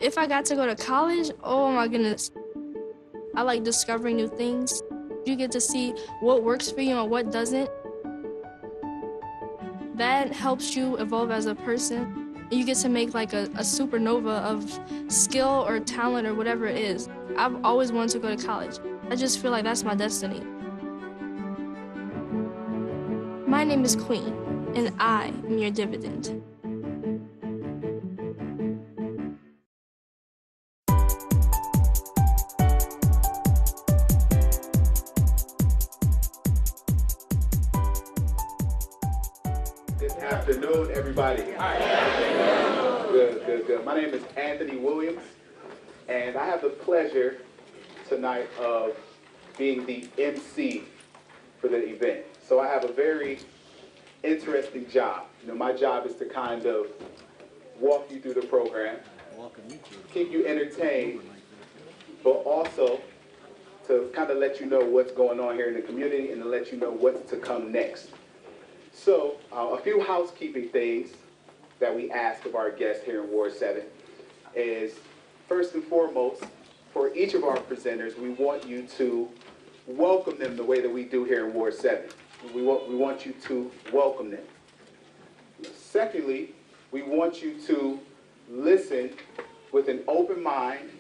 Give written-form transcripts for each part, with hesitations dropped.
If I got to go to college, oh my goodness. I like discovering new things. You get to see what works for you and what doesn't. That helps you evolve as a person. You get to make like a supernova of skill or talent or whatever it is. I've always wanted to go to college. I just feel like that's my destiny. My name is Queen, and I am your dividend. Good afternoon, everybody. Good. My name is Anthony Williams, and I have the pleasure tonight of being the MC for the event. So I have a very interesting job. My job is to kind of walk you through the program, keep you entertained, but also to kind of let you know what's going on here in the community and to let you know what's to come next. So, a few housekeeping things that we ask of our guests here in Ward 7 is, first and foremost, for each of our presenters, we want you to welcome them the way that we do here in Ward 7. We want you to welcome them. Secondly, we want you to listen with an open mind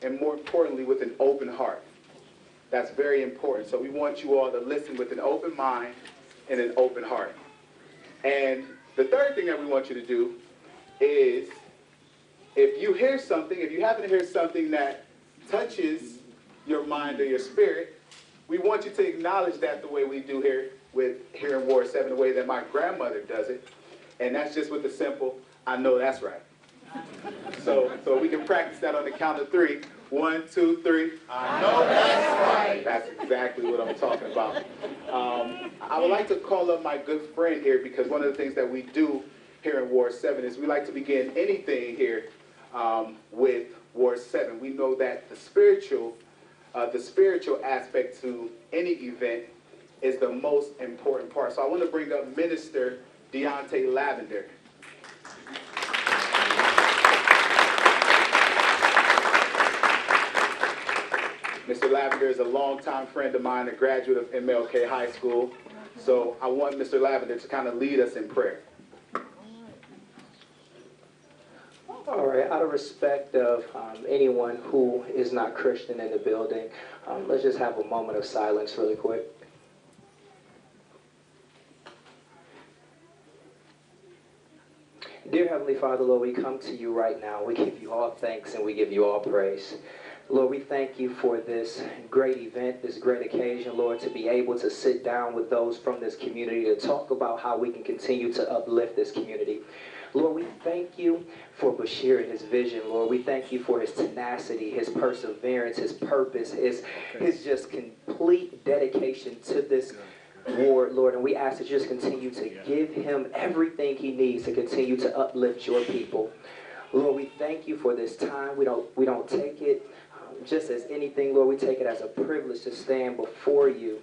and, more importantly, with an open heart. That's very important. So we want you all to listen with an open mind and an open heart. And the third thing that we want you to do is, if you hear something, if you happen to hear something that touches your mind or your spirit, we want you to acknowledge that the way we do here in Ward 7, the way that my grandmother does it. And that's just with the simple, I know that's right. So we can practice that on the count of 3. 1, 2, 3. I know that's right. That's exactly what I'm talking about. I would like to call up my good friend here, because one of the things that we do here in Ward 7 is we like to begin anything here with Ward 7. We know that the spiritual aspect to any event is the most important part. So I want to bring up Minister Deontay Lavender. Mr. Lavender is a longtime friend of mine, a graduate of MLK High School. So I want Mr. Lavender to kind of lead us in prayer. All right, out of respect of anyone who is not Christian in the building, let's just have a moment of silence really quick. Dear Heavenly Father, Lord, we come to you right now. We give you all thanks and we give you all praise. Lord, we thank you for this great event, this great occasion, Lord, to be able to sit down with those from this community to talk about how we can continue to uplift this community. Lord, we thank you for Bashir and his vision, Lord. We thank you for his tenacity, his perseverance, his purpose, his just complete dedication to this ward, Lord. And we ask that you just continue to give him everything he needs to continue to uplift your people. Lord, we thank you for this time. We don't take it just as anything, Lord. We take it as a privilege to stand before you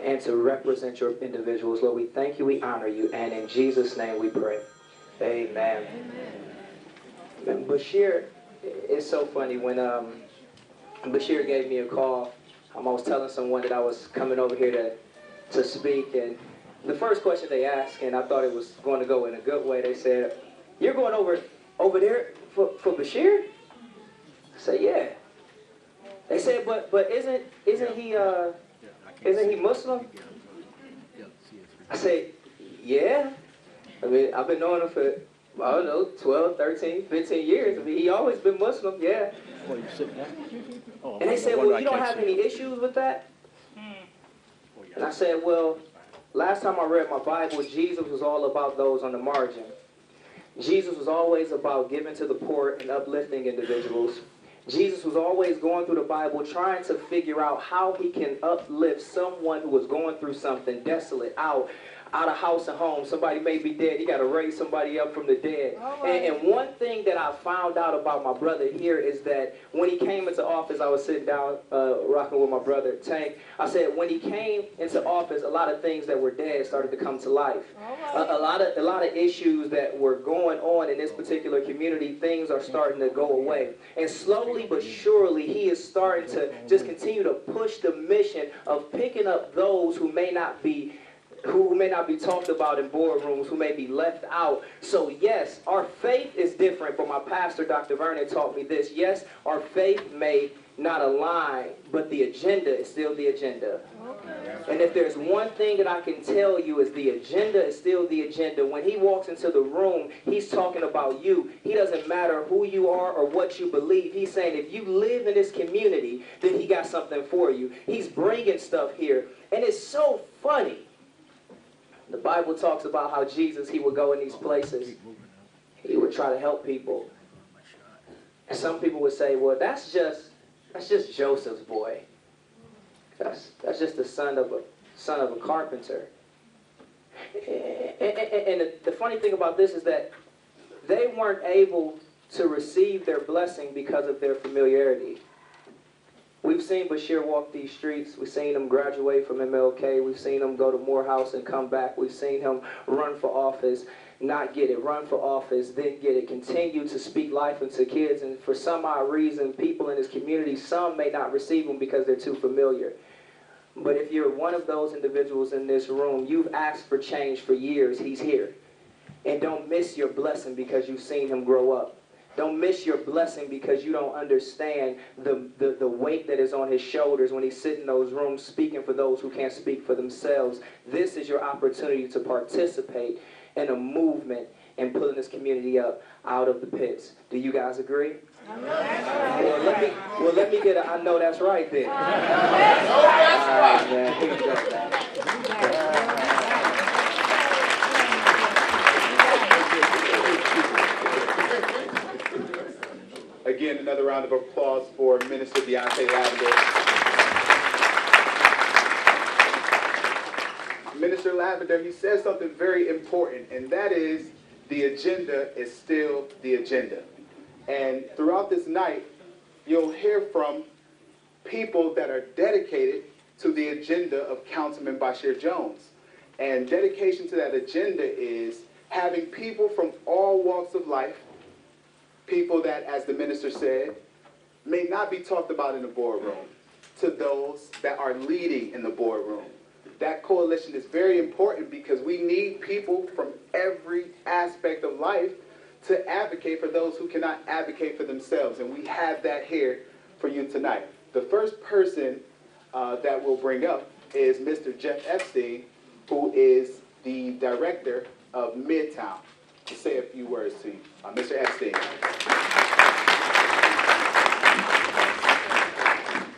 and to represent your individuals. Lord, we thank you, we honor you, and in Jesus' name we pray. Amen. Amen. Bashir, it's so funny. When Bashir gave me a call, I was telling someone that I was coming over here to speak, and the first question they asked, and I thought it was going to go in a good way, they said, "You're going over there for Bashir?" I said, "Yeah." They said, but isn't he Muslim? I said, "Yeah." I mean, I've been knowing him for, I don't know, 12, 13, 15 years. I mean, he always been Muslim, yeah. And they said, "Well, you don't have any issues with that?" And I said, "Well, last time I read my Bible, Jesus was all about those on the margin. Jesus was always about giving to the poor and uplifting individuals. Jesus was always going through the Bible trying to figure out how he can uplift someone who was going through something desolate out out of house and home. Somebody may be dead. You got to raise somebody up from the dead. And one thing that I found out about my brother here is that when he came into office, I was sitting down rocking with my brother, Tank. I said when he came into office, a lot of things that were dead started to come to life. A lot of issues that were going on in this particular community, things are starting to go away. And slowly but surely, he is starting to just continue to push the mission of picking up those who may not be talked about in boardrooms, who may be left out. So yes, our faith is different, but my pastor, Dr. Vernon, taught me this. Yes, our faith may not align, but the agenda is still the agenda. And if there's one thing that I can tell you is the agenda is still the agenda. When he walks into the room, he's talking about you. He doesn't matter who you are or what you believe. He's saying if you live in this community, then he got something for you. He's bringing stuff here. And it's so funny. The Bible talks about how Jesus, he would go in these places. He would try to help people. And some people would say, well, that's just Joseph's boy. That's just the son of a carpenter. And the funny thing about this is that they weren't able to receive their blessing because of their familiarity. We've seen Bashir walk these streets. We've seen him graduate from MLK. We've seen him go to Morehouse and come back. We've seen him run for office, not get it, run for office, then get it, continue to speak life into kids. And for some odd reason, people in his community, some may not receive him because they're too familiar. But if you're one of those individuals in this room, you've asked for change for years, he's here. And don't miss your blessing because you've seen him grow up. Don't miss your blessing because you don't understand the weight that is on his shoulders when he's sitting in those rooms speaking for those who can't speak for themselves. This is your opportunity to participate in a movement and pulling this community up out of the pits. Do you guys agree? Well, let me get a I know that's right then. Again, another round of applause for Minister Deontay Lavender. Minister Lavender, he says something very important, and that is the agenda is still the agenda. And throughout this night, you'll hear from people that are dedicated to the agenda of Councilman Bashir Jones. And dedication to that agenda is having people from all walks of life, people that, as the minister said, may not be talked about in the boardroom, to those that are leading in the boardroom. That coalition is very important because we need people from every aspect of life to advocate for those who cannot advocate for themselves. And we have that here for you tonight. The first person that we'll bring up is Mr. Jeff Epstein, who is the director of Midtown, to say a few words to you. Mr. Epstein.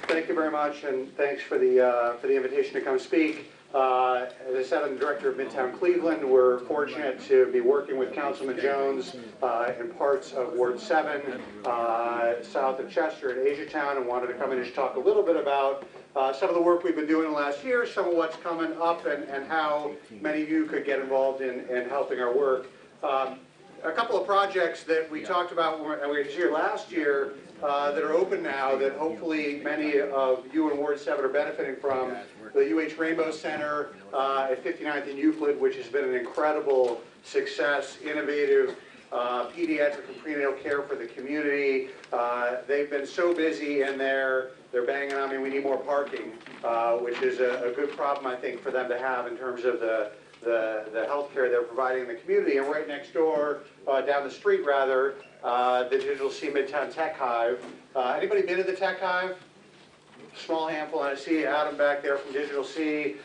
Thank you very much, and thanks for the invitation to come speak. As I said, I'm the director of Midtown Cleveland. We're fortunate to be working with Councilman Jones in parts of Ward 7, south of Chester at Asiatown, and wanted to come in and just talk a little bit about some of the work we've been doing in the last year, some of what's coming up, and how many of you could get involved in helping our work. A couple of projects that we talked about when we were here last year that are open now that hopefully many of you in Ward 7 are benefiting from. The UH Rainbow Center at 59th and Euclid, which has been an incredible success, innovative pediatric and prenatal care for the community. They've been so busy in there, they're banging on me, we need more parking, which is a good problem, I think, for them to have in terms of the health care they're providing in the community. And right next door, down the street rather, the Digital C Midtown Tech Hive. Anybody been to the Tech Hive? Small handful, and I see Adam back there from Digital C.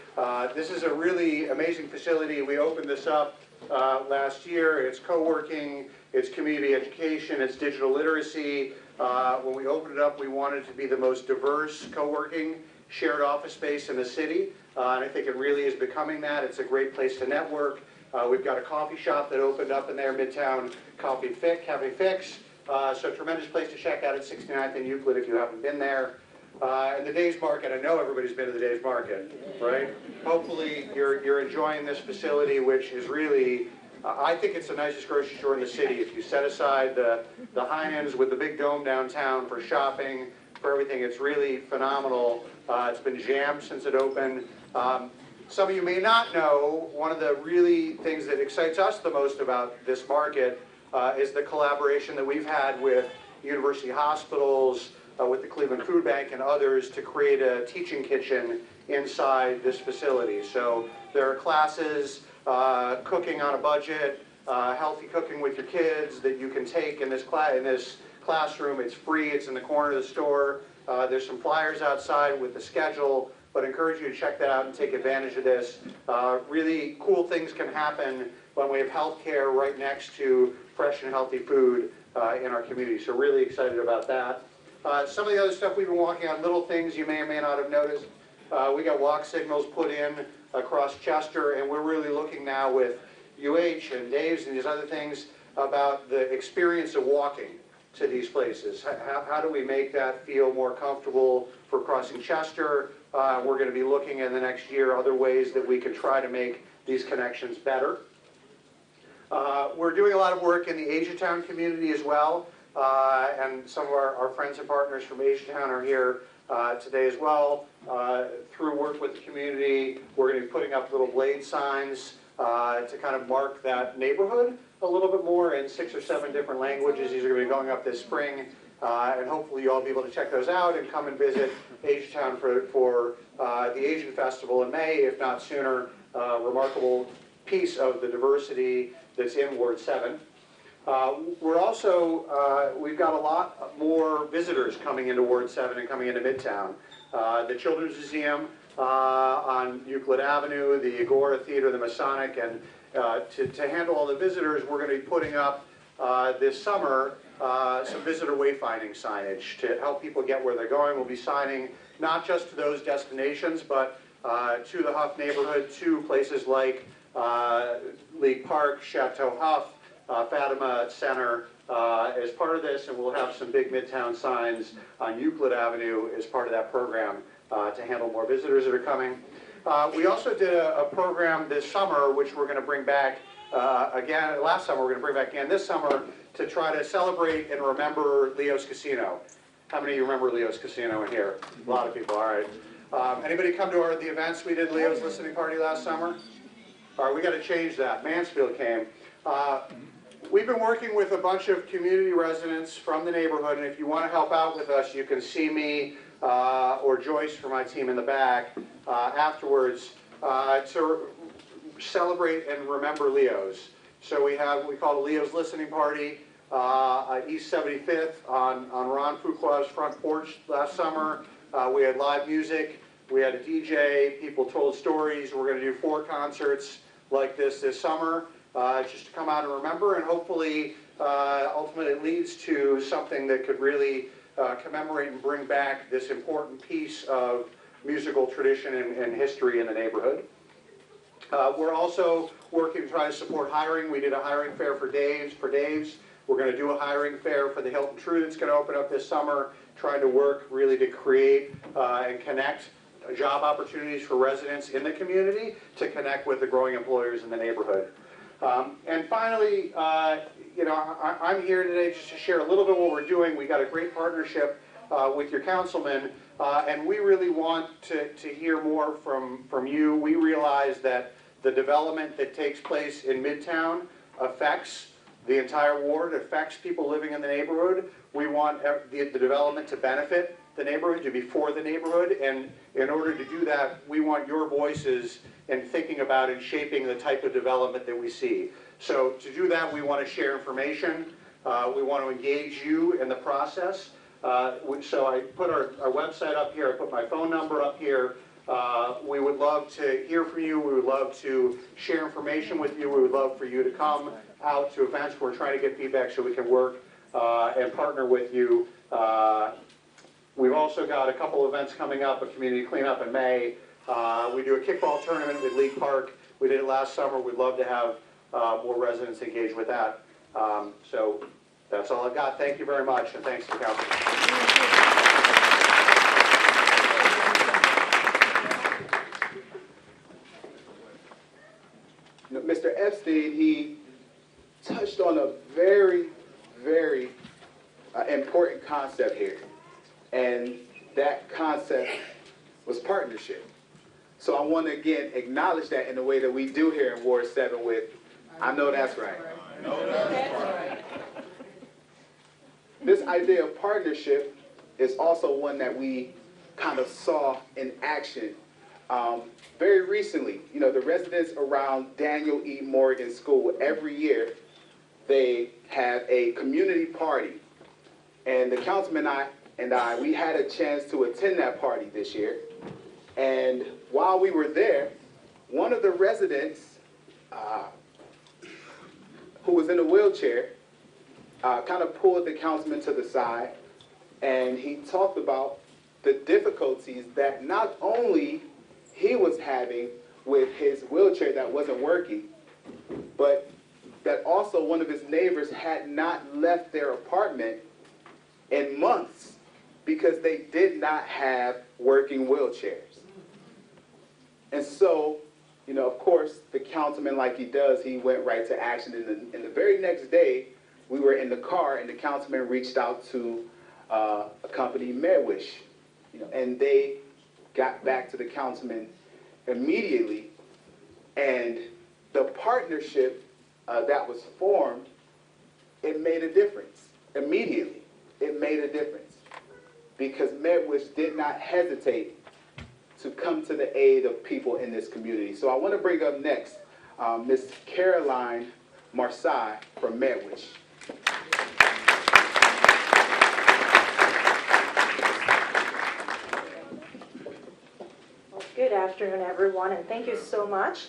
This is a really amazing facility. We opened this up last year. It's co-working, it's community education, it's digital literacy. When we opened it up, we wanted it to be the most diverse co-working shared office space in the city. And I think it really is becoming that. It's a great place to network. We've got a coffee shop that opened up in there, Midtown Cafe Fix. So a tremendous place to check out at 69th and Euclid if you haven't been there. And the Days Market, I know everybody's been to the Days Market, right? Hopefully you're enjoying this facility, which is really, I think it's the nicest grocery store in the city. If you set aside the Heinen's with the big dome downtown for shopping, for everything, it's really phenomenal. It's been jammed since it opened. Some of you may not know, one of the really things that excites us the most about this market is the collaboration that we've had with university hospitals, with the Cleveland Food Bank and others to create a teaching kitchen inside this facility. So there are classes, cooking on a budget, healthy cooking with your kids that you can take in this classroom. It's free, it's in the corner of the store. There's some flyers outside with the schedule, but I encourage you to check that out and take advantage of this. Really cool things can happen when we have healthcare right next to fresh and healthy food in our community. So really excited about that. Some of the other stuff we've been walking on, little things you may or may not have noticed. We got walk signals put in across Chester, and we're really looking now with UH and Dave's and these other things about the experience of walking to these places. How do we make that feel more comfortable for crossing Chester? We're going to be looking in the next year other ways that we can try to make these connections better. We're doing a lot of work in the Asiatown community as well. And some of our friends and partners from Asiatown are here today as well. Through work with the community, we're going to be putting up little blade signs to kind of mark that neighborhood a little bit more in 6 or 7 different languages. These are going to be going up this spring, and hopefully you'll all be able to check those out and come and visit Asiatown for the Asian Festival in May, if not sooner. Remarkable piece of the diversity that's in Ward 7. We're also, we've got a lot more visitors coming into Ward 7 and coming into Midtown. The Children's Museum on Euclid Avenue, the Agora Theater, the Masonic, and to handle all the visitors, we're going to be putting up this summer some visitor wayfinding signage to help people get where they're going. We'll be signing not just to those destinations, but to the Huff neighborhood, to places like League Park, Chateau Huff, Fatima Center as part of this, and we'll have some big Midtown signs on Euclid Avenue as part of that program to handle more visitors that are coming. We also did a program this summer, which we're going to bring back again. Last summer, we're going to bring back again this summer to try to celebrate and remember Leo's Casino. How many of you remember Leo's Casino in here? A lot of people, all right. Anybody come to the events we did Leo's listening party last summer? All right, we got to change that. Mansfield came. We've been working with a bunch of community residents from the neighborhood, and if you want to help out with us, you can see me or Joyce from my team in the back afterwards to celebrate and remember Leo's. So we have what we call the Leo's listening party at East 75th on Ron Fuqua's front porch last summer. We had live music, we had a DJ, people told stories. We're going to do 4 concerts like this summer. Just to come out and remember, and hopefully ultimately it leads to something that could really commemorate and bring back this important piece of musical tradition and history in the neighborhood. We're also working to try to support hiring. We did a hiring fair for Dave's. We're going to do a hiring fair for the Hilton True that's going to open up this summer, trying to work really to create and connect job opportunities for residents in the community to connect with the growing employers in the neighborhood. And finally, I'm here today just to share a little bit what we're doing. We got a great partnership with your councilman, and we really want to hear more from you. We realize that the development that takes place in Midtown affects the entire ward, affects people living in the neighborhood. We want the development to benefit the neighborhood, to be for the neighborhood, and in order to do that, we want your voices in thinking about and shaping the type of development that we see. So to do that, we want to share information. We want to engage you in the process. So I put our website up here. I put my phone number up here. We would love to hear from you. We would love to share information with you. We would love for you to come out to events. We're trying to get feedback so we can work and partner with you. We've also got a couple events coming up, a community cleanup in May. We do a kickball tournament with League Park. We did it last summer. We'd love to have more residents engaged with that. So that's all I've got. Thank you very much, and thanks to the council. Epstein, he touched on a very, very important concept here. And that concept was partnership. So I want to, again, acknowledge that in the way that we do here in Ward 7 with, I know that's right. I know that's right. This idea of partnership is also one that we kind of saw in action very recently. You know, the residents around Daniel E. Morgan School, every year, they have a community party. And the councilman and I, we had a chance to attend that party this year. And while we were there, one of the residents who was in a wheelchair kind of pulled the councilman to the side, and he talked about the difficulties that not only he was having with his wheelchair that wasn't working, but that also one of his neighbors had not left their apartment in months because they did not have working wheelchairs. And so, you know, of course, the councilman, like he does, he went right to action. And the very next day, we were in the car, and the councilman reached out to a company, MedWish, you know, and they got back to the councilman immediately. And the partnership that was formed, it made a difference immediately. It made a difference because MedWish did not hesitate to come to the aid of people in this community. So I want to bring up next Ms. Caroline Marsai from MedWish. Good afternoon, everyone, and thank you so much,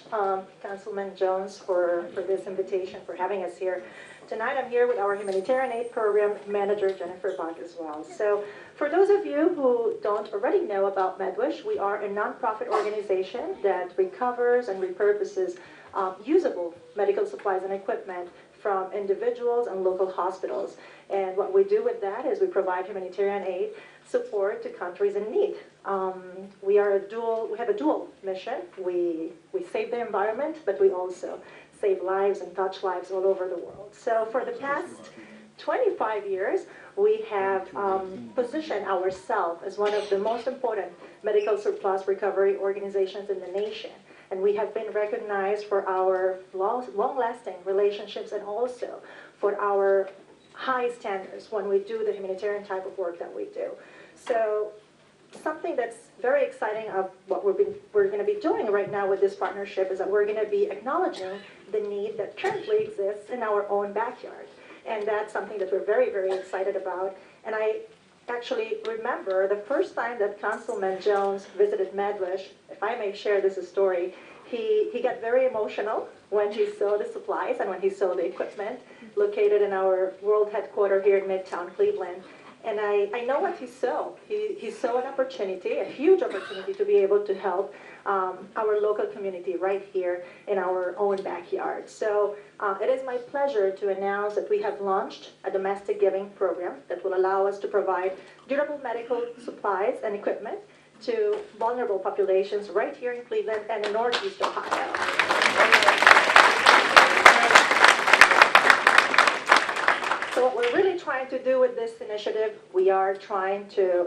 Councilman Jones, for this invitation, for having us here. Tonight I'm here with our Humanitarian Aid Program Manager, Jennifer Buck, as well. So for those of you who don't already know about MedWish, we are a nonprofit organization that recovers and repurposes usable medical supplies and equipment from individuals and local hospitals. And what we do with that is we provide humanitarian aid support to countries in need. We have a dual mission. We save the environment, but we also save lives and touch lives all over the world. So for the past 25 years, we have positioned ourselves as one of the most important medical surplus recovery organizations in the nation. And we have been recognized for our long-lasting relationships and also for our high standards when we do the humanitarian type of work that we do. So something that's very exciting of what we're going to be doing right now with this partnership is that we're going to be acknowledging the need that currently exists in our own backyard. And that's something that we're very, very excited about. And I actually remember the first time that Councilman Jones visited MedWish, if I may share this story, he got very emotional when he saw the supplies and when he saw the equipment located in our world headquarters here in Midtown Cleveland. And I know what he saw. He saw an opportunity, a huge opportunity to be able to help our local community right here in our own backyard. So it is my pleasure to announce that we have launched a domestic giving program that will allow us to provide durable medical supplies and equipment to vulnerable populations right here in Cleveland and in Northeast Ohio. So what we're really trying to do with this initiative, we are trying to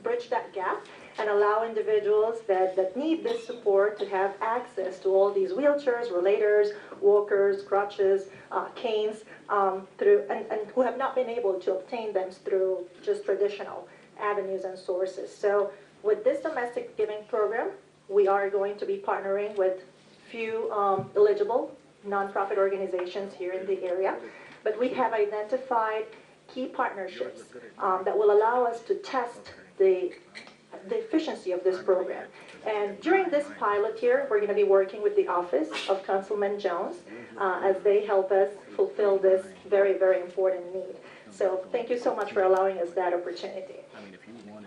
bridge that gap and allow individuals that need this support to have access to all these wheelchairs, relators, walkers, crutches, canes, and who have not been able to obtain them through just traditional avenues and sources. So with this domestic giving program, we are going to be partnering with few eligible nonprofit organizations here in the area. But we have identified key partnerships that will allow us to test the efficiency of this program. And during this pilot year, we're going to be working with the Office of Councilman Jones as they help us fulfill this very, very important need. So thank you so much for allowing us that opportunity.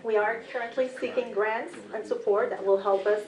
We are currently seeking grants and support that will help us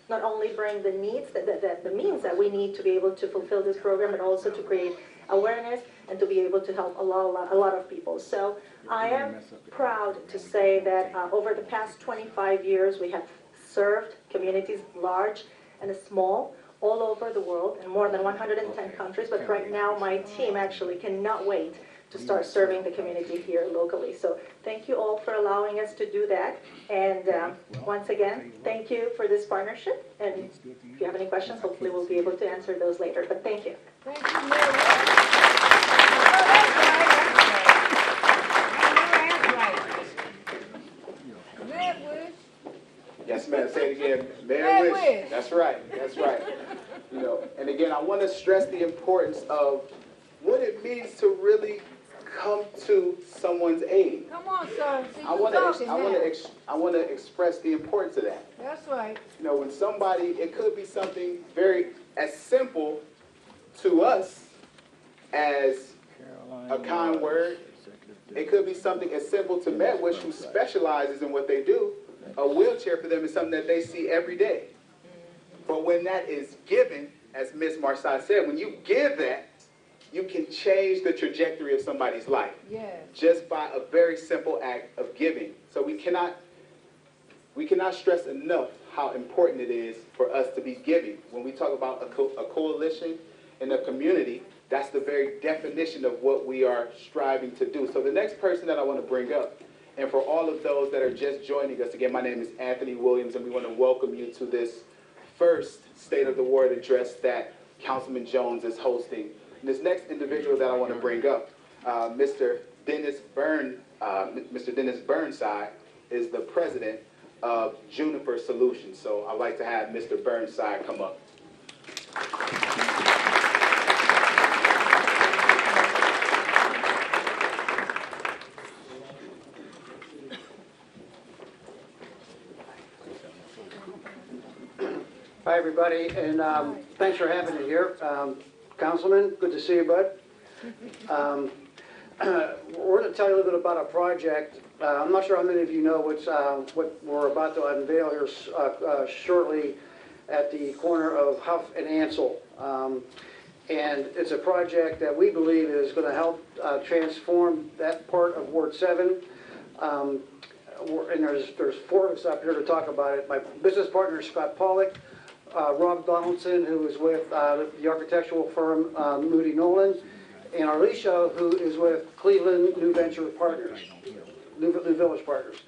not only bring the needs, the means that we need to be able to fulfill this program, but also to create awareness and to be able to help a lot of people. So I am proud to say that over the past 25 years, we have served communities large and small all over the world in more than 110 countries, but right now my team actually cannot wait to start serving the community here locally. So thank you all for allowing us to do that. And once again, thank you for this partnership. And if you have any questions, hopefully we'll be able to answer those later. But thank you. Thank you, Mayor. Yes, ma'am. Say it again. Mayor Mayor Wish. Wish. That's right. That's right. You know, and again, I want to stress the importance of what it means to really come to someone's aid. Come on, sir. See, I you want talking to now. express the importance of that. That's right. You know, when somebody, it could be something very as simple to us as a kind word. It could be something as simple to MedWish, who specializes in what they do. A wheelchair for them is something that they see every day. But when that is given, as Ms. Marsai said, when you give that, you can change the trajectory of somebody's life. Yes. Just by a very simple act of giving. So we cannot stress enough how important it is for us to be giving. When we talk about a coalition in a community, that's the very definition of what we are striving to do. So the next person that I want to bring up, and for all of those that are just joining us, again, my name is Anthony Williams, and we want to welcome you to this first State of the Ward address that Councilman Jones is hosting. And this next individual that I want to bring up, Mr. Dennis Burnside, is the president of Juniper Solutions. So I'd like to have Mr. Burnside come up. Hi, everybody, and thanks for having me here. Councilman, good to see you, bud. We're going to tell you a little bit about our project. I'm not sure how many of you know what we're about to unveil here shortly at the corner of Huff and Ansel. And it's a project that we believe is going to help transform that part of Ward 7. And there's four of us up here to talk about it. My business partner is Scott Pollock, Rob Donaldson, who is with the architectural firm Moody Nolan, and Alicia, who is with Cleveland New Venture Partners, New Village Partners.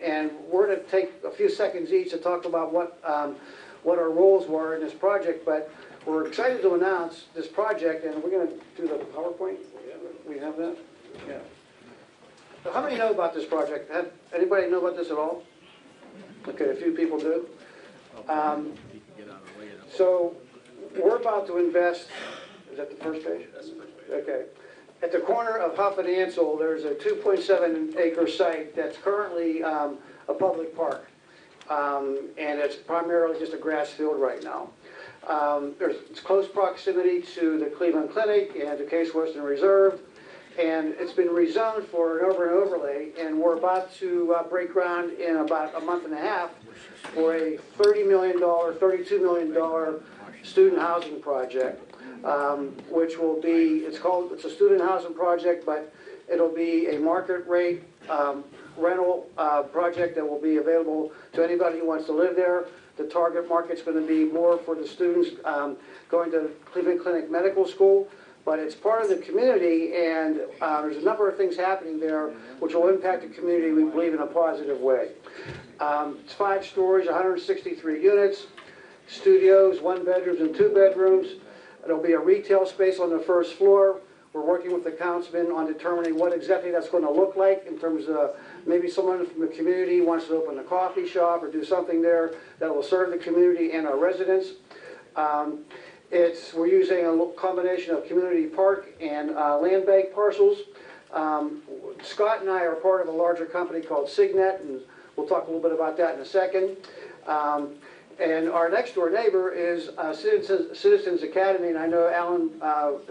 And we're going to take a few seconds each to talk about what our roles were in this project, but we're excited to announce this project, and we're going to do the PowerPoint. We have that? Yeah. So how many know about this project? Anybody know about this at all? Okay, a few people do. So we're about to invest, is that the first page? That's the first page. Okay. At the corner of Huff and Ansel, there's a 2.7 acre site that's currently a public park. And it's primarily just a grass field right now. It's close proximity to the Cleveland Clinic and to Case Western Reserve. And it's been rezoned for an urban overlay, and we're about to break ground in about a month and a half for a $32 million student housing project, which will be, it's a student housing project, but it'll be a market rate rental project that will be available to anybody who wants to live there. The target market's going to be more for the students going to Cleveland Clinic Medical School. But it's part of the community, and there's a number of things happening there which will impact the community, we believe, in a positive way. It's 5 stories, 163 units, studios, 1 bedrooms and 2 bedrooms. There'll be a retail space on the first floor. We're working with the councilman on determining what exactly that's going to look like in terms of maybe someone from the community wants to open a coffee shop or do something there that will serve the community and our residents. We're using a combination of community park and land bank parcels. Scott and I are part of a larger company called Signet, and we'll talk a little bit about that in a second. And our next door neighbor is Citizens Academy, and I know Alan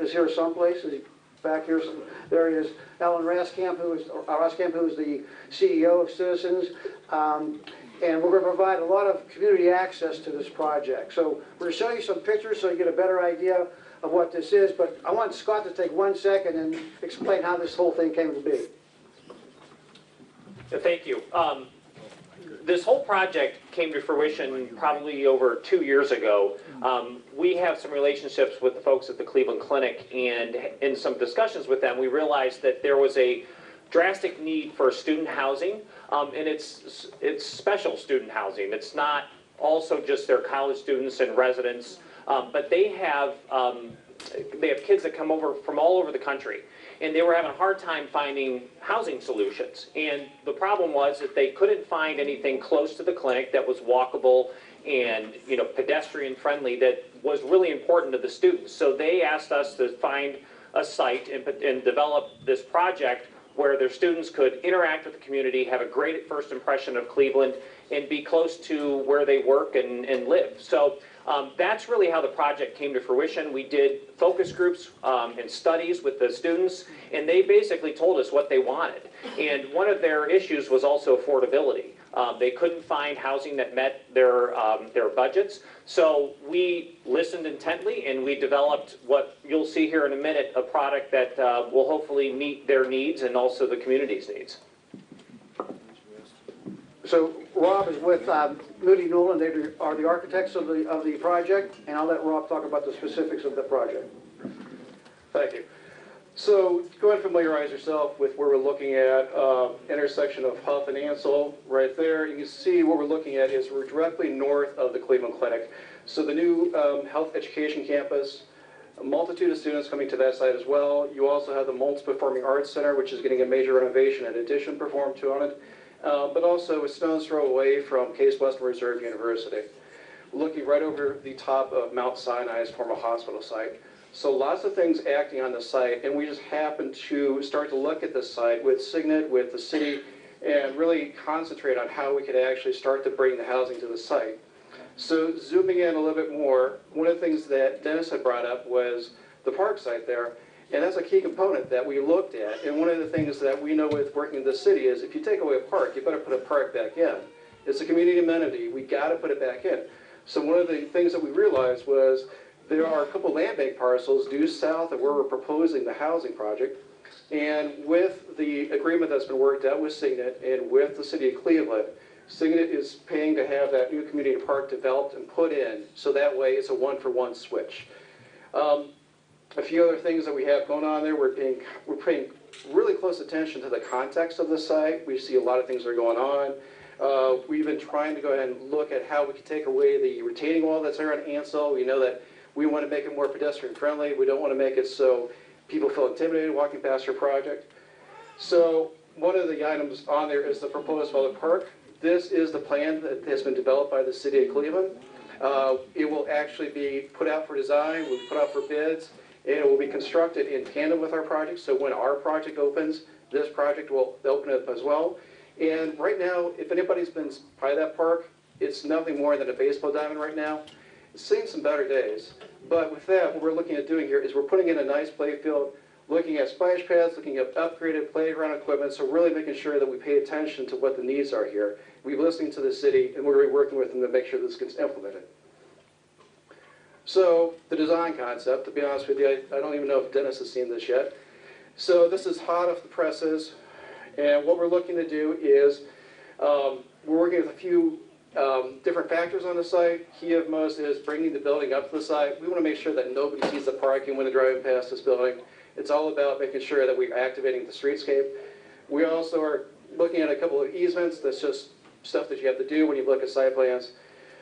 is here someplace. Is he back here? There he is. Alan Raskamp, who is the CEO of Citizens. And we're going to provide a lot of community access to this project. So we're going to show you some pictures so you get a better idea of what this is. But I want Scott to take 1 second and explain how this whole thing came to be. Thank you. this whole project came to fruition probably over 2 years ago. We have some relationships with the folks at the Cleveland Clinic, and in some discussions with them, we realized that there was a drastic need for student housing, and it's special student housing. It's not also just their college students and residents, but they have kids that come over from all over the country, and they were having a hard time finding housing solutions. And the problem was that they couldn't find anything close to the clinic that was walkable and pedestrian friendly that was really important to the students. So they asked us to find a site and develop this project where their students could interact with the community, have a great first impression of Cleveland, and be close to where they work and live. So that's really how the project came to fruition. We did focus groups and studies with the students, and they basically told us what they wanted. And one of their issues was also affordability. They couldn't find housing that met their budgets. So we listened intently, and we developed what you'll see here in a minute, a product that will hopefully meet their needs and also the community's needs. So Rob is with Moody Nolan. They are the architects of the project, and I'll let Rob talk about the specifics of the project. Thank you. So go ahead and familiarize yourself with where we're looking at, intersection of Huff and Ansel right there. You can see what we're looking at is we're directly north of the Cleveland Clinic. So the new health education campus, a multitude of students coming to that site as well. You also have the Moltz Performing Arts Center, which is getting a major renovation and addition performed to on it. But also a stone's throw away from Case Western Reserve University. Looking right over the top of Mount Sinai's former hospital site. So lots of things acting on the site, and we just happened to start to look at the site with Signet, with the city, and really concentrate on how we could actually start to bring the housing to the site. So zooming in a little bit more, one of the things that Dennis had brought up was the park site there. And that's a key component that we looked at. And one of the things that we know with working in the city is if you take away a park, you better put a park back in. It's a community amenity. We got to put it back in. So one of the things that we realized was there are a couple land bank parcels due south of where we're proposing the housing project. And with the agreement that's been worked out with Signet and with the city of Cleveland, Signet is paying to have that new community park developed and put in. So that way it's a one-for-one switch. A few other things that we have going on there, we're paying really close attention to the context of the site. We see a lot of things that are going on. We've been trying to go ahead and look at how we can take away the retaining wall that's there on Ansel. We know that we want to make it more pedestrian friendly. We don't want to make it so people feel intimidated walking past our project. So one of the items on there is the proposed public park. This is the plan that has been developed by the city of Cleveland. It will actually be put out for design, we'll put out for bids, and it will be constructed in tandem with our project. So when our project opens, this project will open up as well. And right now, if anybody's been by that park, it's nothing more than a baseball diamond right now. It's seen some better days. But with that, what we're looking at doing here is we're putting in a nice play field, looking at splash pads, looking at upgraded playground equipment, so really making sure that we pay attention to what the needs are here. We're listening to the city, and we're going to be working with them to make sure this gets implemented. So the design concept, to be honest with you, I don't even know if Dennis has seen this yet. So this is hot off the presses, and what we're looking to do is we're working with a few different factors on the site. Key of most is bringing the building up to the site. We want to make sure that nobody sees the parking when they're driving past this building. It's all about making sure that we're activating the streetscape. We also are looking at a couple of easements. That's just stuff that you have to do when you look at site plans.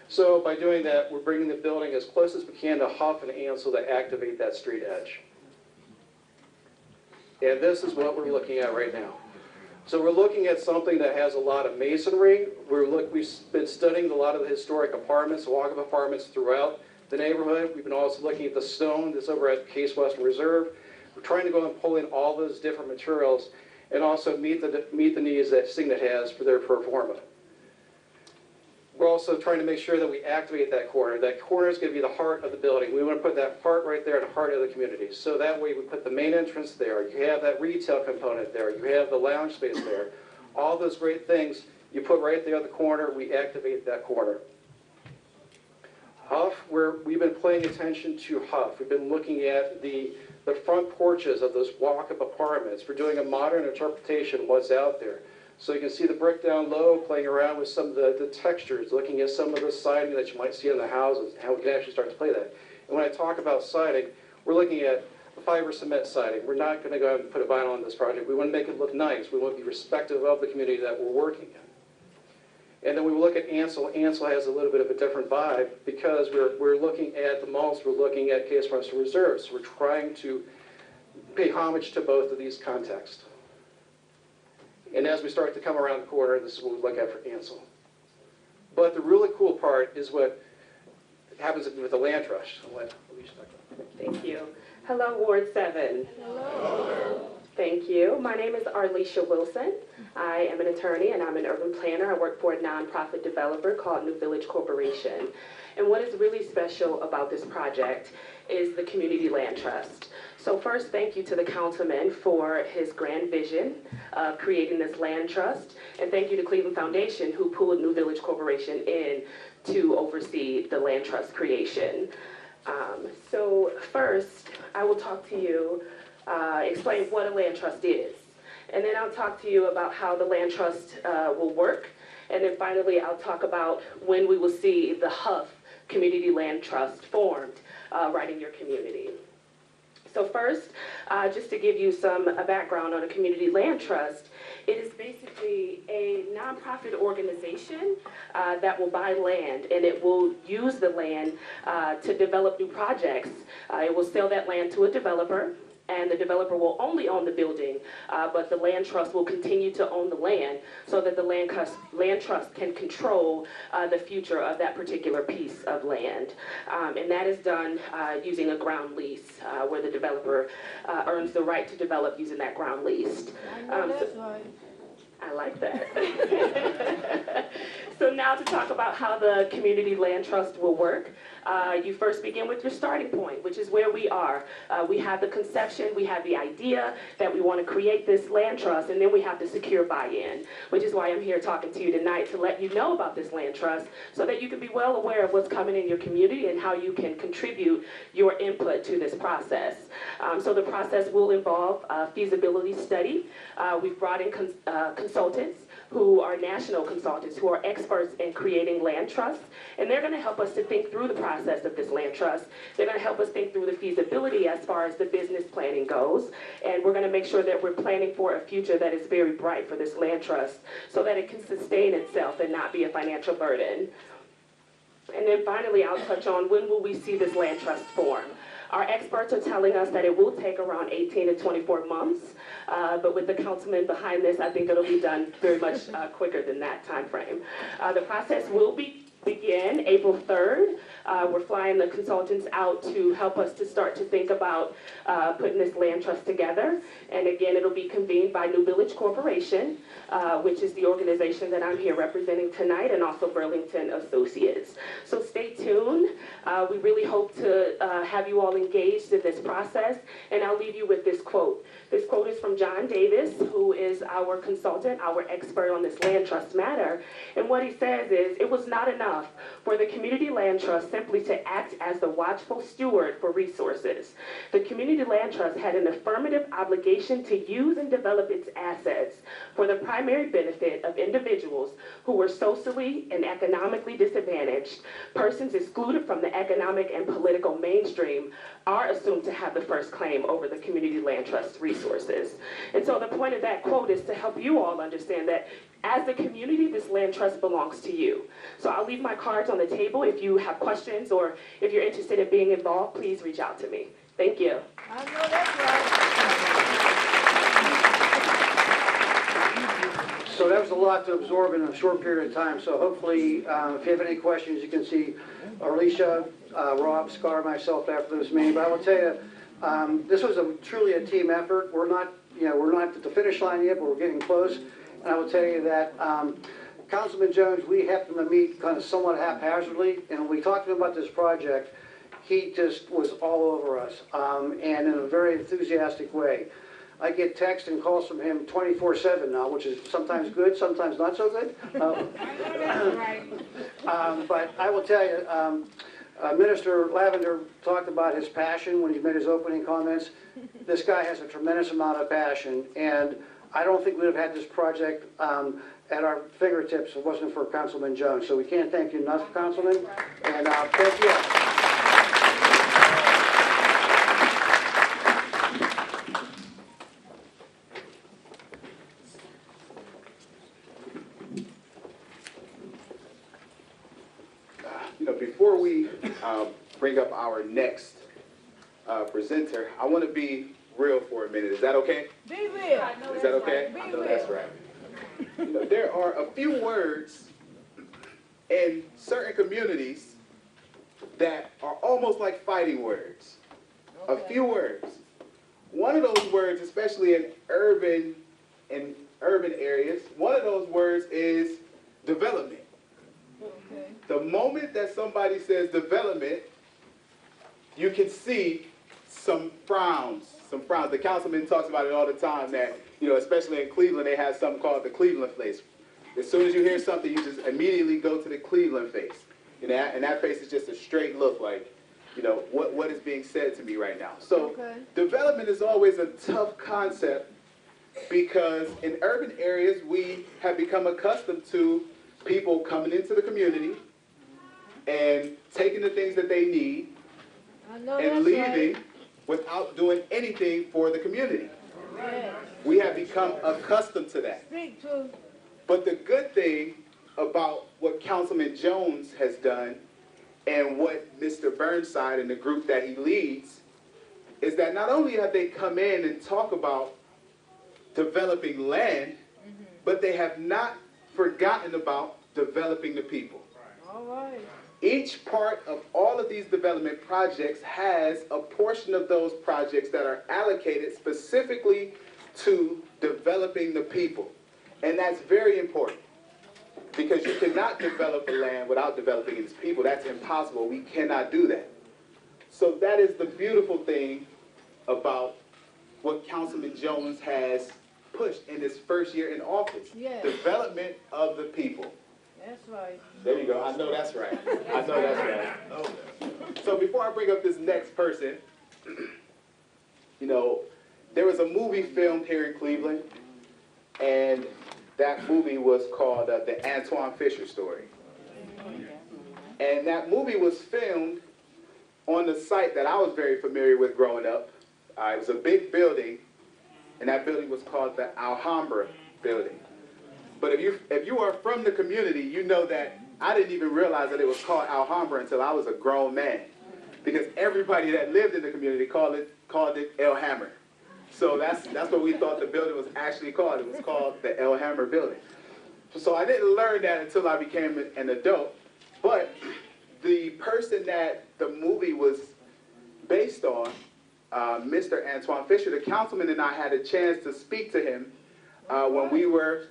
So by doing that, we're bringing the building as close as we can to Huff and Ansel to activate that street edge. And this is what we're looking at right now. So we're looking at something that has a lot of masonry. We've been studying a lot of the historic apartments, walk-up apartments throughout the neighborhood. We've been also looking at the stone that's over at Case Western Reserve. We're trying to go and pull in all those different materials and also meet the needs that Signet has for their pro forma. We're also trying to make sure that we activate that corner. That corner is going to be the heart of the building. We want to put that part right there in the heart of the community. So that way we put the main entrance there. You have that retail component there. You have the lounge space there. All those great things you put right there at the corner, we activate that corner. Huff, we've been paying attention to Huff. We've been looking at the front porches of those walk-up apartments. We're doing a modern interpretation of what's out there. So you can see the brick down low, playing around with some of the textures, looking at some of the siding that you might see in the houses, how we can actually start to play that. And when I talk about siding, we're looking at fiber cement siding. We're not going to go out and put a vinyl on this project. We want to make it look nice. We want to be respectful of the community that we're working in. And then we look at Ansel. Ansel has a little bit of a different vibe because we're looking at the malls, we're looking at Case Western Reserve. So we're trying to pay homage to both of these contexts. And as we start to come around the corner, this is what we look at for Ansel. But the really cool part is what happens with the land trust. I'll let Alicia talk about that. Thank you. Hello, Ward 7. Hello. Thank you. My name is Arlisha Wilson. I am an attorney and I'm an urban planner. I work for a nonprofit developer called New Village Corporation. And what is really special about this project is the Community Land Trust. So first, thank you to the councilman for his grand vision of creating this land trust. And thank you to Cleveland Foundation who pulled New Village Corporation in to oversee the land trust creation. So first, I will talk to you, explain what a land trust is. And then I'll talk to you about how the land trust will work. And then finally, I'll talk about when we will see the Huff Community Land Trust formed right in your community. So first, just to give you some background on a community land trust, it is basically a nonprofit organization that will buy land and it will use the land to develop new projects. It will sell that land to a developer, and the developer will only own the building, but the land trust will continue to own the land so that the land trust can control the future of that particular piece of land. And that is done using a ground lease where the developer earns the right to develop using that ground lease. I like that. So now to talk about how the Community Land Trust will work. You first begin with your starting point, which is where we are. We have the conception, we have the idea that we want to create this land trust, and then we have to secure buy-in, which is why I'm here talking to you tonight to let you know about this land trust so that you can be well aware of what's coming in your community and how you can contribute your input to this process. So the process will involve a feasibility study. We've brought in consultants who are national consultants who are experts in creating land trusts, and they're going to help us to think through the process of this land trust. They're going to help us think through the feasibility as far as the business planning goes, and we're going to make sure that we're planning for a future that is very bright for this land trust so that it can sustain itself and not be a financial burden. And then finally, I'll touch on when will we see this land trust form. Our experts are telling us that it will take around 18 to 24 months, but with the councilman behind this, I think it'll be done very much quicker than that time frame. The process will begin April 3rd. We're flying the consultants out to help us to start to think about putting this land trust together. And again, it'll be convened by New Village Corporation, which is the organization that I'm here representing tonight, and also Burlington Associates. So stay tuned. We really hope to have you all engaged in this process. And I'll leave you with this quote. This quote is from John Davis, who is our consultant, our expert on this land trust matter. And what he says is, it was not enough for the Community Land Trust simply to act as the watchful steward for resources. The Community Land Trust had an affirmative obligation to use and develop its assets for the primary benefit of individuals who were socially and economically disadvantaged. Persons excluded from the economic and political mainstream are assumed to have the first claim over the Community Land Trust resources. And so the point of that quote is to help you all understand that as the community, this land trust belongs to you. So I'll leave my cards on the table. If you have questions or if you're interested in being involved, please reach out to me. Thank you. I know that's right. So that was a lot to absorb in a short period of time. So hopefully, if you have any questions, you can see Arlisha, Rob, Scar, myself after this meeting. But I will tell you, this was truly a team effort. We're not at the finish line yet, but we're getting close. And I will tell you that Councilman Jones, we happened to meet kind of somewhat haphazardly, and when we talked to him about this project, he just was all over us, and in a very enthusiastic way. I get texts and calls from him 24/7 now, which is sometimes good, sometimes not so good. But I will tell you, Minister Lavender talked about his passion when he made his opening comments. This guy has a tremendous amount of passion, and I don't think we'd have had this project at our fingertips if it wasn't for Councilman Jones. So we can't thank you enough, Councilman, and thank you. Before we bring up our next presenter, I want to be real for a minute. Is that okay? Be real. Is that okay? Be I know real. that's right. There are a few words in certain communities that are almost like fighting words. A few words. One of those words, especially in urban areas, one of those words is development. Okay. The moment that somebody says development, you can see some frowns. The councilman talks about it all the time that, especially in Cleveland, they have something called the Cleveland face. As soon as you hear something, you just immediately go to the Cleveland face. And that face is just a straight look like, what is being said to me right now. So development is always a tough concept because in urban areas, we have become accustomed to people coming into the community and taking the things that they need and leaving without doing anything for the community. Yes. We have become accustomed to that. Speak to. But the good thing about what Councilman Jones has done and what Mr. Burnside and the group that he leads is that not only have they come in and talk about developing land, but they have not forgotten about developing the people. All right. Each part of all of these development projects has a portion of those projects that are allocated specifically to developing the people. And that's very important because you cannot develop a land without developing its people. That's impossible. We cannot do that. So that is the beautiful thing about what Councilman Jones has pushed in his first year in office. Yes. Development of the people. That's right. There you go. I know that's right. I know that's right. So before I bring up this next person, there was a movie filmed here in Cleveland, and that movie was called The Antoine Fisher Story. And that movie was filmed on the site that I was very familiar with growing up. It was a big building, and that building was called the Alhambra Building. But if you are from the community, you know that I didn't even realize that it was called Alhambra until I was a grown man. Because everybody that lived in the community called it El Hammer. So that's what we thought the building was actually called. It was called the El Hammer Building. So I didn't learn that until I became an adult. But the person that the movie was based on, Mr. Antoine Fisher, the councilman and I had a chance to speak to him when we were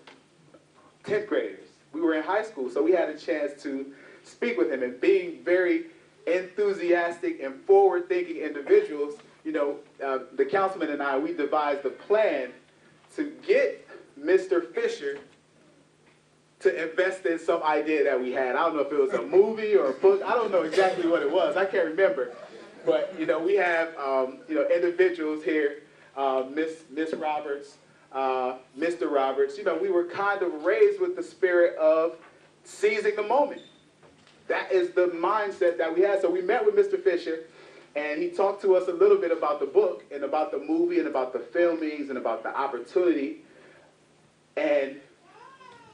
10th graders. We were in high school, so we had a chance to speak with him. And being very enthusiastic and forward-thinking individuals, the councilman and I, we devised a plan to get Mr. Fisher to invest in some idea that we had. I don't know if it was a movie or a book. I don't know exactly what it was. I can't remember. But, we have, individuals here, Miss Roberts, Mr. Roberts. We were kind of raised with the spirit of seizing the moment. That is the mindset that we had. So we met with Mr. Fisher, and he talked to us a little bit about the book and about the movie and about the filmings and about the opportunity. And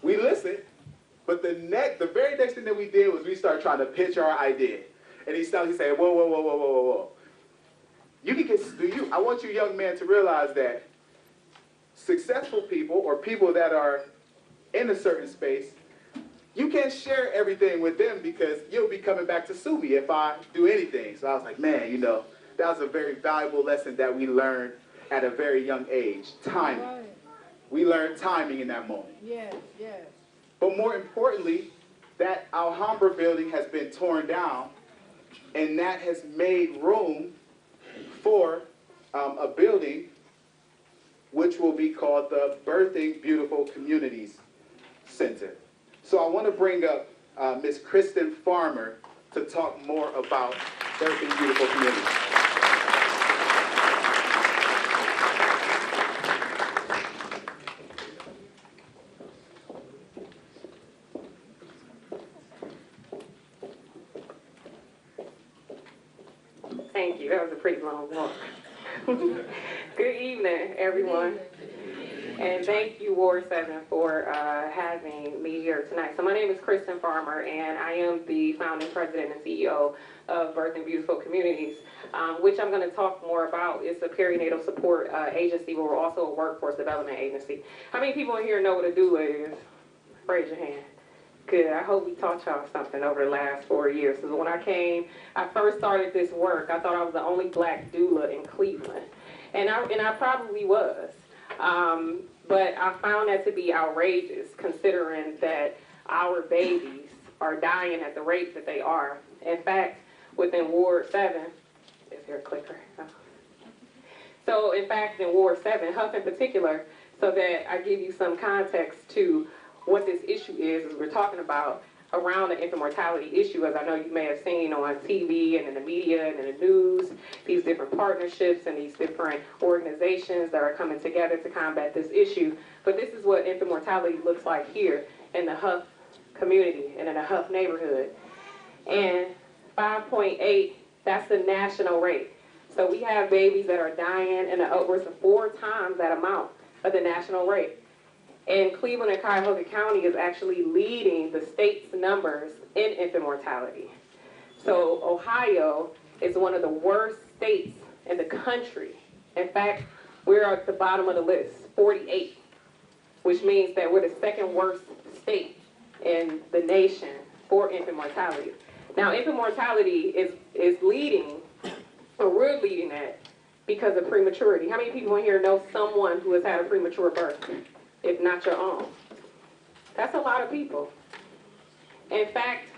we listened, but the very next thing that we did was we started trying to pitch our idea. And he said, whoa. I want you young men to realize that successful people or people that are in a certain space, you can't share everything with them because you'll be coming back to sue me if I do anything. So I was like, man, that was a very valuable lesson that we learned at a very young age, timing. Right. We learned timing in that moment. Yes, yes. But more importantly, that Alhambra building has been torn down, and that has made room for a building which will be called the Birthing Beautiful Communities Center. So I want to bring up Ms. Kristen Farmer to talk more about Birthing Beautiful Communities. Thank you. That was a pretty long walk. Good evening, everyone. And thank you, Ward 7, for having me here tonight. So my name is Kristen Farmer, and I am the founding president and CEO of Birthing Beautiful Communities, which I'm going to talk more about. It's a perinatal support agency, but we're also a workforce development agency. How many people in here know what a doula is? Raise your hand. Good. I hope we taught y'all something over the last 4 years. Because when I first started this work, I thought I was the only black doula in Cleveland. And I probably was. But I found that to be outrageous, considering that our babies are dying at the rate that they are. In fact, within Ward 7, is there a clicker? Oh. So in fact, in Ward 7, Huff in particular, so that I give you some context to what this issue is, as we're talking about around the infant mortality issue, as I know you may have seen on TV and in the media and in the news, these different partnerships and these different organizations that are coming together to combat this issue. But this is what infant mortality looks like here in the Huff community and in the Huff neighborhood. And 5.8, that's the national rate. So we have babies that are dying in upwards of 4 times that amount of the national rate. And Cleveland and Cuyahoga County is actually leading the state's numbers in infant mortality. So Ohio is one of the worst states in the country. In fact, we're at the bottom of the list, 48, which means that we're the second worst state in the nation for infant mortality. Now, infant mortality is leading, or we're leading that, because of prematurity. How many people in here know someone who has had a premature birth? If not your own. That's a lot of people. In fact,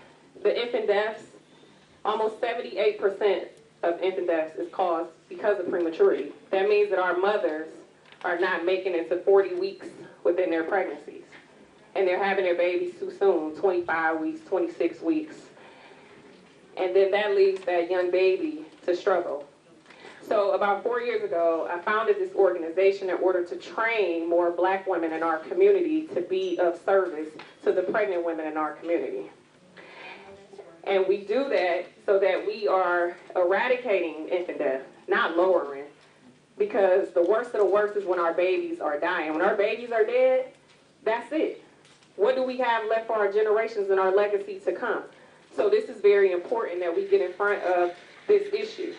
the infant deaths, almost 78% of infant deaths is caused because of prematurity. That means that our mothers are not making it to 40 weeks within their pregnancies. And they're having their babies too soon, 25 weeks, 26 weeks. And then that leaves that young baby to struggle. So about 4 years ago, I founded this organization in order to train more black women in our community to be of service to the pregnant women in our community. And we do that so that we are eradicating infant death, not lowering. Because the worst of the worst is when our babies are dying. When our babies are dead, that's it. What do we have left for our generations and our legacy to come? So this is very important that we get in front of this issue.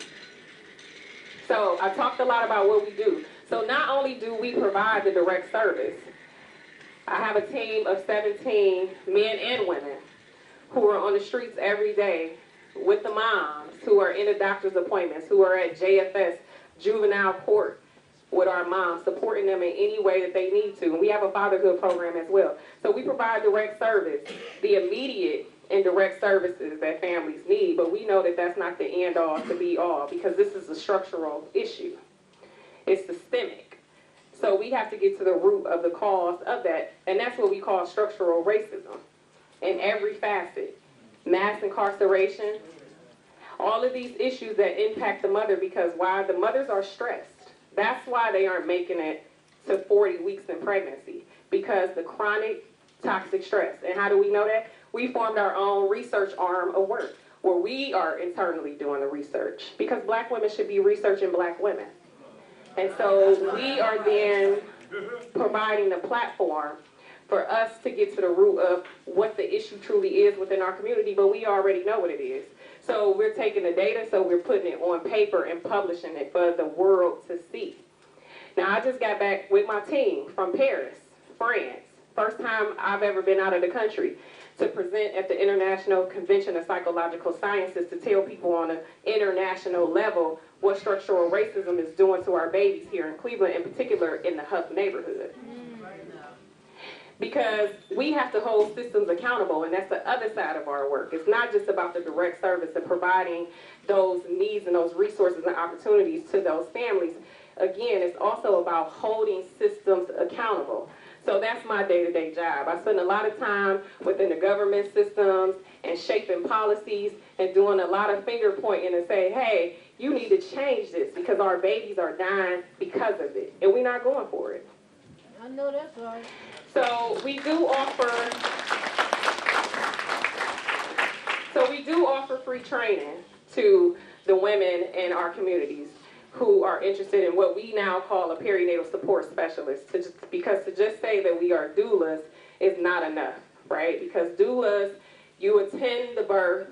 So I talked a lot about what we do. So not only do we provide the direct service, I have a team of 17 men and women who are on the streets every day with the moms, who are in the doctor's appointments, who are at JFS, juvenile court, with our moms, supporting them in any way that they need to. And we have a fatherhood program as well. So we provide direct service, the immediate and direct services that families need, but we know that that's not the end all to be all, because this is a structural issue. It's systemic. So we have to get to the root of the cause of that, and that's what we call structural racism in every facet. Mass incarceration, all of these issues that impact the mother, because why? The mothers are stressed. That's why they aren't making it to 40 weeks in pregnancy, because the chronic toxic stress. And how do we know that? We formed our own research arm of work where we are internally doing the research, because black women should be researching black women. And so we are then providing the platform for us to get to the root of what the issue truly is within our community, but we already know what it is. So we're taking the data, so we're putting it on paper and publishing it for the world to see. Now, I just got back with my team from Paris, France. First time I've ever been out of the country, to present at the International Convention of Psychological Sciences, to tell people on an international level what structural racism is doing to our babies here in Cleveland, in particular in the Huff neighborhood. Because we have to hold systems accountable, and that's the other side of our work. It's not just about the direct service and providing those needs and those resources and opportunities to those families. Again, it's also about holding systems accountable. So that's my day-to-day job. I spend a lot of time within the government systems and shaping policies and doing a lot of finger pointing and say, hey, you need to change this because our babies are dying because of it. And we're not going for it. I know that's right. So we do offer free training to the women in our communities who are interested in what we now call a perinatal support specialist. Because to just say that we are doulas is not enough, right? Because doulas, you attend the birth,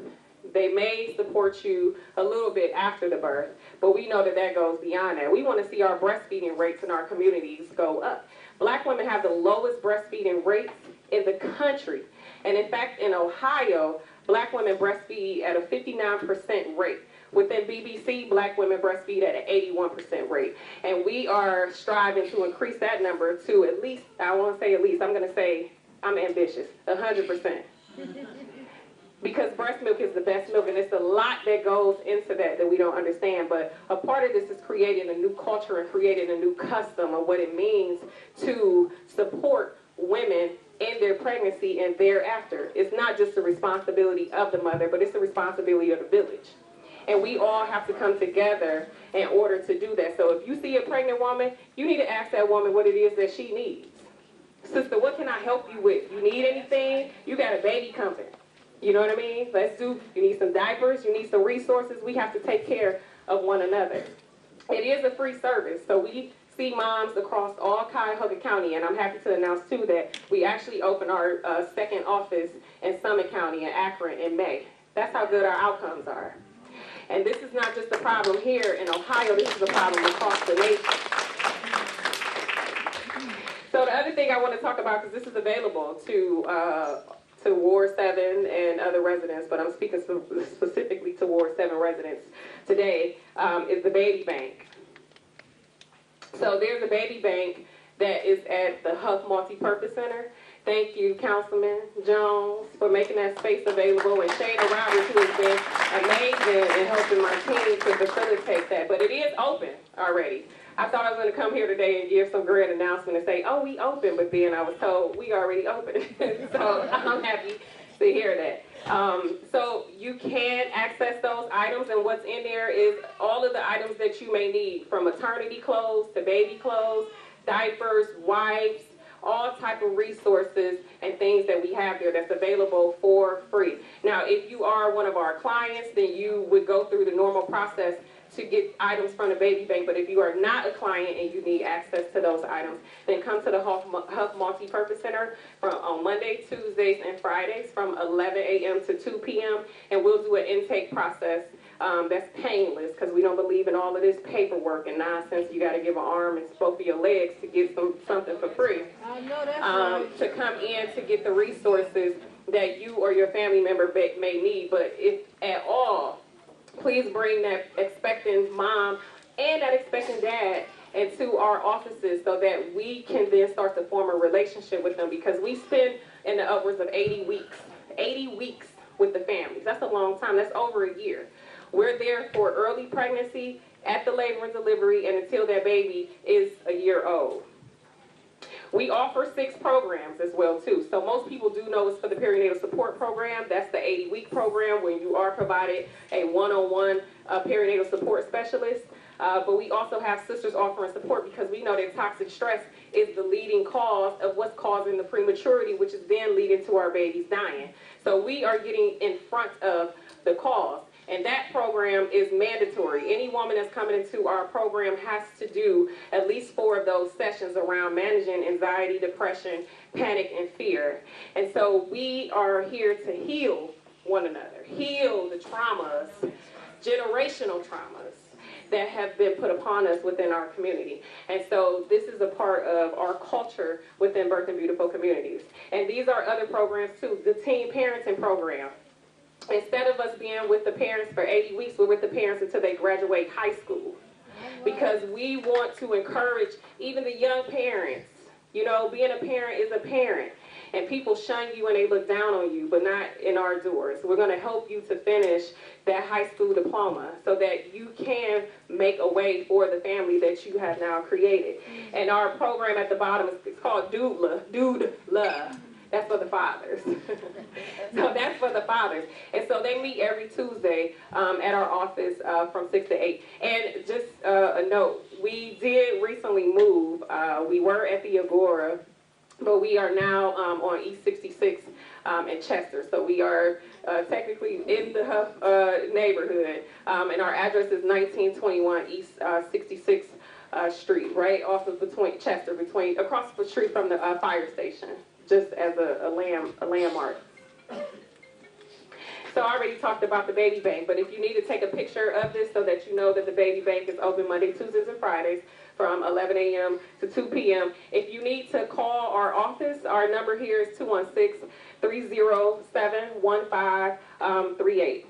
they may support you a little bit after the birth, but we know that that goes beyond that. We want to see our breastfeeding rates in our communities go up. Black women have the lowest breastfeeding rates in the country. And in fact, in Ohio, black women breastfeed at a 59% rate. Within BBC, black women breastfeed at an 81% rate. And we are striving to increase that number to at least, I won't say at least, I'm going to say, I'm ambitious, 100%. Because breast milk is the best milk, and it's a lot that goes into that we don't understand. But a part of this is creating a new culture and creating a new custom of what it means to support women in their pregnancy and thereafter. It's not just the responsibility of the mother, but it's the responsibility of the village. And we all have to come together in order to do that. So if you see a pregnant woman, you need to ask that woman what it is that she needs. Sister, what can I help you with? You need anything? You got a baby coming. You know what I mean? You need some diapers, you need some resources. We have to take care of one another. It is a free service, so we see moms across all Cuyahoga County, and I'm happy to announce too that we actually opened our second office in Summit County in Akron in May. That's how good our outcomes are. And this is not just a problem here in Ohio, this is a problem across the nation. So the other thing I want to talk about, because this is available to Ward 7 and other residents, but I'm speaking specifically to Ward 7 residents today, is the baby bank. So there's a baby bank that is at the Huff Multi-Purpose Center. Thank you, Councilman Jones, for making that space available, and Shayna Roberts, who has been amazing in helping my team to facilitate that. But it is open already. I thought I was going to come here today and give some great announcement and say, oh, we open, but then I was told we already open. So I'm happy to hear that. So you can access those items, and what's in there is all of the items that you may need, from maternity clothes to baby clothes, diapers, wipes, all type of resources and things that we have there that's available for free. Now, if you are one of our clients, then you would go through the normal process to get items from the baby bank. But if you are not a client and you need access to those items, then come to the Huff Multi-Purpose Center on Monday, Tuesdays, and Fridays from 11 a.m. to 2 p.m. And we'll do an intake process that's painless, because we don't believe in all of this paperwork and nonsense. You got to give an arm and both of your legs to get something for free. I know that's right. To come in to get the resources that you or your family member may need. But if at all, please bring that expecting mom and that expecting dad into our offices so that we can then start to form a relationship with them, because we spend in the upwards of 80 weeks with the families. That's a long time. That's over a year. We're there for early pregnancy, at the labor and delivery, and until that baby is a year old. We offer 6 programs as well, too. So most people do know it's for the perinatal support program. That's the 80-week program when you are provided a one-on-one perinatal support specialist. But we also have sisters offering support, because we know that toxic stress is the leading cause of what's causing the prematurity, which is then leading to our babies dying. So we are getting in front of the cause. And that program is mandatory. Any woman that's coming into our program has to do at least 4 of those sessions around managing anxiety, depression, panic, and fear. And so we are here to heal one another, heal the traumas, generational traumas that have been put upon us within our community. And so this is a part of our culture within Birth Beautiful Communities. And these are other programs too. The teen parenting program. Instead of us being with the parents for 80 weeks, we're with the parents until they graduate high school. Because we want to encourage even the young parents. You know, being a parent is a parent. And people shun you and they look down on you, but not in our doors. We're going to help you to finish that high school diploma so that you can make a way for the family that you have now created. And our program at the bottom is called Doodla. That's for the fathers. So that's for the fathers. And so they meet every Tuesday at our office from 6 to 8. And just a note, we did recently move. We were at the Agora, but we are now on East 66 in Chester. So we are technically in the Huff neighborhood, and our address is 1921 East 66th Street, right off of between Chester, across the street from the fire station, just as a landmark. So I already talked about the baby bank, but if you need to take a picture of this so that you know that the baby bank is open Monday, Tuesdays, and Fridays from 11 a.m. to 2 p.m. If you need to call our office, our number here is 216-307-1538.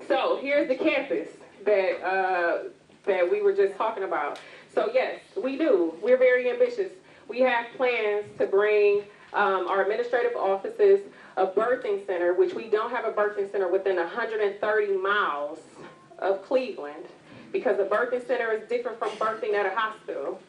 So here's the campus that we were just talking about. So yes, we do. We're very ambitious. We have plans to bring our administrative offices, a birthing center, which we don't have a birthing center within 130 miles of Cleveland, because a birthing center is different from birthing at a hospital.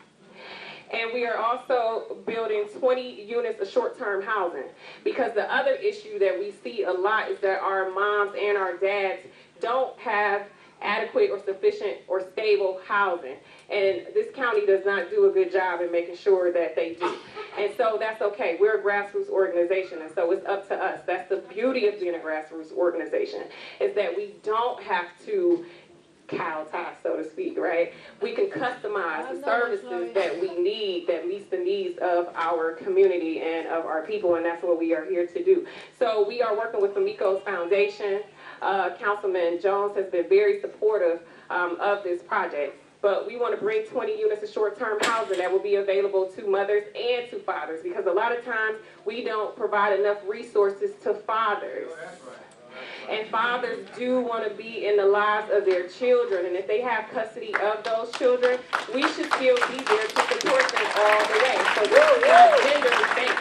And we are also building 20 units of short-term housing, because the other issue that we see a lot is that our moms and our dads don't have adequate or sufficient or stable housing. And this county does not do a good job in making sure that they do. And so that's okay. We're a grassroots organization, and so it's up to us. That's the beauty of being a grassroots organization, is that we don't have to cow tie, so to speak, right? We can customize the services that we need that meets the needs of our community and of our people, and that's what we are here to do. So we are working with Amico's Foundation. Councilman Jones has been very supportive of this project. But we want to bring 20 units of short-term housing that will be available to mothers and to fathers, because a lot of times we don't provide enough resources to fathers. And fathers do want to be in the lives of their children, and if they have custody of those children, we should still be there to support them all the way. So this is not gender-based.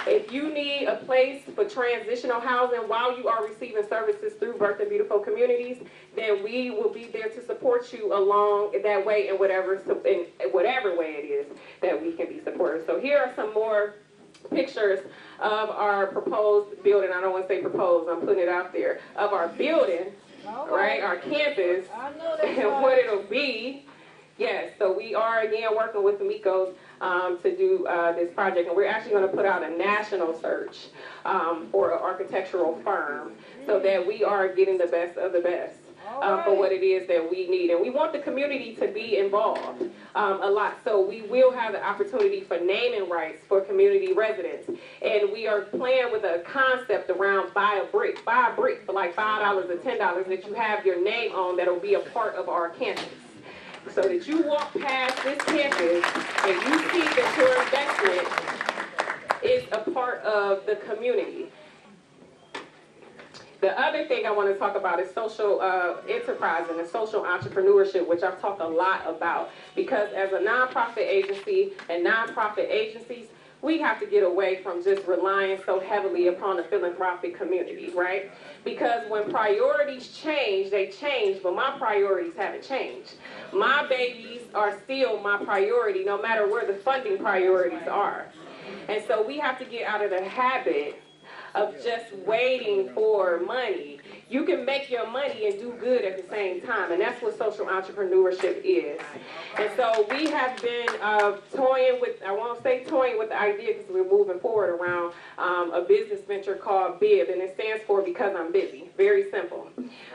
If you need a place for transitional housing while you are receiving services through Birth and Beautiful Communities, then we will be there to support you along that way in whatever way it is that we can be supportive. So here are some more pictures of our proposed building. I don't want to say proposed, I'm putting it out there, of our building, right, our campus, and what it'll be. Yes, so we are again working with Amico's to do this project, and we're actually going to put out a national search for an architectural firm so that we are getting the best of the best for what it is that we need. And we want the community to be involved a lot, so we will have the opportunity for naming rights for community residents. And we are playing with a concept around buy a brick for like $5 or $10 that you have your name on that will be a part of our campus. So that you walk past this campus and you see that your investment is a part of the community. The other thing I want to talk about is social enterprise and social entrepreneurship, which I've talked a lot about. Because as a nonprofit agency and nonprofit agencies, we have to get away from just relying so heavily upon the philanthropic community, right? Because when priorities change, they change, but my priorities haven't changed. My babies are still my priority, no matter where the funding priorities are. And so we have to get out of the habit of just waiting for money. You can make your money and do good at the same time, and that's what social entrepreneurship is. And so we have been toying with, I won't say toying with the idea because we're moving forward around a business venture called BIB, and it stands for Because I'm Busy. Very simple.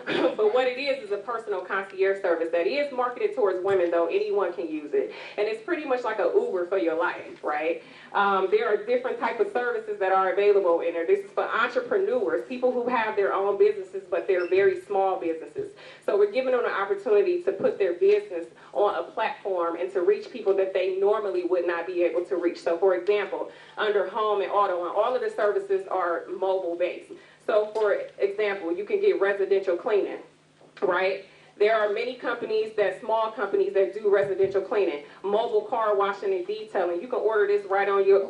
But what it is a personal concierge service that is marketed towards women, though anyone can use it. And it's pretty much like an Uber for your life, right? There are different type of services that are available in there. This is for entrepreneurs, people who have their own businesses, but they're very small businesses. So we're giving them an opportunity to put their business on a platform and to reach people that they normally would not be able to reach. So for example, under home and auto, and all of the services are mobile based. So for example, you can get residential cleaning, right? There are many companies, small companies that do residential cleaning, mobile car washing and detailing. You can order this right on your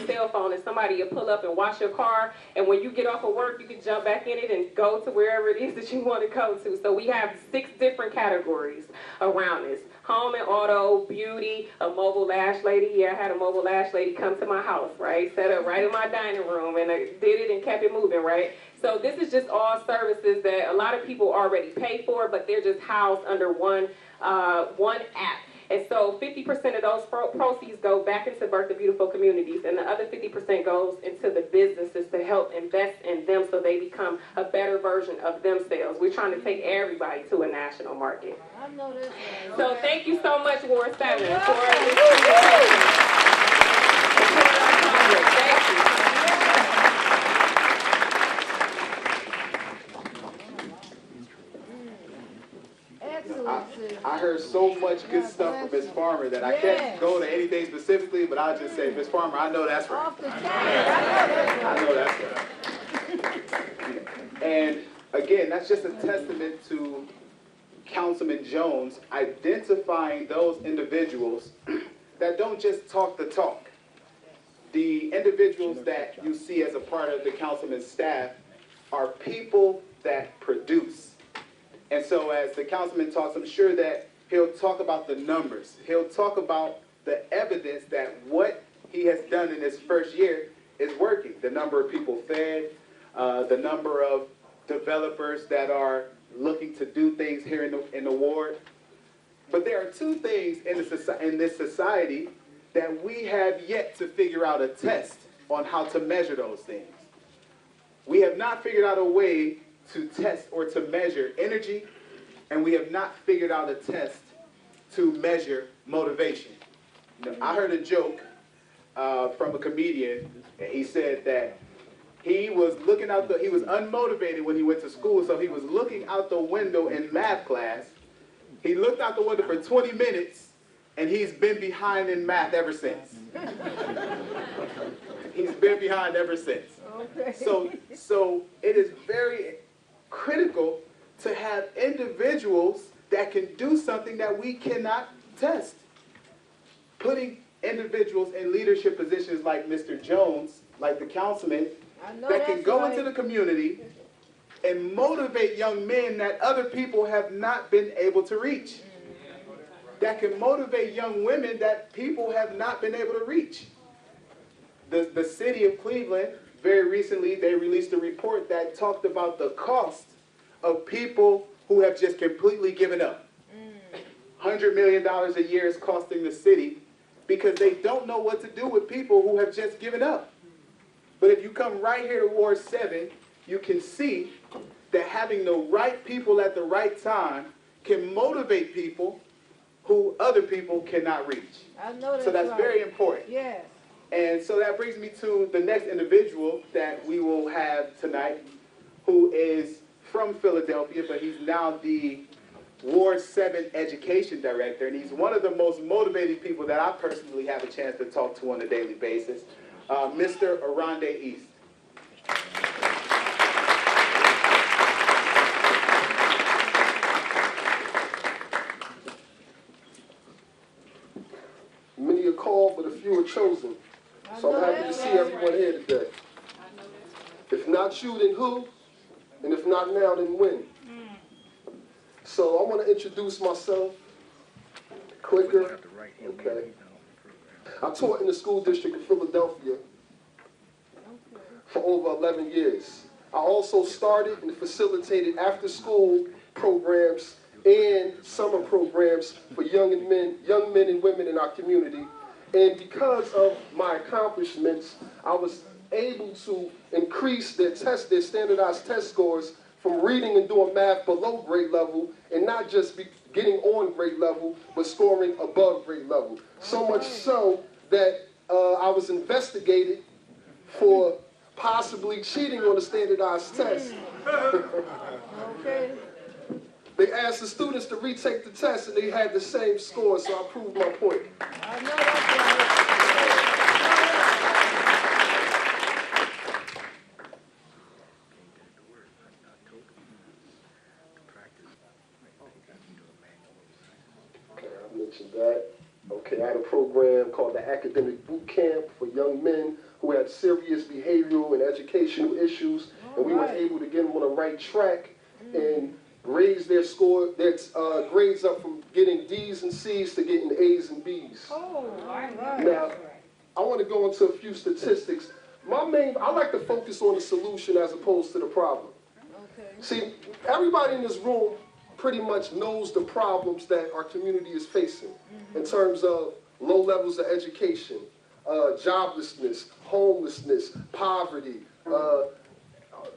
cell phone, and somebody will pull up and wash your car. And when you get off of work, you can jump back in it and go to wherever it is that you want to go to. So we have 6 different categories around this: home and auto, beauty, a mobile lash lady. Yeah, I had a mobile lash lady come to my house, right? Set up right in my dining room, and I did it and kept it moving, right? So this is just all services that a lot of people already pay for, but they're just housed under one app. And so 50% of those proceeds go back into Birth of Beautiful Communities, and the other 50% goes into the businesses to help invest in them so they become a better version of themselves. We're trying to take everybody to a national market. I know this. So thank you so much, Ward 7, for this presentation. Support our Congress. Thank you. I heard so much good stuff from Ms. Farmer that I can't go to anything specifically, but I'll just say, Ms. Farmer, I know that's right. Off the chain. I know that's right. I know that's right. And again, that's just a testament to Councilman Jones identifying those individuals that don't just talk the talk. The individuals that you see as a part of the councilman's staff are people that produce. And so as the councilman talks, I'm sure that he'll talk about the numbers. He'll talk about the evidence that what he has done in his first year is working. The number of people fed, the number of developers that are looking to do things here in the ward. But there are two things in this society that we have yet to figure out a test on how to measure those things. We have not figured out a way to test or to measure energy, and we have not figured out a test to measure motivation. You know, I heard a joke from a comedian, and he said that he was he was unmotivated when he went to school, so he was looking out the window in math class. He looked out the window for 20 minutes, and he's been behind in math ever since. He's been behind ever since. Okay. So it is very critical to have individuals that can do something that we cannot test. Putting individuals in leadership positions like Mr. Jones, like the councilman, that can go into the community and motivate young men that other people have not been able to reach. That can motivate young women that people have not been able to reach. The city of Cleveland, very recently, they released a report that talked about the cost of people who have just completely given up. $100 million a year is costing the city because they don't know what to do with people who have just given up. But if you come right here to Ward 7, you can see that having the right people at the right time can motivate people who other people cannot reach. I know that's so that's right. very important. Yes. And so that brings me to the next individual that we will have tonight, who is from Philadelphia, but he's now the Ward 7 Education Director, and he's one of the most motivated people that I personally have a chance to talk to on a daily basis, Mr. Aronde East. Many are called, but a few are chosen. So I'm happy to see everyone here today. If not you, then who? And if not now, then when? So I want to introduce myself quicker. Okay. I taught in the school district of Philadelphia for over 11 years. I also started and facilitated after-school programs and summer programs for young men and women in our community. And because of my accomplishments, I was able to increase their standardized test scores from reading and doing math below grade level, and not just getting on grade level, but scoring above grade level. So much so that I was investigated for possibly cheating on the standardized test. Okay. They asked the students to retake the test, and they had the same score, so I proved my point. I know that's right. Okay, I mentioned that. Okay, I had a program called the Academic Boot Camp for young men who had serious behavioral and educational issues, and we were able to get them on the right track and raise their score, their grades up from getting D's and C's to getting A's and B's. Oh, right. Now, I want to go into a few statistics. I like to focus on the solution as opposed to the problem. Okay. See, everybody in this room pretty much knows the problems that our community is facing in terms of low levels of education, joblessness, homelessness, poverty, an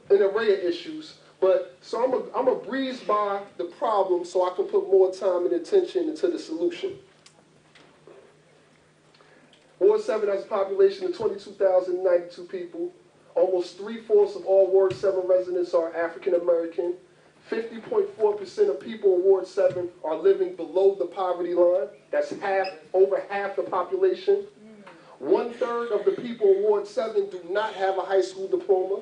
array of issues. But so I'm a breeze by the problem so I can put more time and attention into the solution. Ward 7 has a population of 22,092 people. Almost 3/4 of all Ward 7 residents are African American. 50.4% of people in Ward 7 are living below the poverty line. That's over half the population. 1/3 of the people in Ward 7 do not have a high school diploma.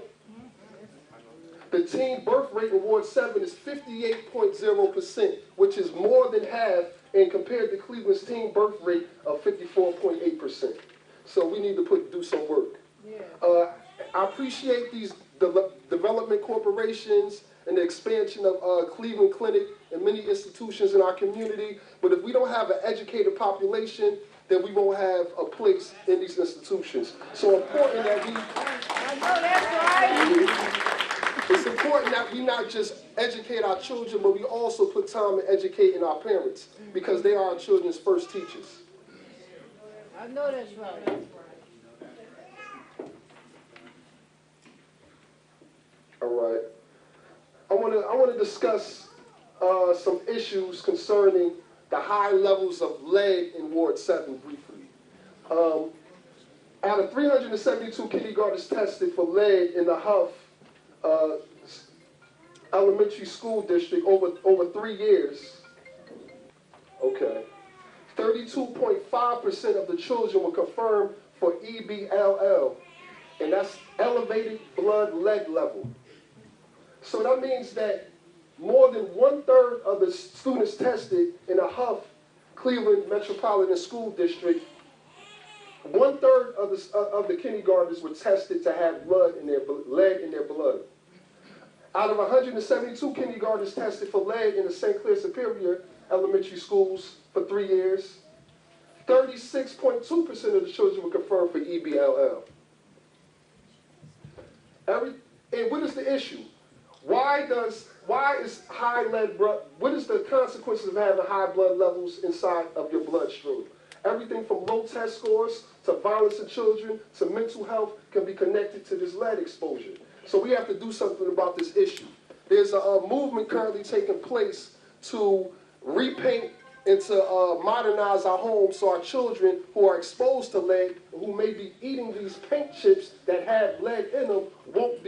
The teen birth rate in Ward 7 is 58.0%, which is more than half, and compared to Cleveland's teen birth rate of 54.8%. So we need to do some work. I appreciate these development corporations and the expansion of Cleveland Clinic and many institutions in our community, but if we don't have an educated population, then we won't have a place in these institutions. So important that we... I know that's right. It's important that we not just educate our children, but we also put time in educating our parents, because they are our children's first teachers. I know that's right. All right. I want to discuss some issues concerning the high levels of lead in Ward 7 briefly. Out of 372 kindergartners tested for lead in the Huff Elementary School District over 3 years, 32.5% of the children were confirmed for EBLL, and that's elevated blood lead level. So that means that more than 1/3 of the students tested in the Huff Cleveland Metropolitan School District, 1/3 of the kindergartners were tested to have lead in their blood. Out of 172 kindergartners tested for lead in the St. Clair Superior Elementary Schools for 3 years, 36.2% of the children were confirmed for EBLL. And what is the issue? What is the consequences of having high blood levels inside of your bloodstream? Everything from low test scores to violence in children to mental health can be connected to this lead exposure. So we have to do something about this issue. There's a movement currently taking place to repaint and to modernize our homes so our children who are exposed to lead, who may be eating these paint chips that have lead in them, won't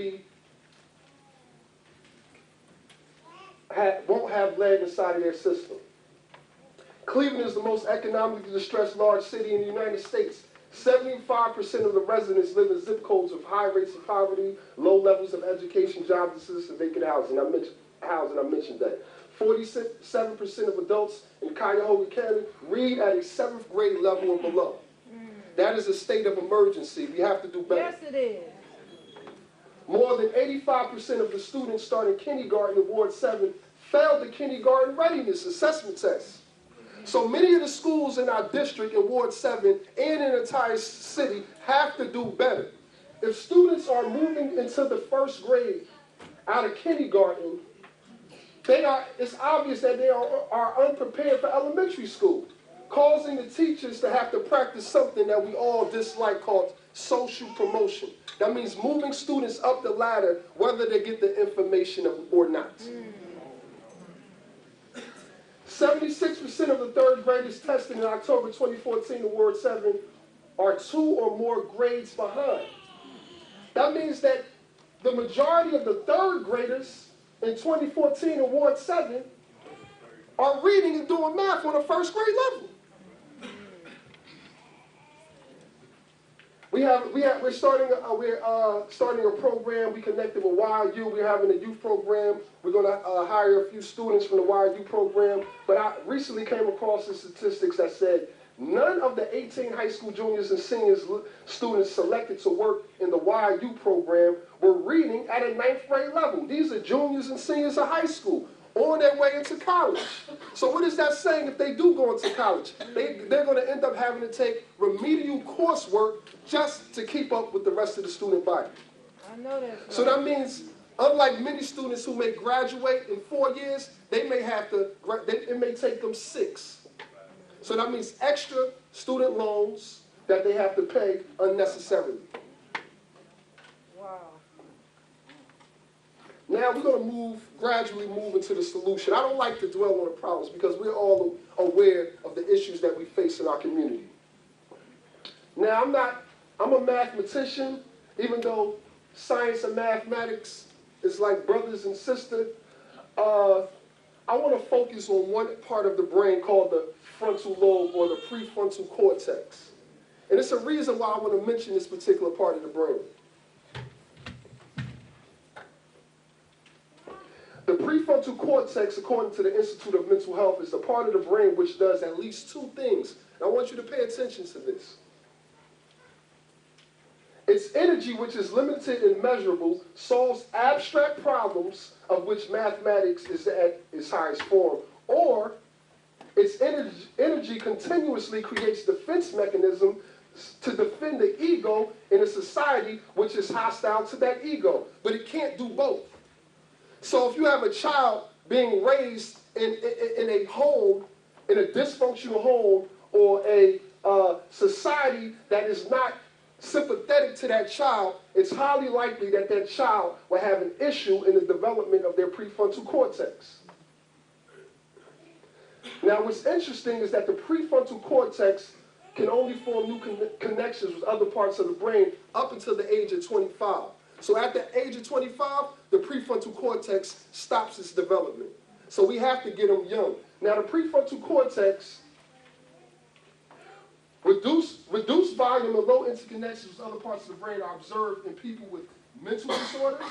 have lead inside of their system. Cleveland is the most economically distressed large city in the United States. 75% of the residents live in zip codes with high rates of poverty, low levels of education, joblessness, and vacant housing. I mentioned that. 47% of adults in Cuyahoga County read at a 7th grade level or below. That is a state of emergency. We have to do better. Yes, it is. More than 85% of the students starting kindergarten in Ward 7 failed the kindergarten readiness assessment test. So many of the schools in our district in Ward 7 and in the entire city have to do better. If students are moving into the 1st grade out of kindergarten, it's obvious that they are unprepared for elementary school, causing the teachers to have to practice something that we all dislike called social promotion. That means moving students up the ladder whether they get the information or not. 76% of the 3rd graders tested in October 2014 in Ward 7 are 2 or more grades behind. That means that the majority of the 3rd graders in 2014 in Ward 7 are reading and doing math on a 1st grade level. We're starting a program. We connected with YU. We're having a youth program. We're going to hire a few students from the YU program. But I recently came across the statistics that said none of the 18 high school juniors and seniors students selected to work in the YU program were reading at a 9th grade level. These are juniors and seniors of high school on their way into college. So what is that saying if they do go into college? They're going to end up having to take remedial coursework just to keep up with the rest of the student body. I know that. So that means Unlike many students who may graduate in 4 years, it may take them 6. So that means extra student loans that they have to pay unnecessarily. Wow. Now we're going to gradually move into the solution. I don't like to dwell on the problems because we're all aware of the issues that we face in our community. Now I'm a mathematician, even though science and mathematics is like brothers and sisters. I want to focus on one part of the brain called the frontal lobe or the prefrontal cortex. And it's a reason why I want to mention this particular part of the brain. The prefrontal cortex, according to the Institute of Mental Health, is the part of the brain which does at least 2 things. And I want you to pay attention to this. Its energy, which is limited and measurable, solves abstract problems of which mathematics is at its highest form, or its energy continuously creates defense mechanisms to defend the ego in a society which is hostile to that ego. But it can't do both. So if you have a child being raised in a home, in a dysfunctional home, or a society that is not sympathetic to that child, it's highly likely that that child will have an issue in the development of their prefrontal cortex. Now, what's interesting is that the prefrontal cortex can only form new connections with other parts of the brain up until the age of 25. So at the age of 25, the prefrontal cortex stops its development. So we have to get them young. Now, the prefrontal cortex, reduced volume and low interconnections with other parts of the brain are observed in people with mental disorders,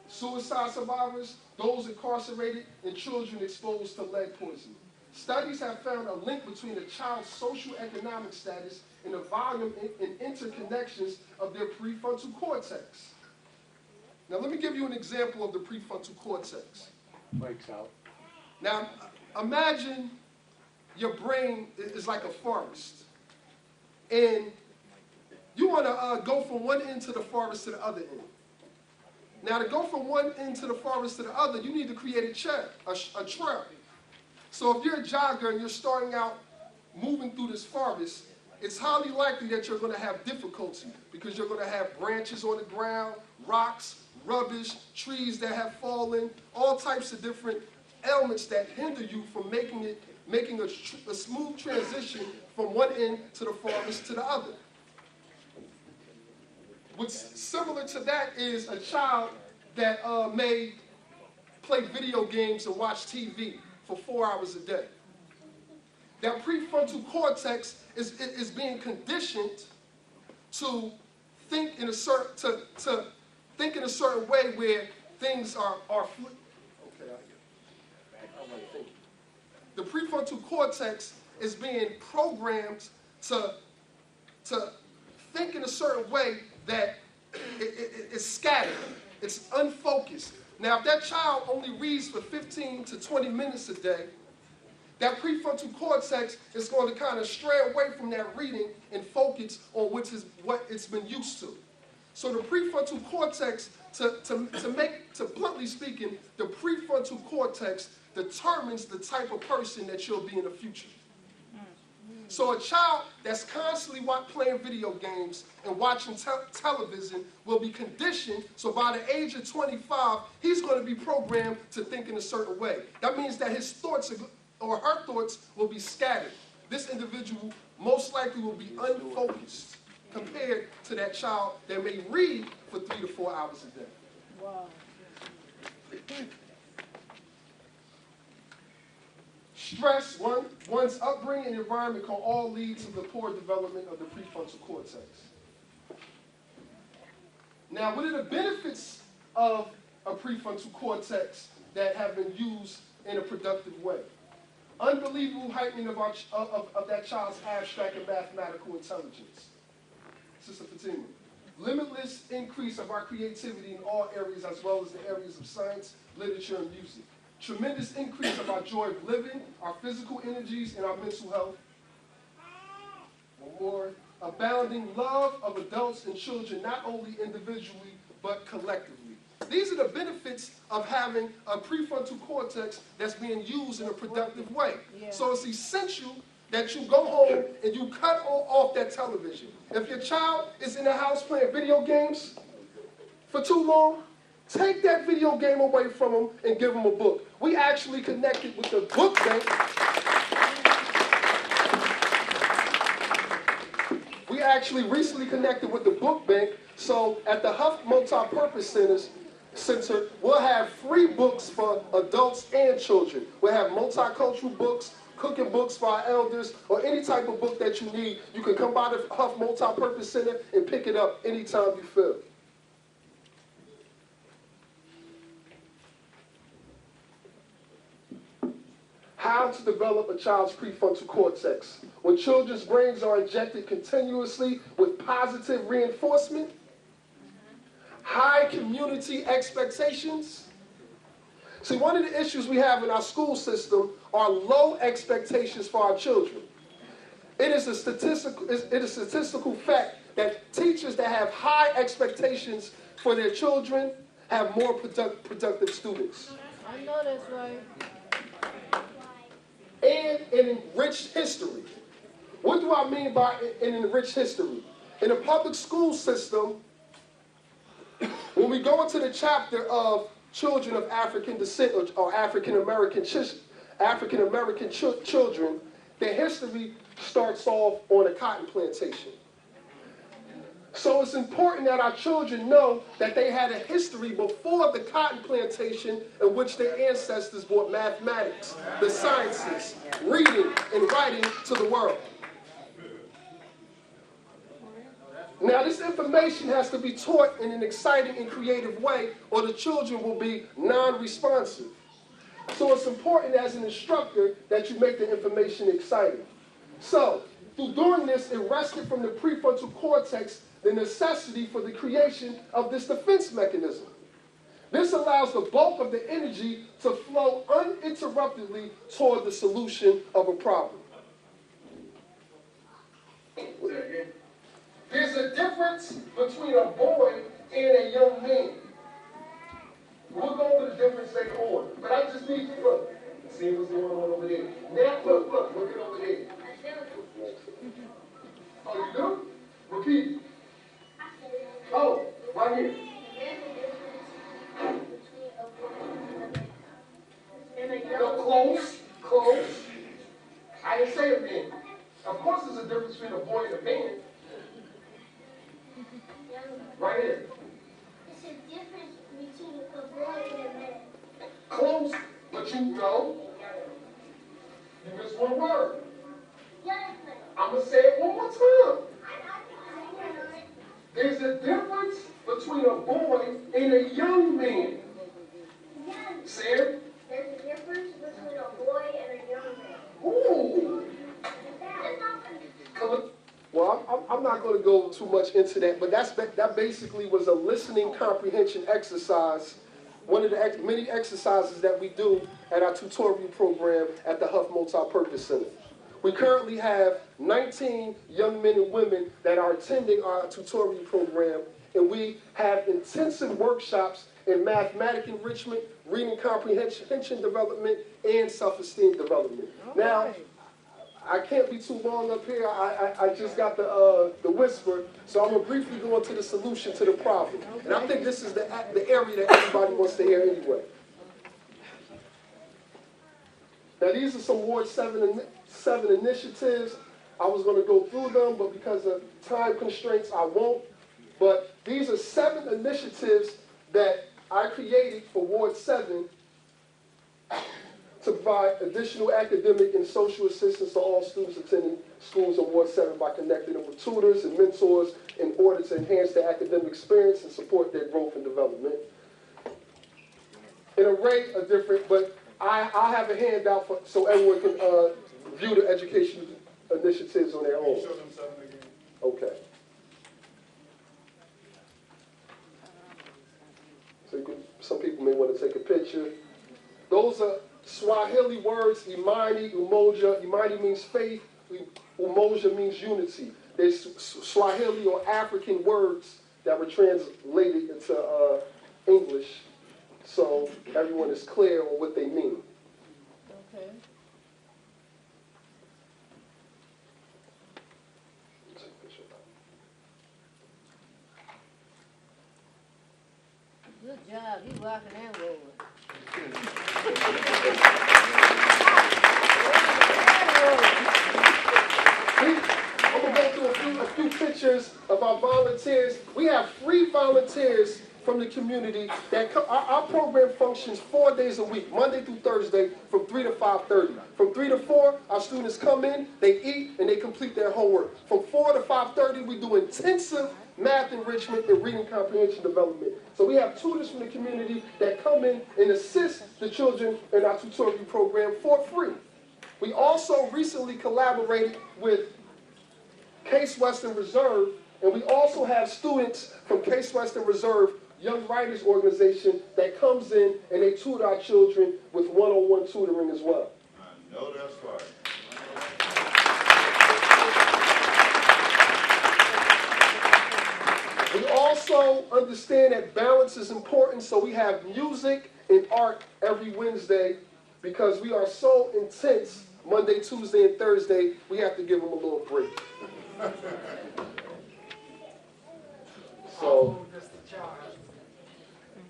suicide survivors, those incarcerated, and children exposed to lead poisoning. Studies have found a link between a child's socioeconomic status and the volume and interconnections of their prefrontal cortex. Now, let me give you an example of the prefrontal cortex. Mike's out. Now, imagine your brain is like a forest, and you want to go from one end to the forest to the other end. Now, to go from one end to the forest to the other, you need to create a trail. So if you're a jogger and you're starting out moving through this forest, it's highly likely that you're going to have difficulty because you're going to have branches on the ground, rocks, rubbish, trees that have fallen, all types of different elements that hinder you from making a smooth transition from one end to the forest to the other. What's similar to that is a child that may play video games and watch TV for 4 hours a day. That prefrontal cortex is being conditioned to think in a certain way where things are okay. The prefrontal cortex is being programmed to think in a certain way that it's scattered, it's unfocused. Now, if that child only reads for 15 to 20 minutes a day, that prefrontal cortex is going to kind of stray away from that reading and focus on what it's been used to. So the prefrontal cortex, to bluntly speaking, the prefrontal cortex determines the type of person that you'll be in the future. So a child that's constantly playing video games and watching television will be conditioned, so by the age of 25, he's going to be programmed to think in a certain way. That means that his thoughts or her thoughts will be scattered. This individual most likely will be unfocused compared to that child that may read for 3 to 4 hours a day. Wow. Stress, one's upbringing and environment can all lead to the poor development of the prefrontal cortex. Now, what are the benefits of a prefrontal cortex that have been used in a productive way? Unbelievable heightening of that child's abstract and mathematical intelligence. Sister Fatima. Limitless increase of our creativity in all areas as well as the areas of science, literature, and music. Tremendous increase of our joy of living, our physical energies, and our mental health. One more. Abounding love of adults and children, not only individually, but collectively. these are the benefits of having a prefrontal cortex that's being used in a productive way. So it's essential that you go home and you cut off that television. If your child is in the house playing video games for too long, take that video game away from them and give them a book. We actually connected with the book bank. We actually recently connected with the book bank. So at the Huff Multi-Purpose Center, we'll have free books for adults and children. We'll have multicultural books, cooking books for our elders, or any type of book that you need. You can come by the Huff Multi-Purpose Center and pick it up anytime you feel. How to develop a child's prefrontal cortex. When children's brains are injected continuously with positive reinforcement, high community expectations. See, one of the issues we have in our school system are low expectations for our children. It is a statistical fact that teachers that have high expectations for their children have more productive students. I know that's right. And an enriched history. What do I mean by an enriched history? In the public school system, when we go into the chapter of children of African descent or African American children, their history starts off on a cotton plantation. So it's important that our children know that they had a history before the cotton plantation in which their ancestors brought mathematics, the sciences, reading, and writing to the world. Now, this information has to be taught in an exciting and creative way, or the children will be non-responsive. So it's important as an instructor that you make the information exciting. So, through doing this, it wrested from the prefrontal cortex the necessity for the creation of this defense mechanism. This allows the bulk of the energy to flow uninterruptedly toward the solution of a problem. There's a difference between a boy and a young man. We'll go over the difference later on, but I just need you to look. See what's going on over there. Now, look it over there. Oh, you do? Repeat. Oh, right here. No, close. I didn't say a man. Of course there's a difference between a boy and a man. Right here. It's a difference between a boy and a man. Close, but you know. You missed one word. I'm going to say it one more time. There's a difference between a boy and a young man. Say it. There's a difference between a boy and a young man. Ooh. Well, I'm not going to go too much into that, but that basically was a listening comprehension exercise, one of the many exercises that we do at our tutorial program at the Huff Multi-Purpose Center. We currently have 19 young men and women that are attending our tutorial program, and we have intensive workshops in mathematical enrichment, reading comprehension development, and self-esteem development. Now, I can't be too long up here. I just got the whisper, so I'm going to briefly go into the solution to the problem. And I think this is the area that everybody wants to hear anyway. Now, these are some Ward 7 initiatives. I was going to go through them, but because of time constraints, I won't. But these are 7 initiatives that I created for Ward 7 to provide additional academic and social assistance to all students attending schools in Ward 7 by connecting them with tutors and mentors in order to enhance their academic experience and support their growth and development. An array of different, but I'll have a handout so everyone can view the education initiatives on their own. Okay. So some people may want to take a picture. Those are Swahili words, Imani, Umoja. Imani means faith, Umoja means unity. There's Swahili or African words that were translated into English, so everyone is clear on what they mean. Okay. Good job. You rocking and rolling. I'm going to go through a few pictures of our volunteers. We have free volunteers from the community. Our program functions 4 days a week, Monday through Thursday, from 3 to 5:30. From 3 to 4, our students come in, they eat, and they complete their homework. From 4 to 5:30, we do intensive math enrichment and reading comprehension development. So we have tutors from the community that come in and assist the children in our tutoring program for free. We also recently collaborated with Case Western Reserve, and we also have students from Case Western Reserve Young Writers Organization that comes in and they tutor our children with one-on-one tutoring as well. I know that's right. We also understand that balance is important, so we have music and art every Wednesday because we are so intense Monday, Tuesday, and Thursday, we have to give them a little break. So,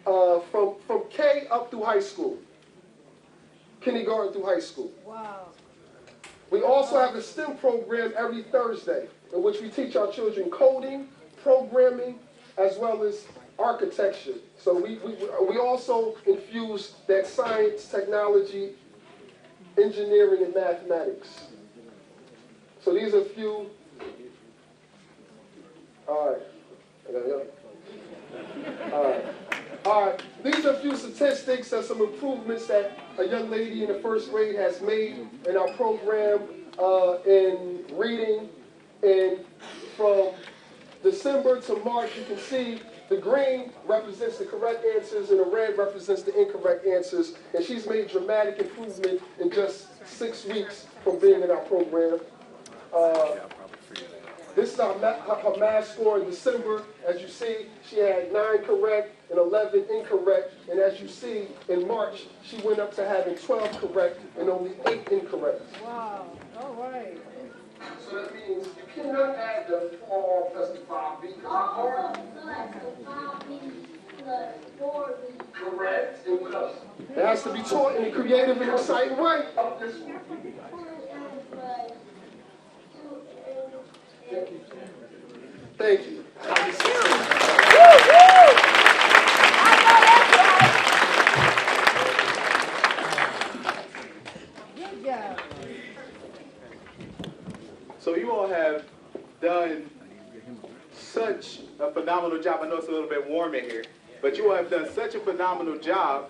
from K up through high school, kindergarten through high school. Wow. We also have a STEM program every Thursday in which we teach our children coding, programming, as well as architecture. So we also infuse that science, technology, engineering, and mathematics. So these are a few. All right. I gotta go. All right. These are a few statistics of some improvements that a young lady in the first grade has made in our program in reading. And from December to March, you can see the green represents the correct answers and the red represents the incorrect answers. And she's made dramatic improvement in just 6 weeks from being in our program. This is her math score in December. As you see, she had 9 correct and 11 incorrect. And as you see, in March, she went up to having 12 correct and only 8 incorrect. Wow. All right. So that means you cannot add the 4 plus the 5b because Also plus the 5b plus 4b. correct. It has to be taught in a creative and exciting way. Up this one. Thank you. Good job. So you all have done such a phenomenal job. I know it's a little bit warm in here, but you all have done such a phenomenal job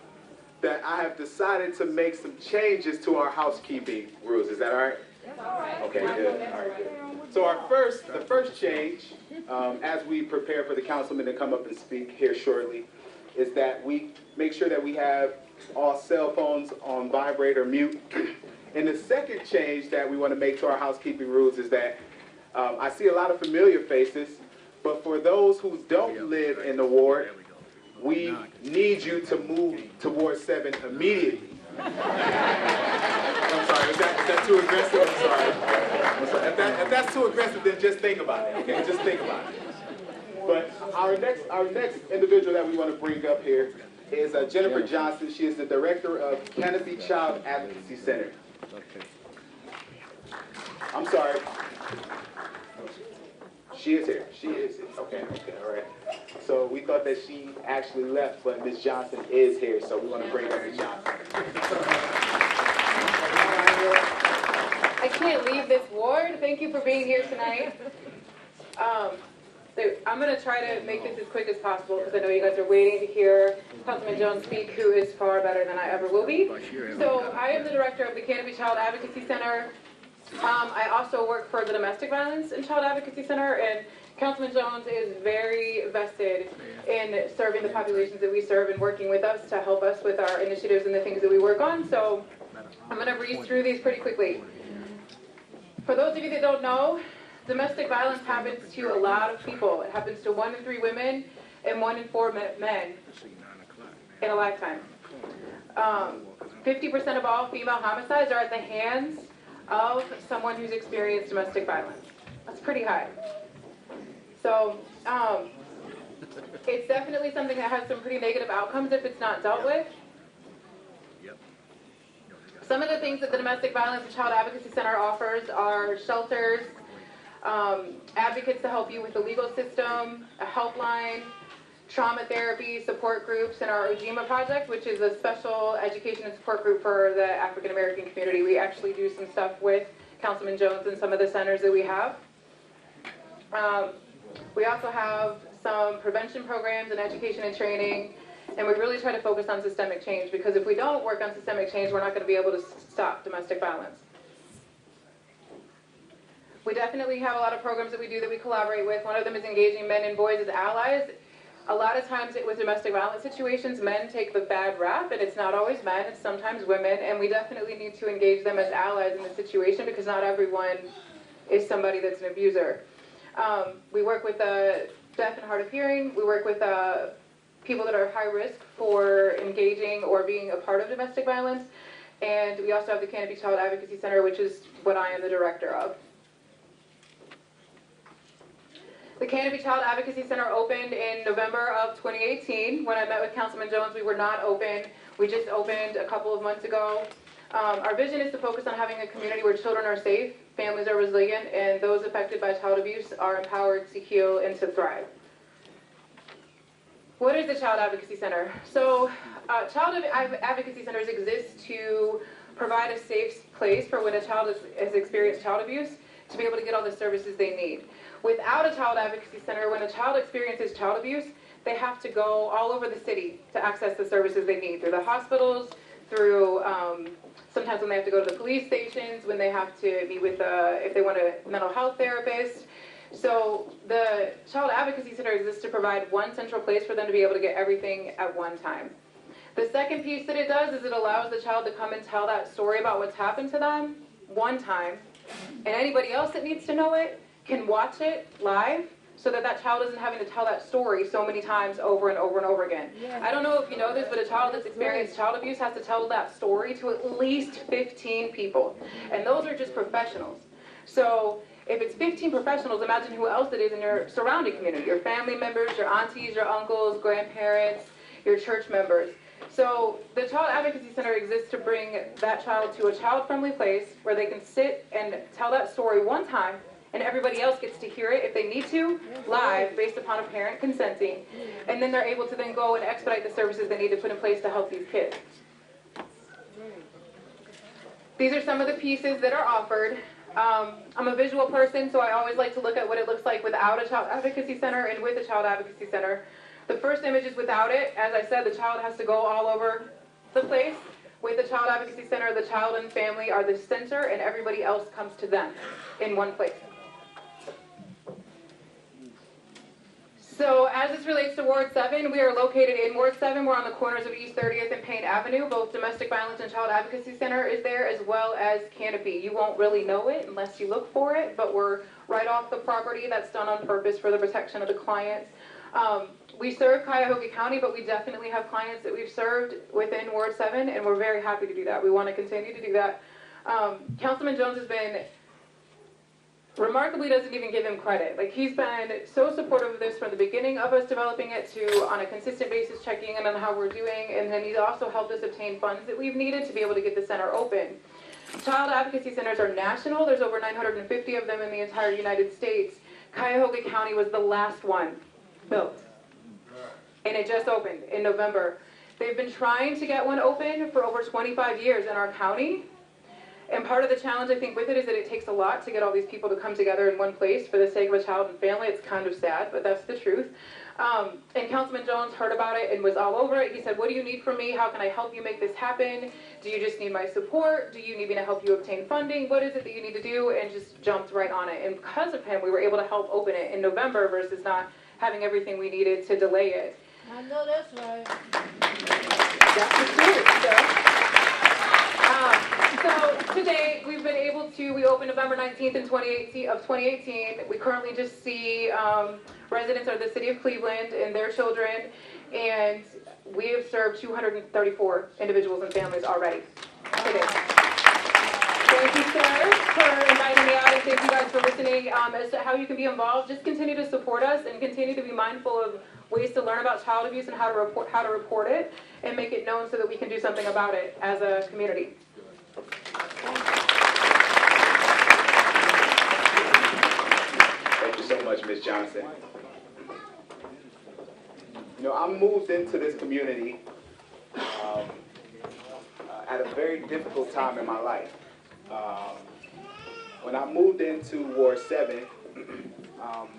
that I have decided to make some changes to our housekeeping rules. Is that all right? Okay, good. All right, good. So the first change, as we prepare for the councilman to come up and speak here shortly, is that we make sure that we have all cell phones on vibrate or mute. And the second change that we want to make to our housekeeping rules is that I see a lot of familiar faces, but for those who don't live in the ward, we need you to move towards 7 immediately. I'm sorry, is that too aggressive? I'm sorry. If that's too aggressive, then just think about it, okay? Just think about it. But our next individual that we want to bring up here is Jennifer Johnson. She is the director of Canopy Child Advocacy Center. I'm sorry. She is here. She is here. Okay, all right. So we thought that she actually left, but Ms. Johnson is here, so we want to bring up Ms. Johnson. I can't leave this ward. Thank you for being here tonight. So I'm going to try to make this as quick as possible because I know you guys are waiting to hear Councilman Jones speak, who is far better than I ever will be. So I am the director of the Canopy Child Advocacy Center. I also work for the Domestic Violence and Child Advocacy Center, and Councilman Jones is very vested in serving the populations that we serve and working with us to help us with our initiatives and the things that we work on. So I'm going to breeze through these pretty quickly. For those of you that don't know, domestic violence happens to a lot of people. It happens to 1 in 3 women and 1 in 4 men. in a lifetime. 50% of all female homicides are at the hands of someone who's experienced domestic violence. That's pretty high. So it's definitely something that has some pretty negative outcomes if it's not dealt with. Some of the things that the Domestic Violence and Child Advocacy Center offers are shelters, advocates to help you with the legal system, a helpline, trauma therapy, support groups, and our Ujima project, which is a special education and support group for the African American community. We actually do some stuff with Councilman Jones and some of the centers that we have. We also have some prevention programs and education and training, and we really try to focus on systemic change, because if we don't work on systemic change, we're not going to be able to stop domestic violence. We definitely have a lot of programs that we do that we collaborate with. One of them is engaging men and boys as allies. A lot of times with domestic violence situations, men take the bad rap, and it's not always men, it's sometimes women, and we definitely need to engage them as allies in the situation, because not everyone is somebody that's an abuser. We work with the deaf and hard of hearing. We work with people that are high risk for engaging or being a part of domestic violence. And we also have the Canopy Child Advocacy Center, which is what I am the director of. The Canopy Child Advocacy Center opened in November of 2018. When I met with Councilman Jones, we were not open. We just opened a couple of months ago. Our vision is to focus on having a community where children are safe, families are resilient, and those affected by child abuse are empowered to heal and to thrive. What is the Child Advocacy Center? So, Child Advocacy Centers exist to provide a safe place for when a child has experienced child abuse to be able to get all the services they need. Without a Child Advocacy Center, when a child experiences child abuse, they have to go all over the city to access the services they need, through the hospitals, through sometimes when they have to go to the police stations, when they have to be with, if they want a mental health therapist. So the Child Advocacy Center exists to provide one central place for them to be able to get everything at one time. The second piece that it does is it allows the child to come and tell that story about what's happened to them one time, and anybody else that needs to know it can watch it live, so that that child isn't having to tell that story so many times over and over and over again. I don't know if you know this, but a child that's experienced child abuse has to tell that story to at least 15 people, and those are just professionals. So if it's 15 professionals, imagine who else it is in your surrounding community, your family members, your aunties, your uncles, grandparents, your church members. So the Child Advocacy Center exists to bring that child to a child-friendly place where they can sit and tell that story one time, and everybody else gets to hear it if they need to, live, based upon a parent consenting. And then they're able to then go and expedite the services they need to put in place to help these kids. These are some of the pieces that are offered. I'm a visual person, so I always like to look at what it looks like without a Child Advocacy Center and with a Child Advocacy Center. The first image is without it. As I said, the child has to go all over the place. With the Child Advocacy Center, the child and family are the center, and everybody else comes to them in one place. So as this relates to Ward 7, we are located in Ward 7. We're on the corners of East 30th and Payne Avenue. Both Domestic Violence and Child Advocacy Center is there, as well as Canopy. You won't really know it unless you look for it, but we're right off the property. That's done on purpose for the protection of the clients. We serve Cuyahoga County, but we definitely have clients that we've served within Ward 7, and we're very happy to do that. We want to continue to do that. Councilman Jones has been remarkably, doesn't even give him credit. Like, he's been so supportive of this from the beginning of us developing it to on a consistent basis checking in on how we're doing, and then he's also helped us obtain funds that we've needed to be able to get the center open. Child advocacy centers are national. There's over 950 of them in the entire United States. Cuyahoga County was the last one built, and it just opened in November. They've been trying to get one open for over 25 years in our county. And part of the challenge, I think, with it is that it takes a lot to get all these people to come together in one place for the sake of a child and family. It's kind of sad, but that's the truth. And Councilman Jones heard about it and was all over it. He said, what do you need from me? How can I help you make this happen? Do you just need my support? Do you need me to help you obtain funding? What is it that you need to do? And just jumped right on it. And because of him, we were able to help open it in November versus not having everything we needed to delay it. I know that's right. That's the truth, so today, we we've been able to, we opened November 19th in 2018. We currently just see residents of the city of Cleveland and their children, and we have served 234 individuals and families already today. Thank you, sir, for inviting me out, and thank you guys for listening. As to how you can be involved, just continue to support us and continue to be mindful of ways to learn about child abuse and how to report it and make it known so that we can do something about it as a community. Thank you so much, Ms. Johnson. You know, I moved into this community at a very difficult time in my life. When I moved into Ward 7,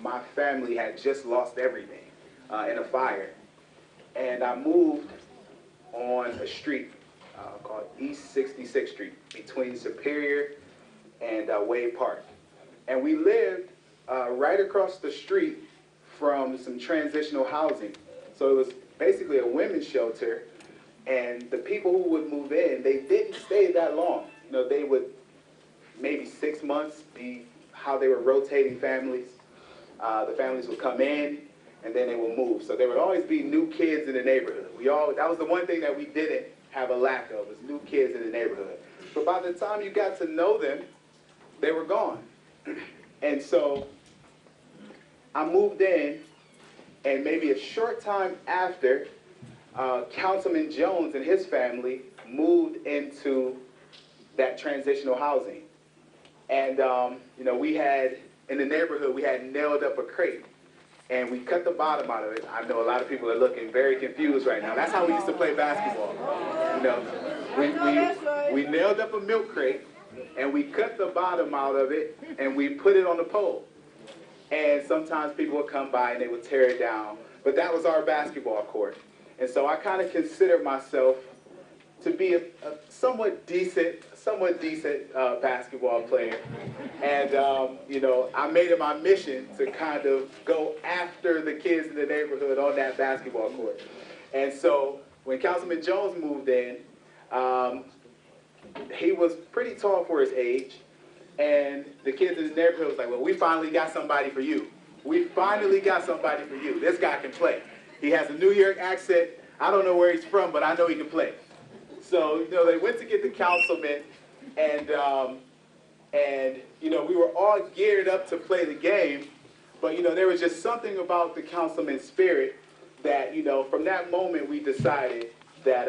my family had just lost everything in a fire. And I moved on a street called East 66th Street between Superior and Wade Park. And we lived right across the street from some transitional housing. So it was basically a women's shelter, and the people who would move in, they didn't stay that long. You know, they would maybe 6 months be how they were rotating families. The families would come in, and then they would move. So there would always be new kids in the neighborhood. That was the one thing that we didn't have a lack of, was new kids in the neighborhood. But by the time you got to know them, they were gone. And so I moved in, and maybe a short time after, Councilman Jones and his family moved into that transitional housing. And, you know, we had, in the neighborhood, we had nailed up a crate. And we cut the bottom out of it. I know a lot of people are looking very confused right now. That's how we used to play basketball. You know, we nailed up a milk crate, and we cut the bottom out of it, and we put it on the pole. And sometimes people would come by and they would tear it down. But that was our basketball court. And so I kind of consider myself to be a somewhat decent basketball player. And, you know, I made it my mission to kind of go after the kids in the neighborhood on that basketball court. And so when Councilman Jones moved in, he was pretty tall for his age. And the kids in the neighborhood was like, well, we finally got somebody for you. We finally got somebody for you. This guy can play. He has a New York accent. I don't know where he's from, but I know he can play. So, you know, they went to get the councilman, and you know, we were all geared up to play the game, but, you know, there was just something about the councilman's spirit that, you know, from that moment we decided that,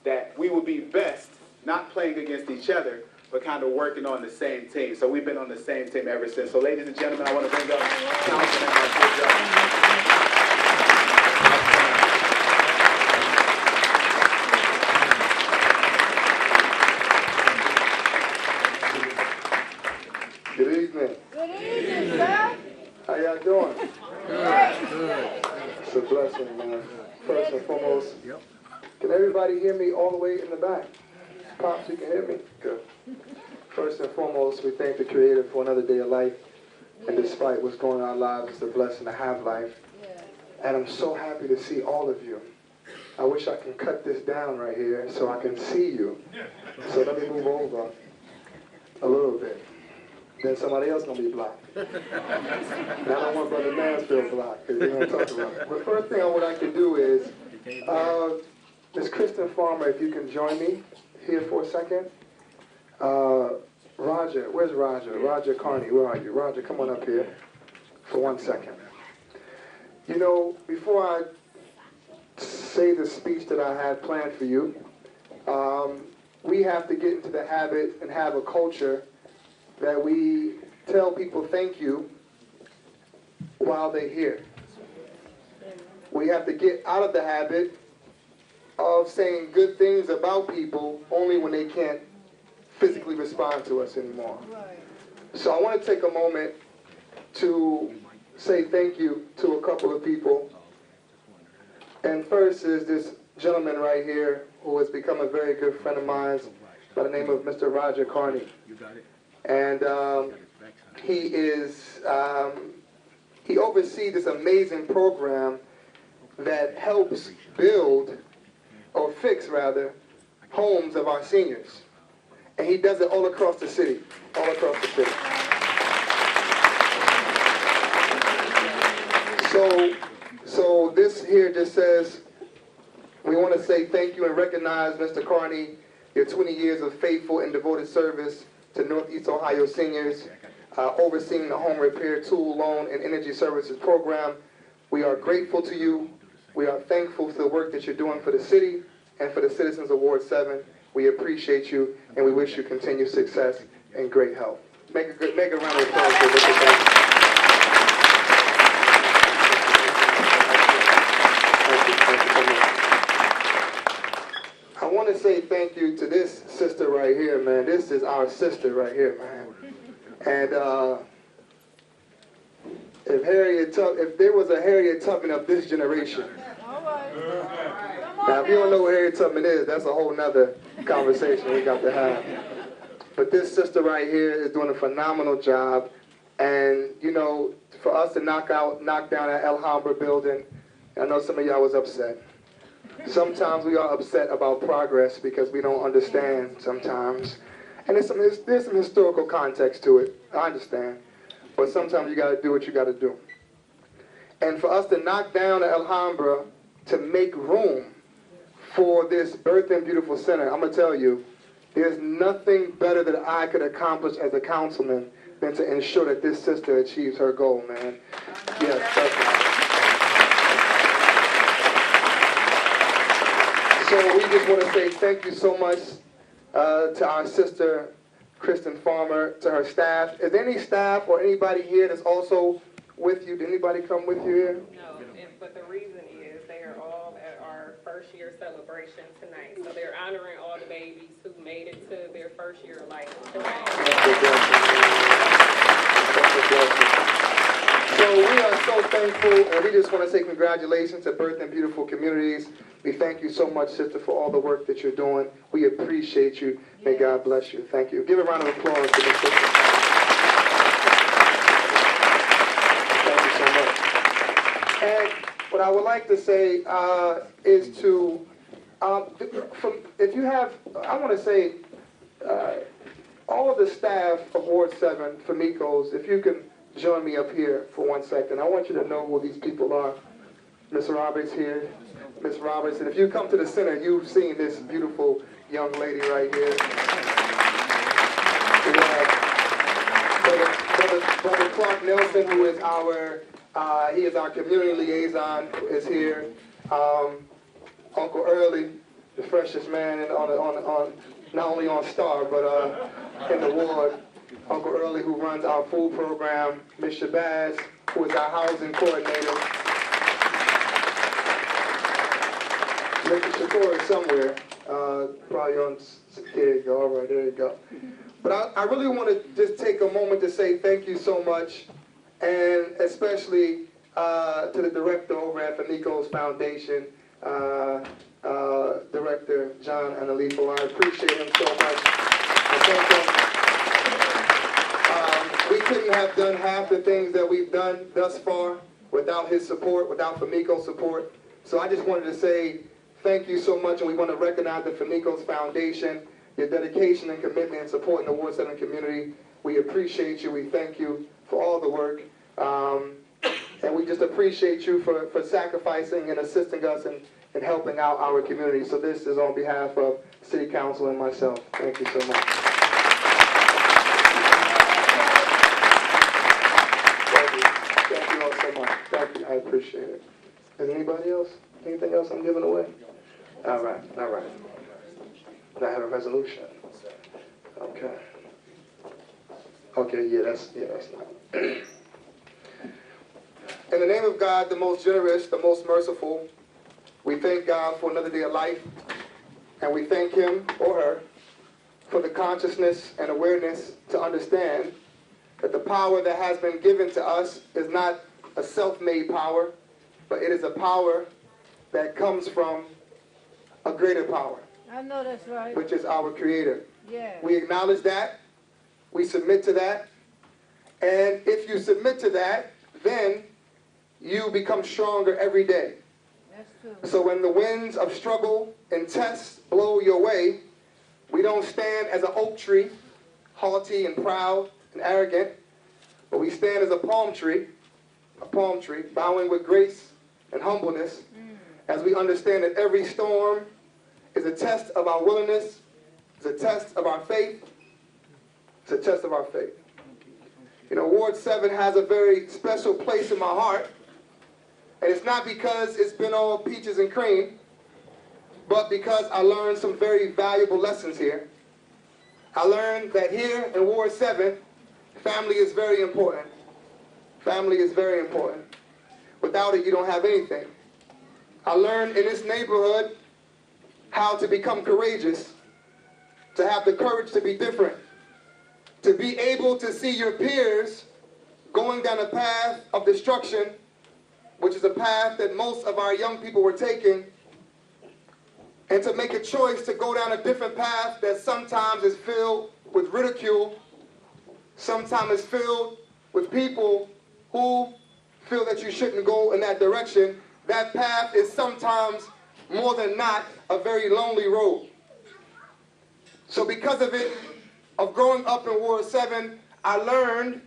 that we would be best not playing against each other, but kind of working on the same team. So we've been on the same team ever since. So ladies and gentlemen, I want to bring up Councilman Jones. Good evening. Good evening, sir. How y'all doing? Good. It's a blessing, man. First and foremost, can everybody hear me all the way in the back? Pops, you can hear me? Good. First and foremost, we thank the Creator for another day of life. And despite what's going on in our lives, it's a blessing to have life. And I'm so happy to see all of you. I wish I can cut this down right here so I can see you. So let me move over a little bit. Then somebody else gonna be blocked. And I don't want Brother Mansfield blocked, because you're gonna talk about it. But first thing I would like to do is, Ms. Kristen Farmer, if you can join me here for a second. Roger, where's Roger? Roger Carney, where are you? Roger, come on up here for 1 second. You know, before I say the speech that I had planned for you, we have to get into the habit and have a culture that we tell people thank you while they're here. We have to get out of the habit of saying good things about people only when they can't physically respond to us anymore. So I want to take a moment to say thank you to a couple of people. And first is this gentleman right here who has become a very good friend of mine by the name of Mr. Roger Carney. And he oversees this amazing program that helps build, or fix rather, homes of our seniors. And he does it all across the city, all across the city. So this here just says, we want to say thank you and recognize, Mr. Carney, your 20 years of faithful and devoted service to Northeast Ohio seniors, overseeing the home repair, tool, loan, and energy services program. We are grateful to you. We are thankful for the work that you're doing for the city and for the citizens of Ward 7. We appreciate you, and we wish you continued success and great health. Make a round of applause for Mr. Carney. I want to say thank you to this sister right here, man. This is our sister right here, man. And if there was a Harriet Tubman of this generation, now if you don't know what Harriet Tubman is, that's a whole nother conversation we got to have. But this sister right here is doing a phenomenal job. And, you know, for us to knock down that Alhambra building, I know some of y'all was upset. Sometimes we are upset about progress because we don't understand sometimes. And there's some historical context to it. I understand. But sometimes you got to do what you got to do. And for us to knock down the Alhambra to make room for this Birth and Beautiful Center, I'm going to tell you, there's nothing better that I could accomplish as a councilman than to ensure that this sister achieves her goal, man. Yes, definitely. So we just want to say thank you so much to our sister, Kristen Farmer, to her staff. Is there any staff or anybody here that's also with you? Did anybody come with you here? No, but the reason is they are all at our first year celebration tonight. So they're honoring all the babies who made it to their first year of life tonight. So we are so thankful, and we just want to say congratulations to Birth and Beautiful Communities. We thank you so much, sister, for all the work that you're doing. We appreciate you. May God bless you. Thank you. Give a round of applause to this sister. Thank you so much. And what I would like to say is to, if you have, I want to say, all of the staff of Ward 7, Famicos, if you can join me up here for 1 second. I want you to know who these people are. Miss Roberts here. Miss Roberts. And if you come to the center, you've seen this beautiful young lady right here. We have Brother Clark Nelson, who is our community liaison, is here. Uncle Early, the freshest man on not only on Star, but in the ward. Uncle Early, who runs our food program. Miss Shabazz, who is our housing coordinator. Mr. Shakur is somewhere, probably on, there you go, all right, there you go. But I really want to just take a moment to say thank you so much, and especially to the director over at Famicos Foundation, Director John Analifo. I appreciate him so much. I thank him. We couldn't have done half the things that we've done thus far without his support, without Famicos' support. So I just wanted to say thank you so much, and we want to recognize the Famicos Foundation, your dedication and commitment in supporting the Ward 7 community. We appreciate you. We thank you for all the work. And we just appreciate you for sacrificing and assisting us in helping out our community. So this is on behalf of City Council and myself. Thank you so much. Thank you all so much. Thank you. I appreciate it. Is anybody else? Anything else I'm giving away? All right, all right. I have a resolution. Okay. Okay, that's not. In the name of God, the most generous, the most merciful, we thank God for another day of life, and we thank him or her for the consciousness and awareness to understand that the power that has been given to us is not a self-made power, but it is a power that comes from a greater power. I know that's right. Which is our Creator. Yeah. We acknowledge that. We submit to that. And if you submit to that, then you become stronger every day. That's true. So when the winds of struggle and tests blow your way, We don't stand as an oak tree, haughty and proud and arrogant, but we stand as a palm tree, bowing with grace and humbleness, as we understand that every storm is a test of our willingness, it's a test of our faith, it's a test of our faith. You know, Ward 7 has a very special place in my heart, and it's not because it's been all peaches and cream, but because I learned some very valuable lessons here. I learned that here in Ward 7, family is very important. Family is very important. Without it, you don't have anything. I learned in this neighborhood how to become courageous, to have the courage to be different, to be able to see your peers going down a path of destruction, which is a path that most of our young people were taking, and to make a choice to go down a different path that sometimes is filled with ridicule, sometimes is filled with people who feel that you shouldn't go in that direction. That path is sometimes, more than not, a very lonely road. So because of it, of growing up in Ward 7, I learned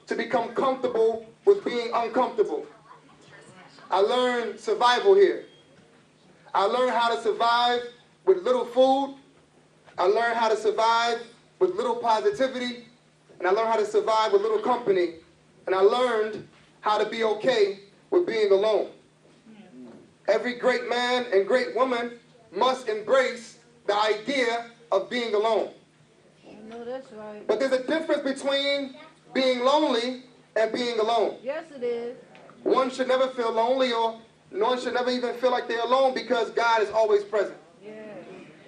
to become comfortable with being uncomfortable. I learned survival here. I learned how to survive with little food. I learned how to survive with little positivity. And I learned how to survive with little company. And I learned how to be okay with being alone. Every great man and great woman must embrace the idea of being alone. I know that's right. But there's a difference between being lonely and being alone. Yes, it is. One should never feel lonely, or one should never even feel like they're alone, because God is always present. Yeah.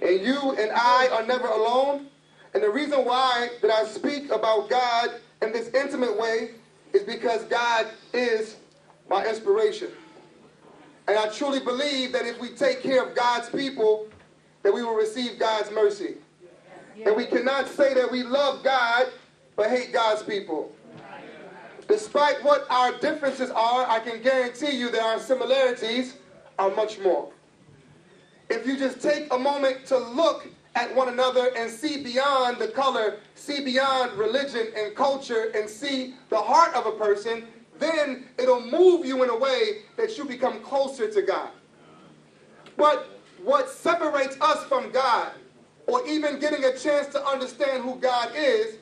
And you and I are never alone. And the reason why that I speak about God in this intimate way is because God is my inspiration. And I truly believe that if we take care of God's people, that we will receive God's mercy. And we cannot say that we love God, but hate God's people. Despite what our differences are, I can guarantee you that our similarities are much more. If you just take a moment to look at one another and see beyond the color, see beyond religion and culture, and see the heart of a person, then it'll move you in a way that you become closer to God. But what separates us from God, or even getting a chance to understand who God is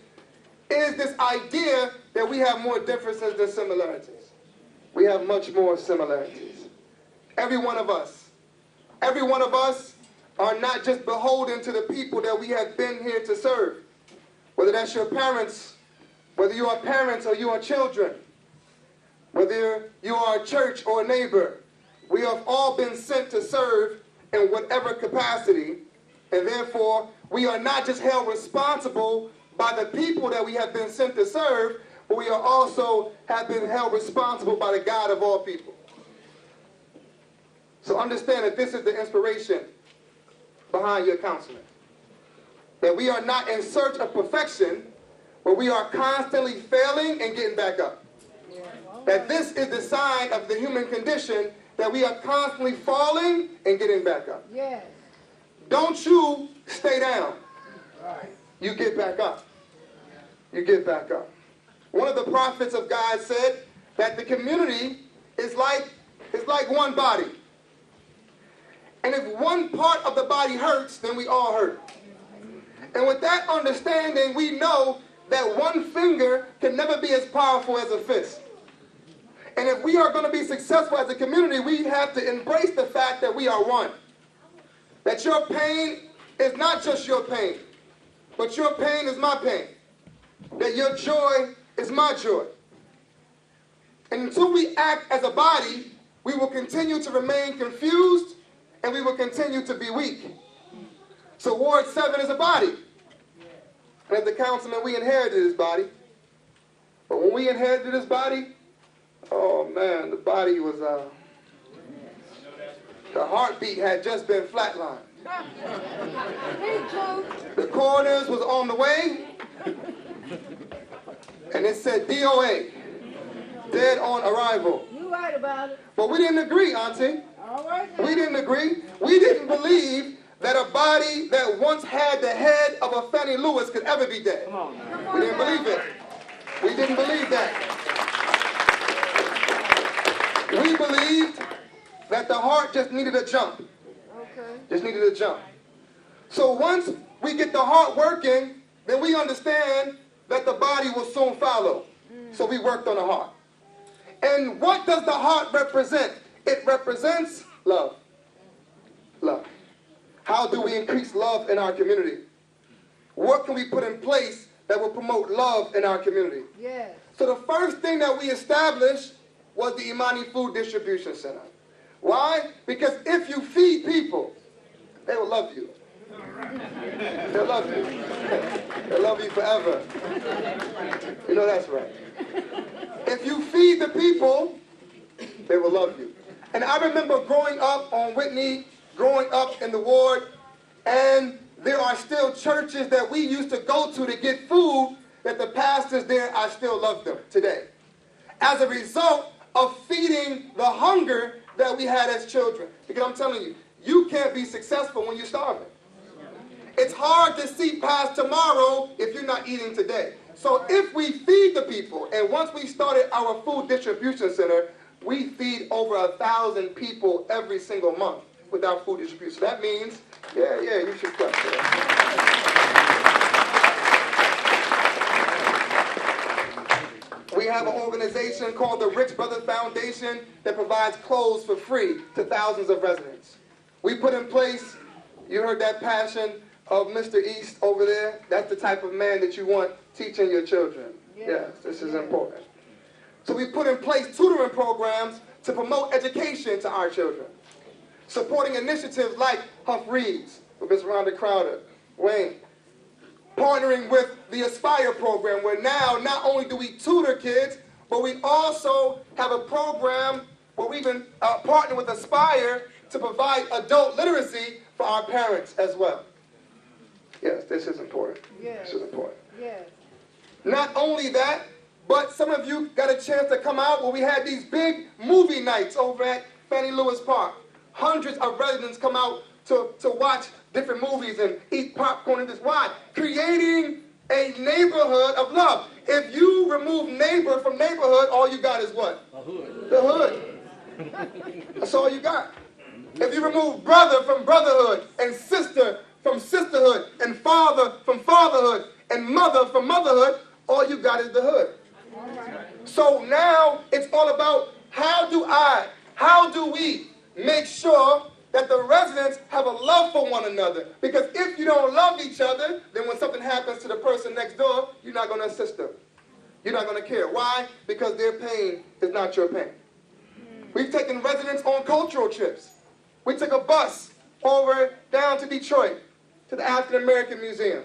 this idea that we have more differences than similarities. We have much more similarities. Every one of us are not just beholden to the people that we have been here to serve. Whether that's your parents, whether you are parents or you are children, whether you are a church or a neighbor, we have all been sent to serve in whatever capacity, and therefore we are not just held responsible by the people that we have been sent to serve, but we are also have been held responsible by the God of all people. So understand that this is the inspiration behind your counseling. That we are not in search of perfection, but we are constantly failing and getting back up. That this is the sign of the human condition, that we are constantly falling and getting back up. Yes. Don't you stay down. You get back up. You get back up. One of the prophets of God said that the community is like one body. And if one part of the body hurts, then we all hurt. And with that understanding, we know that one finger can never be as powerful as a fist. And if we are going to be successful as a community, we have to embrace the fact that we are one. That your pain is not just your pain, but your pain is my pain. That your joy is my joy. And until we act as a body, we will continue to remain confused and we will continue to be weak. So Ward 7 is a body. And as the councilman, we inherited this body. But when we inherited this body, oh man, the body was, the heartbeat had just been flatlined. The coroners was on the way, and it said DOA, dead on arrival. You right about it. But we didn't agree, Auntie. All right. We didn't agree. We didn't believe that a body that once had the head of a Fannie Lewis could ever be dead. We didn't believe it. We didn't believe that. We believed that the heart just needed a jump. Just needed a jump. So once we get the heart working, then we understand that the body will soon follow. So we worked on the heart. And what does the heart represent? It represents love. Love. How do we increase love in our community? What can we put in place that will promote love in our community? Yes. So the first thing that we established was the Imani Food Distribution Center. Why? Because if you feed people, they will love you. They'll love you. They'll love you forever. You know that's right. If you feed the people, they will love you. And I remember growing up on Whitney, growing up in the ward, and there are still churches that we used to go to get food that the pastors there, I still love them today. As a result of feeding the hunger that we had as children. Because I'm telling you, you can't be successful when you're starving. It's hard to see past tomorrow if you're not eating today. So if we feed the people, and once we started our food distribution center, we feed over 1,000 people every single month with our food distribution. That means, you should clap for that. We have an organization called the Rich Brother Foundation that provides clothes for free to thousands of residents. We put in place, you heard that passion of Mr. East over there. That's the type of man that you want teaching your children. Yes, this is important. So we put in place tutoring programs to promote education to our children. Supporting initiatives like Huff Reads with Ms. Rhonda Crowder, Wayne. Partnering with the Aspire program, where now not only do we tutor kids, but we also have a program where we've been partnered with Aspire to provide adult literacy for our parents as well. Yes, this is important. Yes. This is important. Yes. Not only that, but some of you got a chance to come out where we had these big movie nights over at Fannie Lewis Park. Hundreds of residents come out to watch different movies and eat popcorn and this. Why? Creating a neighborhood of love. If you remove neighbor from neighborhood, all you got is what? A hood. The hood. That's all you got. If you remove brother from brotherhood and sister from sisterhood and father from fatherhood and mother from motherhood, all you got is the hood. So now it's all about how do we make sure that the residents have a love for one another? Because if you don't love each other, then when something happens to the person next door, you're not going to assist them. You're not going to care. Why? Because their pain is not your pain. We've taken residents on cultural trips. We took a bus down to Detroit, to the African American Museum.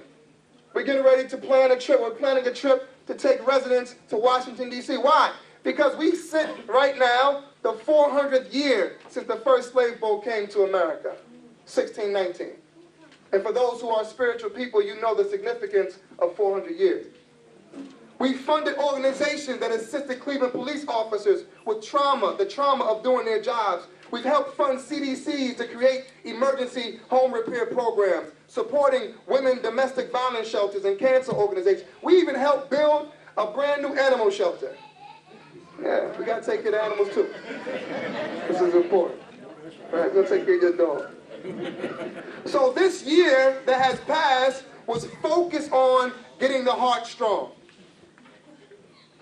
We're getting ready to plan a trip. We're planning a trip to take residents to Washington, D.C. Why? Because we sit right now the 400th year since the first slave boat came to America, 1619. And for those who are spiritual people, you know the significance of 400 years. We funded organizations that assisted Cleveland police officers with trauma, the trauma of doing their jobs. We've helped fund CDCs to create emergency home repair programs, supporting women domestic violence shelters and cancer organizations. We even helped build a brand new animal shelter. Yeah, we got to take care of animals too. This is important. All right, we'll take care of your dog. So this year that has passed was focused on getting the heart strong.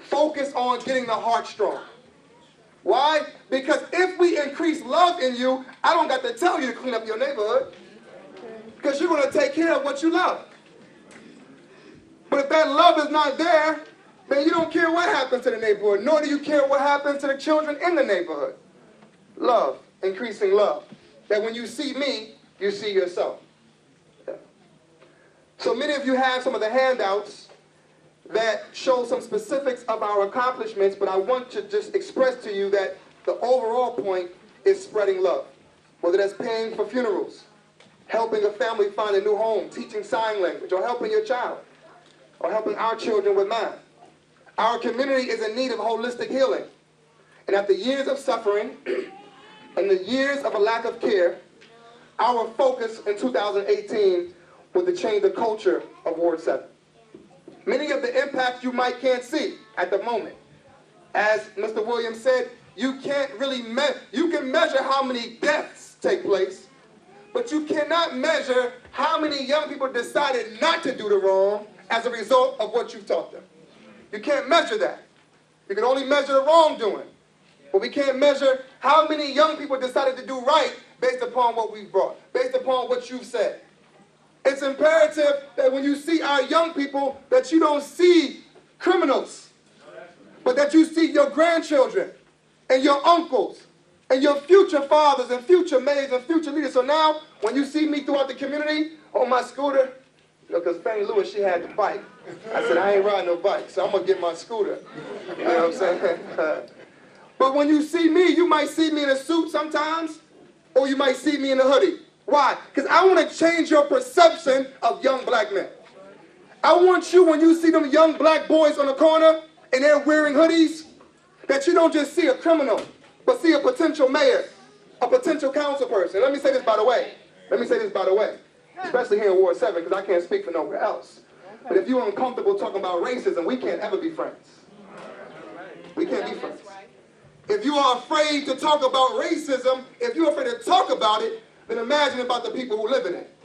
Focus on getting the heart strong. Why? Because if we increase love in you, I don't got to tell you to clean up your neighborhood. Because you're going to take care of what you love. But if that love is not there, then you don't care what happens to the neighborhood, nor do you care what happens to the children in the neighborhood. Love, increasing love. That when you see me, you see yourself. Yeah. So many of you have some of the handouts that show some specifics of our accomplishments, but I want to just express to you that the overall point is spreading love. Whether that's paying for funerals, helping a family find a new home, teaching sign language, or helping your child, or helping our children with math. Our community is in need of holistic healing. And after years of suffering and the years of a lack of care, our focus in 2018 was to change the culture of Ward 7. Many of the impacts you can't see at the moment. As Mr. Williams said, you can't really you can measure how many deaths take place, but you cannot measure how many young people decided not to do the wrong as a result of what you've taught them. You can't measure that. You can only measure the wrongdoing. But we can't measure how many young people decided to do right based upon what we've brought, based upon what you've said. It's imperative that when you see our young people, that you don't see criminals, but that you see your grandchildren and your uncles and your future fathers and future mayors and future leaders. So now, when you see me throughout the community on my scooter, because Fannie Lewis, she had the bike. I said, I ain't riding no bike, so I'm going to get my scooter. You know what I'm saying? But when you see me, you might see me in a suit sometimes, or you might see me in a hoodie. Why? Because I want to change your perception of young black men. I want you, when you see them young black boys on the corner and they're wearing hoodies, that you don't just see a criminal, but see a potential mayor, a potential council person. Let me say this by the way. Especially here in Ward 7, because I can't speak for nowhere else. But if you're uncomfortable talking about racism, we can't ever be friends. We can't be friends. If you are afraid to talk about racism, if you're afraid to talk about it, then imagine about the people who live in it.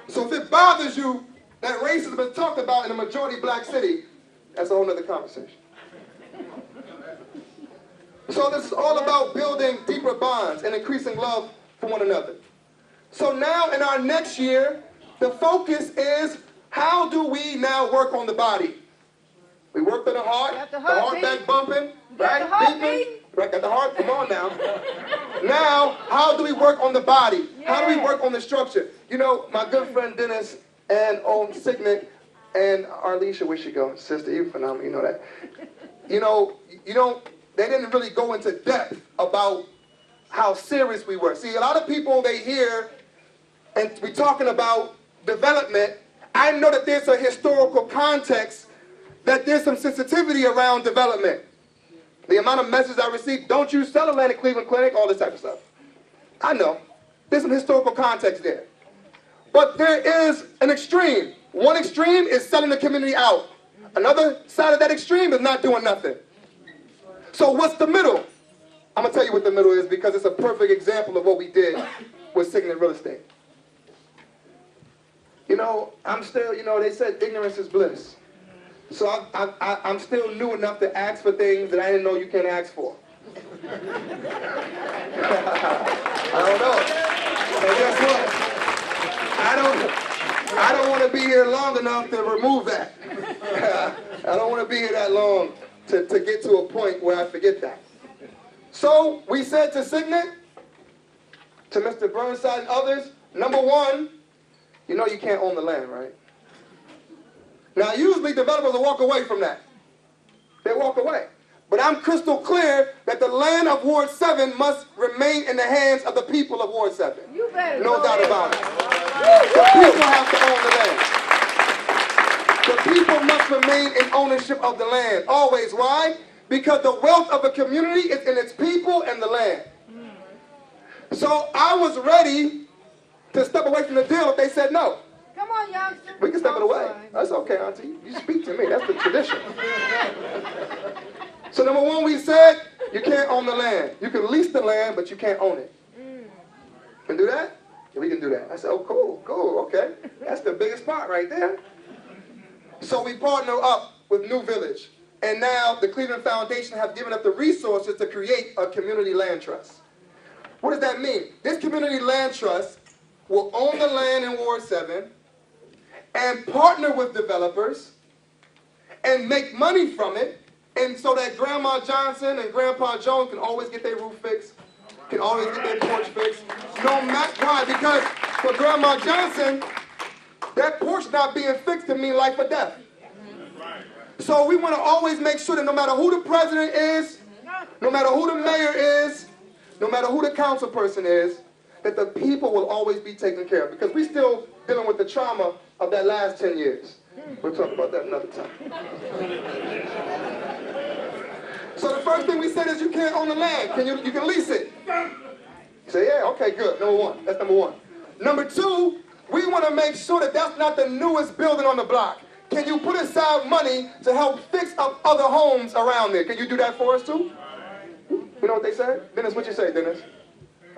So if it bothers you that racism is talked about in a majority black city, that's a whole other conversation. So this is all about building deeper bonds and increasing love for one another. So now in our next year, the focus is how do we now work on the body? We worked on the heart back bumping, right? Beeping. Right, got the heart, come on now. Now, how do we work on the body? How do we work on the structure? You know, my good friend Dennis and Signet and Arlisha, where she go? Sister, you phenomenal, you know that. They didn't really go into depth about how serious we were. See, a lot of people, they hear, and we're talking about development. I know that there's a historical context, that there's some sensitivity around development. The amount of messages I received, don't you sell land at Cleveland Clinic, all this type of stuff. I know. There's some historical context there. But there is an extreme. One extreme is selling the community out. Another side of that extreme is not doing nothing. So what's the middle? I'm going to tell you what the middle is because it's a perfect example of what we did with Signet Real Estate. I'm still, they said ignorance is bliss. So I'm still new enough to ask for things that I didn't know you can ask for. I don't know. So guess what? I don't want to be here long enough to remove that. I don't want to be here that long to get to a point where I forget that. So we said to Signet, to Mr. Burnside and others, number one, you know you can't own the land, right? Now, usually developers will walk away from that. They walk away. But I'm crystal clear that the land of Ward 7 must remain in the hands of the people of Ward 7. You better no doubt about it. The people have to own the land. The people must remain in ownership of the land. Always. Why? Because the wealth of a community is in its people and the land. So I was ready to step away from the deal if they said no. Come on, youngster. We can step it away. That's okay, Auntie. You speak to me. That's the tradition. So number one, we said you can't own the land. You can lease the land, but you can't own it. Can do that? Yeah, we can do that. I said, oh, cool, okay. That's the biggest part right there. So we partner up with New Village. And now the Cleveland Foundation have given us the resources to create a community land trust. What does that mean? This community land trust will own the land in Ward 7 and partner with developers and make money from it, and so that Grandma Johnson and Grandpa Jones can always get their roof fixed, can always get their porch fixed. No matter why, because for Grandma Johnson, that porch not being fixed can mean life or death. So we want to always make sure that no matter who the president is, no matter who the mayor is, no matter who the council person is, that the people will always be taken care of. Because we're still dealing with the trauma of that last 10 years. We'll talk about that another time. So the first thing we said is you can't own the land. You can lease it. You say, yeah, okay, good. Number one. That's number one. Number two, we want to make sure that that's not the newest building on the block. Can you put aside money to help fix up other homes around there? Can you do that for us too? You know what they said? Dennis, what you say, Dennis?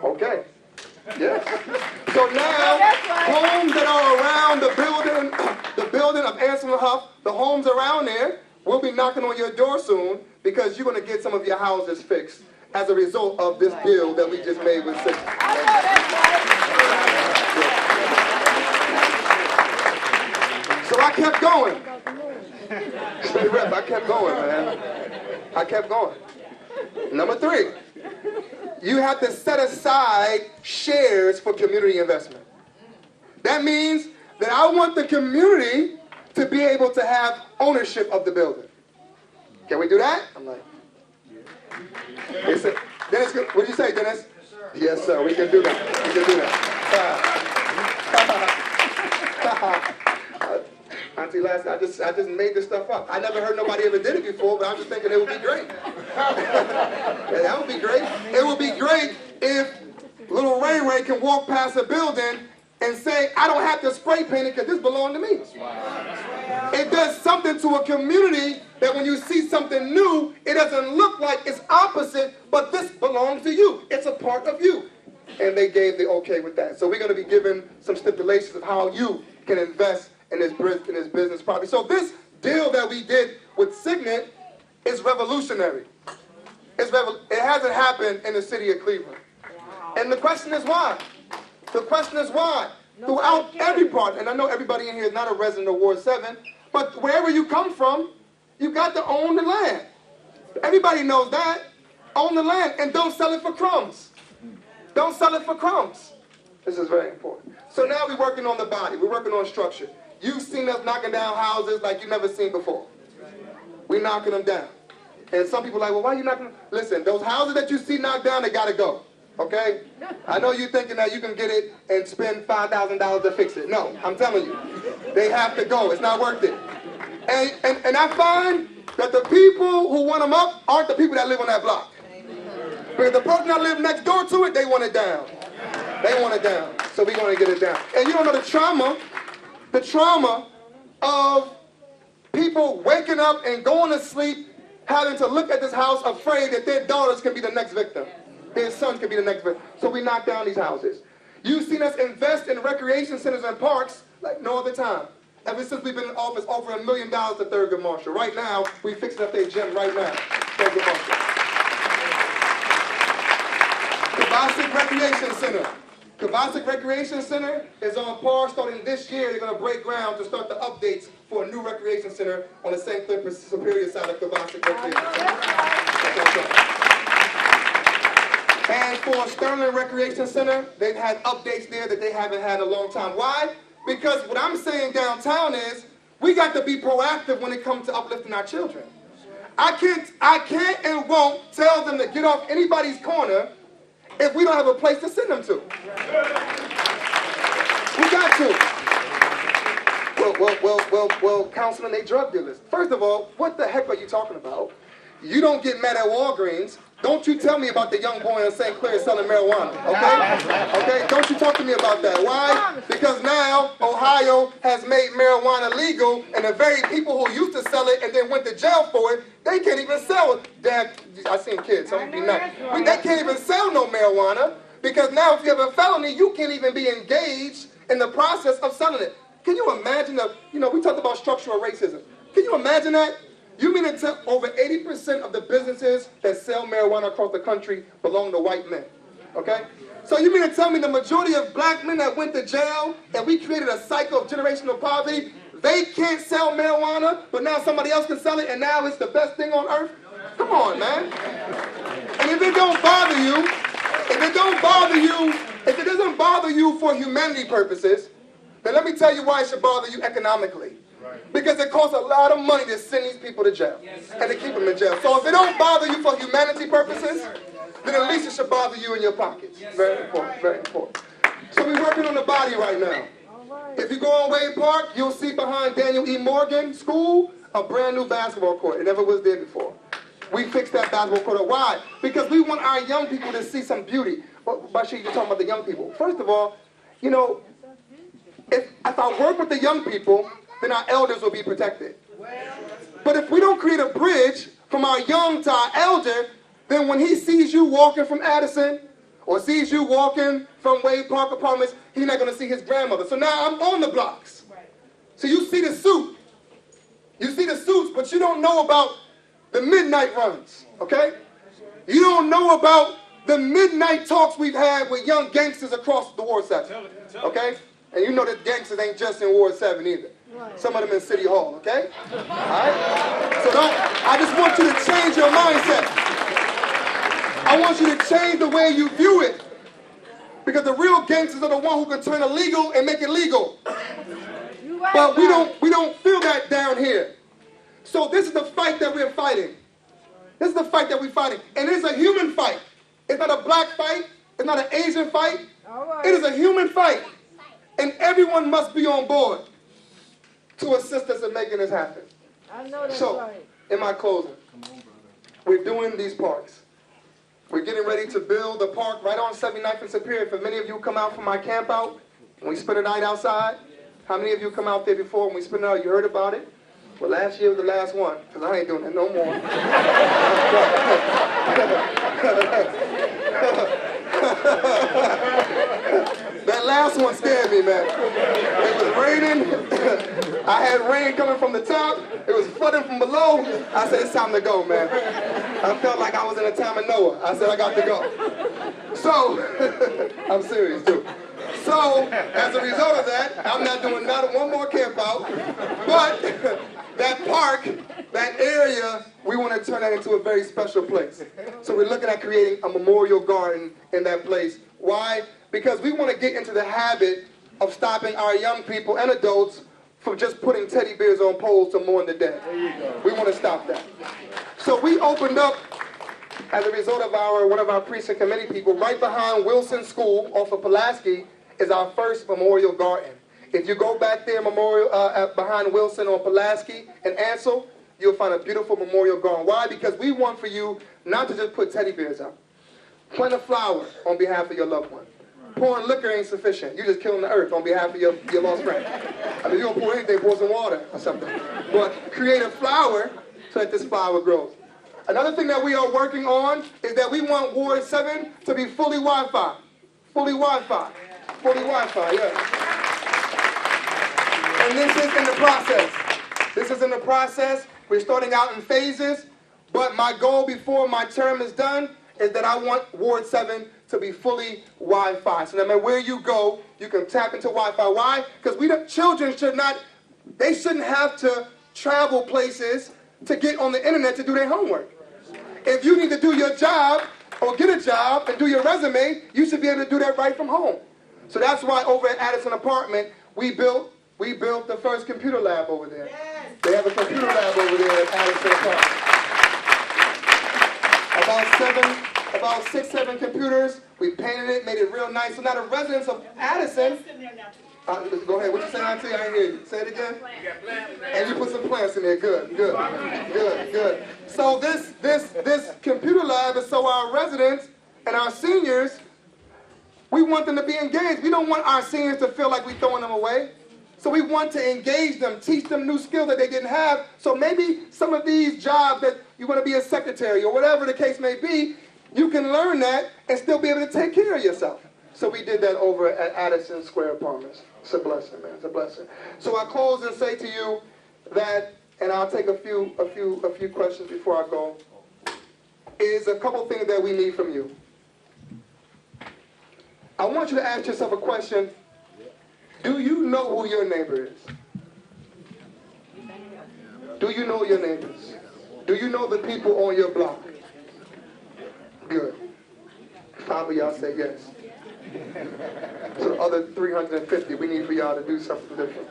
Okay. Yes. So now, homes that are around the building of Anselm and Huff, the homes around there, will be knocking on your door soon because you're going to get some of your houses fixed as a result of this deal that we just made with City. So I kept going. Stay rep, I kept going, man. I kept going. Number three, you have to set aside shares for community investment. That means that I want the community to be able to have ownership of the building. Can we do that? I'm like, they said, Dennis, what did you say, Dennis? Yes, sir, we can do that. We can do that. Auntie Lassie, I just made this stuff up. I never heard nobody ever did it before, but I'm just thinking it would be great. Yeah, that would be great. It would be great if little Ray Ray can walk past a building and say, I don't have to spray paint it because this belongs to me. It does something to a community that when you see something new, it doesn't look like it's opposite, but this belongs to you. It's a part of you. And they gave the okay with that. So we're going to be given some stipulations of how you can invest in this business property. So this deal that we did with Signet is revolutionary. It hasn't happened in the city of Cleveland. And the question is why? The question is why? Throughout every part, and I know everybody in here is not a resident of Ward 7, but wherever you come from, you got to own the land. Everybody knows that. Own the land and don't sell it for crumbs. Don't sell it for crumbs. This is very important. So now we're working on the body. We're working on structure. You've seen us knocking down houses like you've never seen before. We're knocking them down. And some people are like, well, why are you knocking them? Listen, those houses that you see knocked down, they got to go. Okay? I know you're thinking that you can get it and spend $5,000 to fix it. No, I'm telling you. They have to go. It's not worth it. And I find that the people who want them up aren't the people that live on that block. Because the person that lives next door to it, they want it down. They want it down. So we're going to get it down. And you don't know the trauma of people waking up and going to sleep, having to look at this house afraid that their daughters can be the next victim. Their sons can be the next victim. So we knock down these houses. You've seen us invest in recreation centers and parks like no other time. Ever since we've been in office, over $1 million to Thurgood Marshall. Right now, we're fixing up their gym right now. Thurgood Marshall. Kovacic Recreation Center. Kovacic Recreation Center is on par. Starting this year, they're going to break ground to start the updates for a new recreation center on the St. Clair Superior side of Kovacic Recreation Center. And for Sterling Recreation Center, they've had updates there that they haven't had in a long time. Why? Because what I'm saying downtown is we got to be proactive when it comes to uplifting our children. I can't and won't tell them to get off anybody's corner if we don't have a place to send them to. We got to. Well, Councilman, they drug dealers. First of all, what the heck are you talking about? You don't get mad at Walgreens. Don't you tell me about the young boy in St. Clair selling marijuana, okay? Okay, don't you talk to me about that. Why? Because now Ohio has made marijuana legal, and the very people who used to sell it and then went to jail for it, they can't even sell it. Dad, I seen kids, some be nice. They can't even sell no marijuana, because now if you have a felony, you can't even be engaged in the process of selling it. Can you imagine we talked about structural racism. Can you imagine that? You mean to tell over 80% of the businesses that sell marijuana across the country belong to white men, okay? So you mean to tell me the majority of black men that went to jail and we created a cycle of generational poverty, they can't sell marijuana, but now somebody else can sell it and now it's the best thing on earth? Come on, man. And if it don't bother you, if it doesn't bother you for humanity purposes, then let me tell you why it should bother you economically. Because it costs a lot of money to send these people to jail and to keep them in jail. So if it don't bother you for humanity purposes, then at least it should bother you in your pockets. Very important, very important. So we're working on the body right now. If you go on Wade Park, you'll see behind Daniel E. Morgan School a brand new basketball court. It never was there before. We fixed that basketball court. Why? Because we want our young people to see some beauty. well, Bashir, you're talking about the young people. First of all, you know, if I work with the young people, then our elders will be protected. But if we don't create a bridge from our young to our elder, then when he sees you walking from Addison or sees you walking from Wade Park Apartments, he's not going to see his grandmother. So now I'm on the blocks. So you see the suit. You see the suits, but you don't know about the midnight runs, okay? You don't know about the midnight talks we've had with young gangsters across the Ward 7, okay? And you know that gangsters ain't just in Ward 7 either. Some of them in City Hall, okay? All right? So I just want you to change your mindset. I want you to change the way you view it. Because the real gangsters are the one who can turn illegal and make it legal. But we don't feel that down here. So this is the fight that we're fighting. This is the fight that we're fighting. And it's a human fight. It's not a black fight. It's not an Asian fight. It is a human fight. And everyone must be on board to assist us in making this happen. I know that's So, right. in my closing, we're doing these parks. We're getting ready to build a park right on 79th and Superior. For many of you come out from my camp out, and we spend a night outside. How many of you come out there before and we spend it out? You heard about it? Well, last year was the last one, because I ain't doing it no more. That last one scared me, man. It was raining. I had rain coming from the top. It was flooding from below. I said, it's time to go, man. I felt like I was in the time of Noah. I said, I got to go. So, I'm serious, too. So, as a result of that, I'm not doing not one more camp out, but that park, that area, we want to turn that into a very special place. So we're looking at creating a memorial garden in that place. Why? Because we want to get into the habit of stopping our young people and adults from just putting teddy bears on poles to mourn the dead. We want to stop that. So we opened up, as a result of one of our precinct committee people, right behind Wilson School off of Pulaski, is our first memorial garden. If you go back there, behind Wilson on Pulaski and Ansel, you'll find a beautiful memorial garden. Why? Because we want for you not to just put teddy bears up. Plant a flower on behalf of your loved one. Pouring liquor ain't sufficient. You're just killing the earth on behalf of your lost friend. I mean, you don't pour anything, pour some water or something. But create a flower so that this flower grows. Another thing that we are working on is that we want Ward 7 to be fully Wi-Fi. Fully Wi-Fi. Fully Wi-Fi, yeah. And this is in the process. This is in the process. We're starting out in phases. But my goal before my term is done is that I want Ward 7 to be fully Wi-Fi. So no matter where you go, you can tap into Wi-Fi. Why? Because children shouldn't have to travel places to get on the internet to do their homework. If you need to do your job or get a job and do your resume, you should be able to do that right from home. So that's why over at Addison Apartment, we built the first computer lab over there. Yes. They have a computer lab over there at Addison Apartment. About 6, 7 computers. We painted it, made it real nice. So now the residents of Addison. Go ahead. What you saying, Auntie? I didn't hear you. Say it again. And you put some plants in there. Good. So this computer lab is so our residents and our seniors, we want them to be engaged. We don't want our seniors to feel like we're throwing them away. So we want to engage them, teach them new skills that they didn't have. So maybe some of these jobs that you want to be a secretary or whatever the case may be, you can learn that and still be able to take care of yourself. So we did that over at Addison Square Apartments. It's a blessing, man. It's a blessing. So I close and say to you that, and I'll take a few questions before I go, is a couple things that we need from you. I want you to ask yourself a question. Do you know who your neighbor is? Do you know your neighbors? Do you know the people on your block? Good. 5 of y'all say yes. So the other 350, we need for y'all to do something different.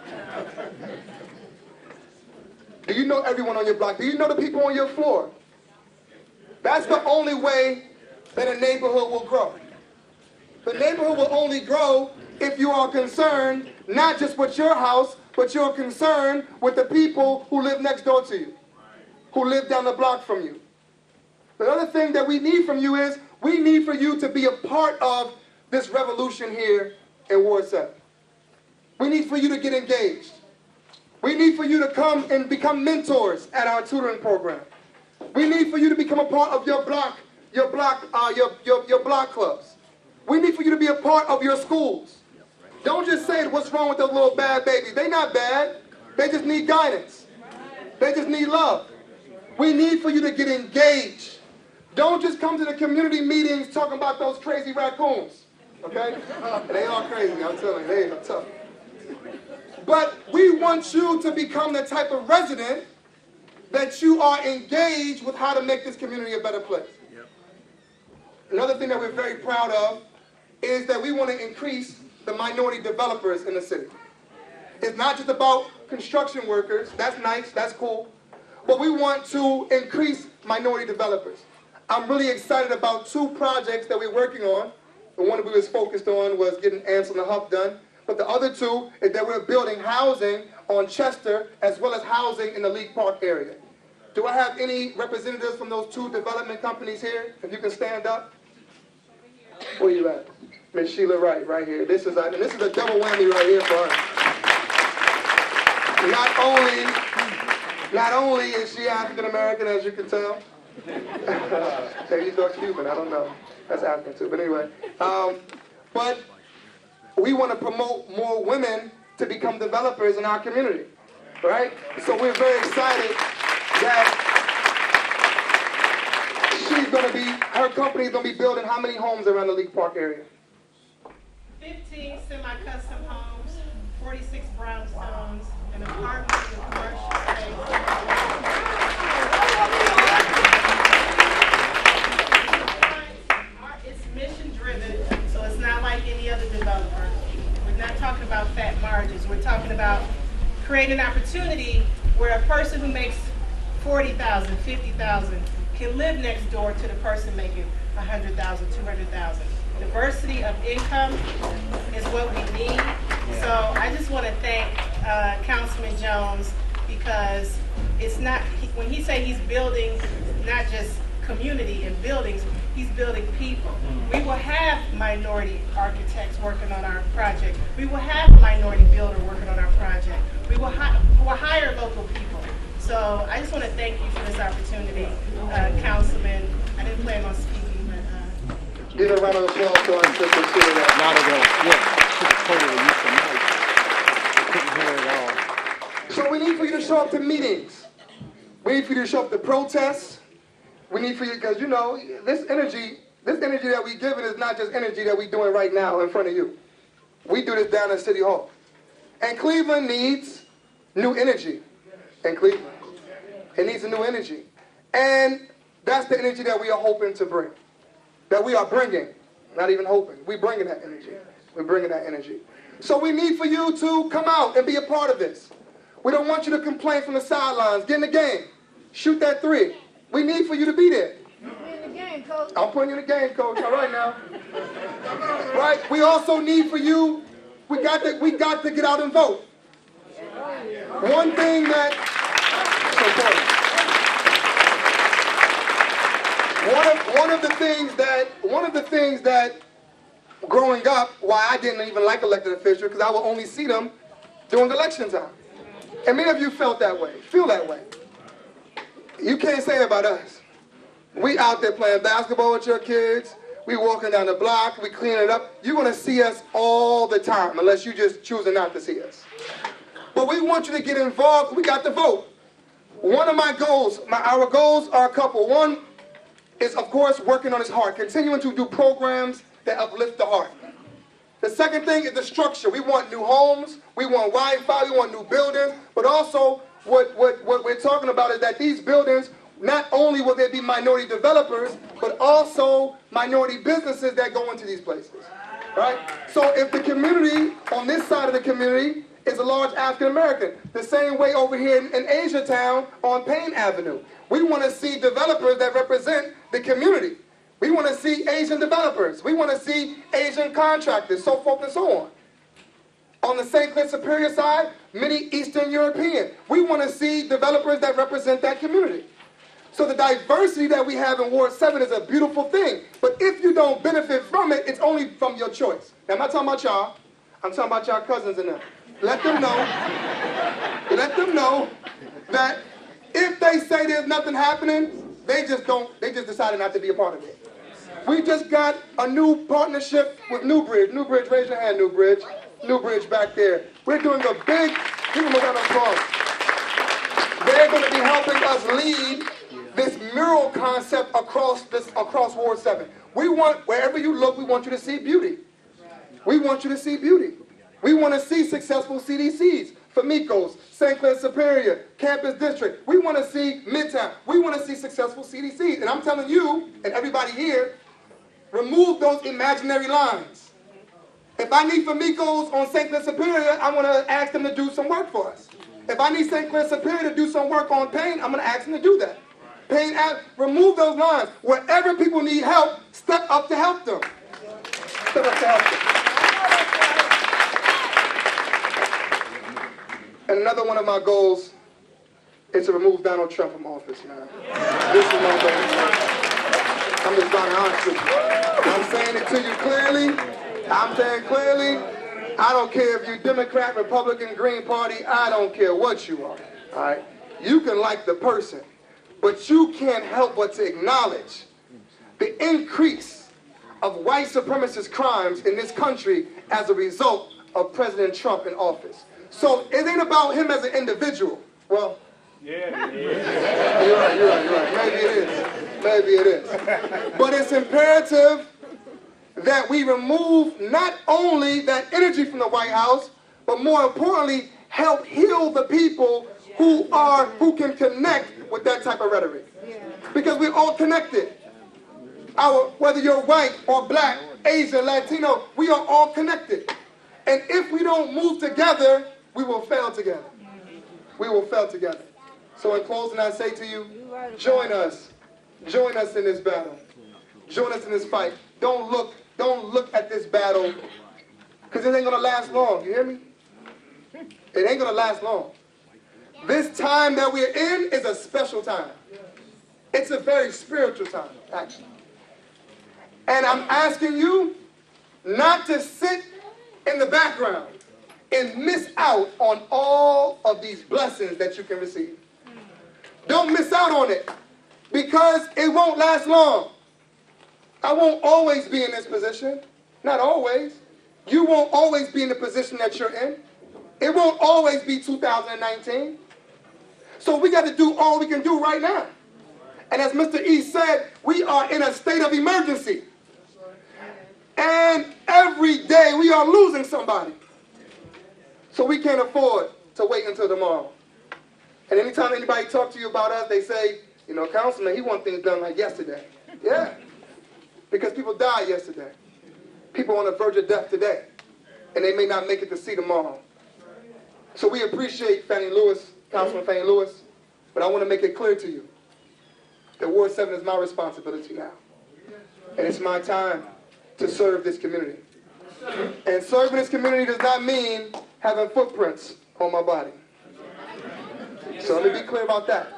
Do you know everyone on your block? Do you know the people on your floor? That's the only way that a neighborhood will grow. The neighborhood will only grow if you are concerned not just with your house, but you're concerned with the people who live next door to you, who live down the block from you. The other thing that we need from you is We need for you to be a part of this revolution here in Ward 7. We need for you to get engaged. We need for you to come and become mentors at our tutoring program. We need for you to become a part of your block clubs. We need for you to be a part of your schools. Don't just say what's wrong with those little bad babies. They're not bad. They just need guidance. They just need love. We need for you to get engaged. Don't just come to the community meetings talking about those crazy raccoons. Okay? They are crazy, I'm telling you. They are tough. But we want you to become the type of resident that you are engaged with how to make this community a better place. Another thing that we're very proud of is that we want to increase the minority developers in the city. It's not just about construction workers. That's nice. That's cool. But we want to increase minority developers. I'm really excited about 2 projects that we're working on. The one that we was focused on was getting Ansel and Huff done. But the other 2 is that we're building housing on Chester as well as housing in the League Park area. Do I have any representatives from those 2 development companies here? If you can stand up. Where you at? Miss Sheila Wright, right here. This is a double whammy right here for us. Not only is she African American, as you can tell. Maybe you thought Cuban, I don't know. That's African too, but anyway. But we want to promote more women to become developers in our community, right? So we're very excited that her company's going to be building how many homes around the League Park area? 15 semi-custom homes, 46 brownstones, an apartment and commercial space. It's mission-driven, so it's not like any other developer. We're not talking about fat margins. We're talking about creating an opportunity where a person who makes $40,000, $50,000 can live next door to the person making $100,000, $200,000. Diversity of income is what we need. So I just want to thank Councilman Jones, because it's not, when he say he's building not just community and buildings, he's building people. We will have minority architects working on our project. We will have a minority builder working on our project. We'll hire local people. So I just want to thank you for this opportunity, Councilman. I didn't plan on speaking. Give a round of applause to our sister Sheila. So we need for you to show up to meetings. We need for you to show up to protests. We need for you, because you know, this energy that we giving is not just energy that we're doing right now in front of you. We do this down at City Hall. And Cleveland needs new energy. In Cleveland. It needs a new energy. And that's the energy that we are hoping to bring. That we are bringing. Not even hoping. We're bringing that energy. We're bringing that energy. So we need for you to come out and be a part of this. We don't want you to complain from the sidelines. Get in the game. Shoot that 3. We need for you to be there. In the game, Coach. I'm putting you in the game, Coach. All right now. Right? We also need for you, we got to get out and vote. One thing that one of the things that growing up, why I didn't even like elected officials, because I would only see them during election time. And many of you felt that way, feel that way. You can't say it about us. We out there playing basketball with your kids. We walking down the block. We cleaning it up. You're going to see us all the time, unless you just choosing not to see us. But we want you to get involved. We got to vote. One of my goals, our goals are a couple. One is, of course, working on his heart, continuing to do programs that uplift the heart. The second thing is the structure. We want new homes. We want Wi-Fi. We want new buildings. But also, what we're talking about is that these buildings, not only will there be minority developers, but also minority businesses that go into these places. Right? So if the community, on this side of the community, is a large African American, the same way over here in Asia Town on Payne Avenue. We want to see developers that represent the community. We want to see Asian developers. We want to see Asian contractors, so forth and so on. On the St. Clair Superior side, many Eastern European. We want to see developers that represent that community. So the diversity that we have in Ward 7 is a beautiful thing. But if you don't benefit from it, it's only from your choice. Now, I'm not talking about y'all. I'm talking about y'all cousins and them. Let them know that if they say there's nothing happening, they just decided not to be a part of it. We just got a new partnership with Newbridge. Newbridge, raise your hand, Newbridge. Newbridge back there. We're doing a big, give them a round of applause. They're going to be helping us lead this mural concept across Ward 7. We want, wherever you look, we want you to see beauty. We want you to see beauty. We want to see successful CDCs, Famicos, St. Clair Superior, Campus District. We want to see Midtown. We want to see successful CDCs. And I'm telling you, and everybody here, remove those imaginary lines. If I need Famicos on St. Clair Superior, I want to ask them to do some work for us. If I need St. Clair Superior to do some work on Payne, I'm going to ask them to do that. Payne, remove those lines. Wherever people need help, step up to help them. Step up to help them. And another one of my goals is to remove Donald Trump from office, man. This is my goal. I'm just being honest with you. I'm saying it to you clearly. I'm saying clearly, I don't care if you're Democrat, Republican, Green Party, I don't care what you are, all right? You can like the person, but you can't help but to acknowledge the increase of white supremacist crimes in this country as a result of President Trump in office. So it ain't about him as an individual. Well, yeah. You're right. Maybe it is. But it's imperative that we remove not only that energy from the White House, but more importantly, help heal the people who can connect with that type of rhetoric. Because we're all connected. Whether you're white or black, Asian, Latino, we are all connected. And if we don't move together, we will fail together. We will fail together. So in closing, I say to you, join us. Join us in this battle. Join us in this fight. Don't look at this battle, because it ain't going to last long. You hear me? It ain't going to last long. This time that we're in is a special time. It's a very spiritual time, actually. And I'm asking you not to sit in the background and miss out on all of these blessings that you can receive. Don't miss out on it, because it won't last long. I won't always be in this position. Not always. You won't always be in the position that you're in. It won't always be 2019. So we got to do all we can do right now. And as Mr. E said, we are in a state of emergency. And every day we are losing somebody. So we can't afford to wait until tomorrow. And anytime anybody talks to you about us, they say, you know, Councilman, he wants things done like yesterday. Yeah. Because people died yesterday. People on the verge of death today. And they may not make it to see tomorrow. So we appreciate Fannie Lewis, Councilman Fannie Lewis, but I want to make it clear to you that Ward 7 is my responsibility now. And it's my time to serve this community. And serving this community does not mean having footprints on my body. So let me be clear about that.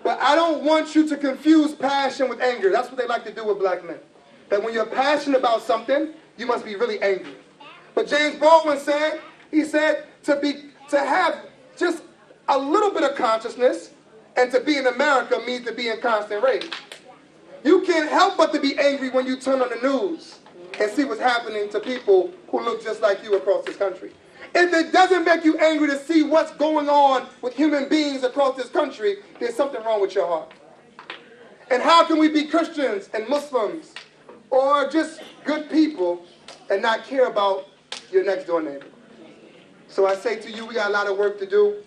But I don't want you to confuse passion with anger. That's what they like to do with black men. That when you're passionate about something, you must be really angry. But James Baldwin said, he said, to have just a little bit of consciousness and to be in America means to be in constant rage. You can't help but to be angry when you turn on the news and see what's happening to people who look just like you across this country. If it doesn't make you angry to see what's going on with human beings across this country, there's something wrong with your heart. And how can we be Christians and Muslims or just good people and not care about your next door neighbor? So I say to you, we got a lot of work to do.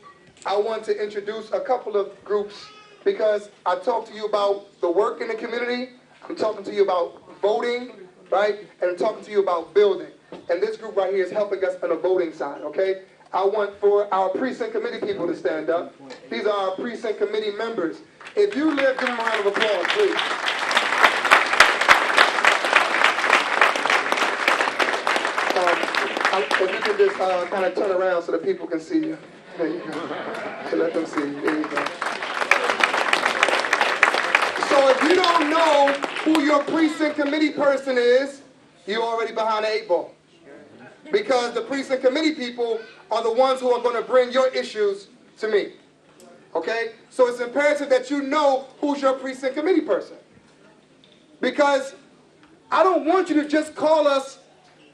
I want to introduce a couple of groups because I talked to you about the work in the community. I'm talking to you about voting, right? And I'm talking to you about building. And this group right here is helping us on the voting side, okay? I want for our precinct committee people to stand up. These are our precinct committee members. If you live, give them a round of applause, please. If you can just kind of turn around so that people can see you. There you go. So let them see you. There you go. So if you don't know who your precinct committee person is, you're already behind the 8 ball. Because the precinct committee people are the ones who are going to bring your issues to me. Okay? So it's imperative that you know who's your precinct committee person. Because I don't want you to just call us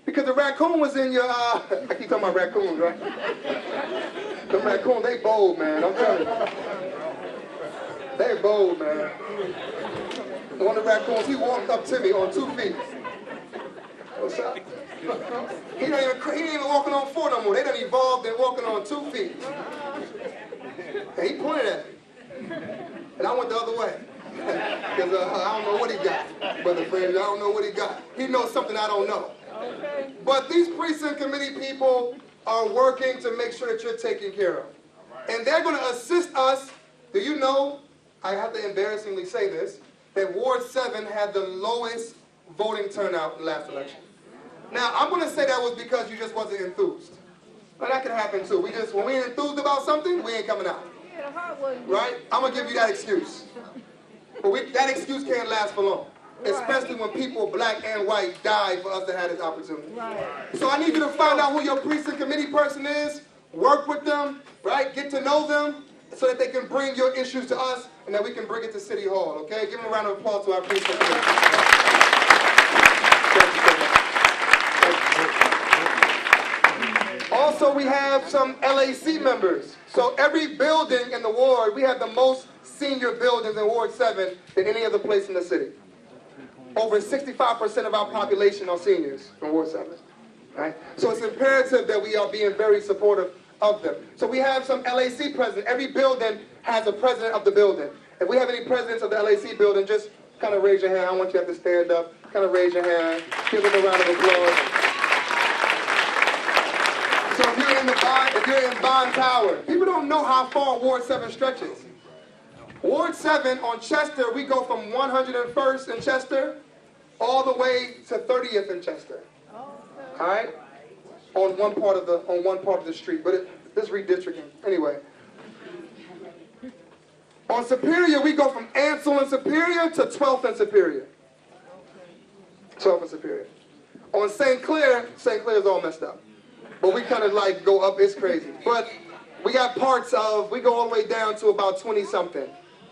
because the raccoon was in your, I keep talking about raccoons, right? The raccoons, they bold, man, I'm telling you. They bold, man. One of the raccoons, he walked up to me on 2 feet. What's up? He ain't even walking on 4 no more. They done evolved and walking on 2 feet. And he pointed at me. And I went the other way. Because I don't know what he got, Brother Fred. I don't know what he got. He knows something I don't know. Okay. But these precinct committee people are working to make sure that you're taken care of. And they're going to assist us. Do you know, I have to embarrassingly say this, that Ward 7 had the lowest voting turnout in the last election. Now, I'm going to say that was because you just wasn't enthused. But that can happen too. When we ain't enthused about something, we ain't coming out. Right? I'm going to give you that excuse. But that excuse can't last for long. Especially when people, black and white, died for us to have this opportunity. So I need you to find out who your precinct committee person is, work with them, right? Get to know them so that they can bring your issues to us and that we can bring it to City Hall, okay? Give them a round of applause to our precinct committee. Also, we have some LAC members. So every building in the ward, we have the most senior buildings in Ward 7 than any other place in the city. Over 65% of our population are seniors in Ward 7. Right? So it's imperative that we are being very supportive of them. So we have some LAC presidents. Every building has a president of the building. If we have any presidents of the LAC building, just kind of raise your hand. I want you to have to stand up. Kind of raise your hand. Give them a round of applause. So if you're in Bond Tower, people don't know how far Ward 7 stretches. Ward 7 on Chester, we go from 101st in Chester all the way to 30th in Chester. All right? On one part of the street, but this redistricting. Anyway. On Superior, we go from Ansel and Superior to 12th and Superior. 12th and Superior. On St. Clair is all messed up. But we kind of like go up, it's crazy. But we got parts of, we go all the way down to about 20-something.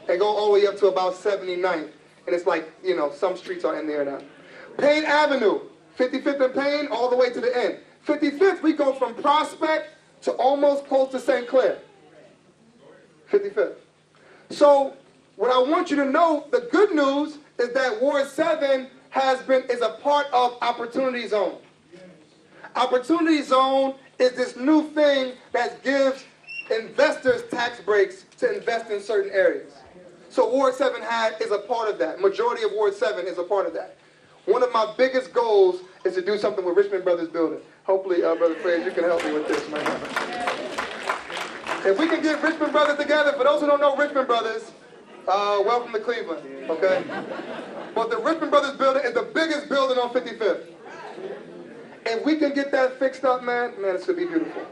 And go all the way up to about 79th. And it's like, you know, some streets are in there now. Payne Avenue, 55th and Payne, all the way to the end. 55th, we go from Prospect to almost close to St. Clair. 55th. So, what I want you to know, the good news is that Ward 7 is a part of Opportunity Zone. Opportunity Zone is this new thing that gives investors tax breaks to invest in certain areas. So Ward 7 is a part of that. Majority of Ward 7 is a part of that. One of my biggest goals is to do something with Richmond Brothers building. Hopefully, Brother Fred, you can help me with this, man. If we can get Richmond Brothers together, for those who don't know Richmond Brothers, welcome to Cleveland, okay? But the Richmond Brothers building is the biggest building on 55th. If we can get that fixed up, man, it's going to be beautiful.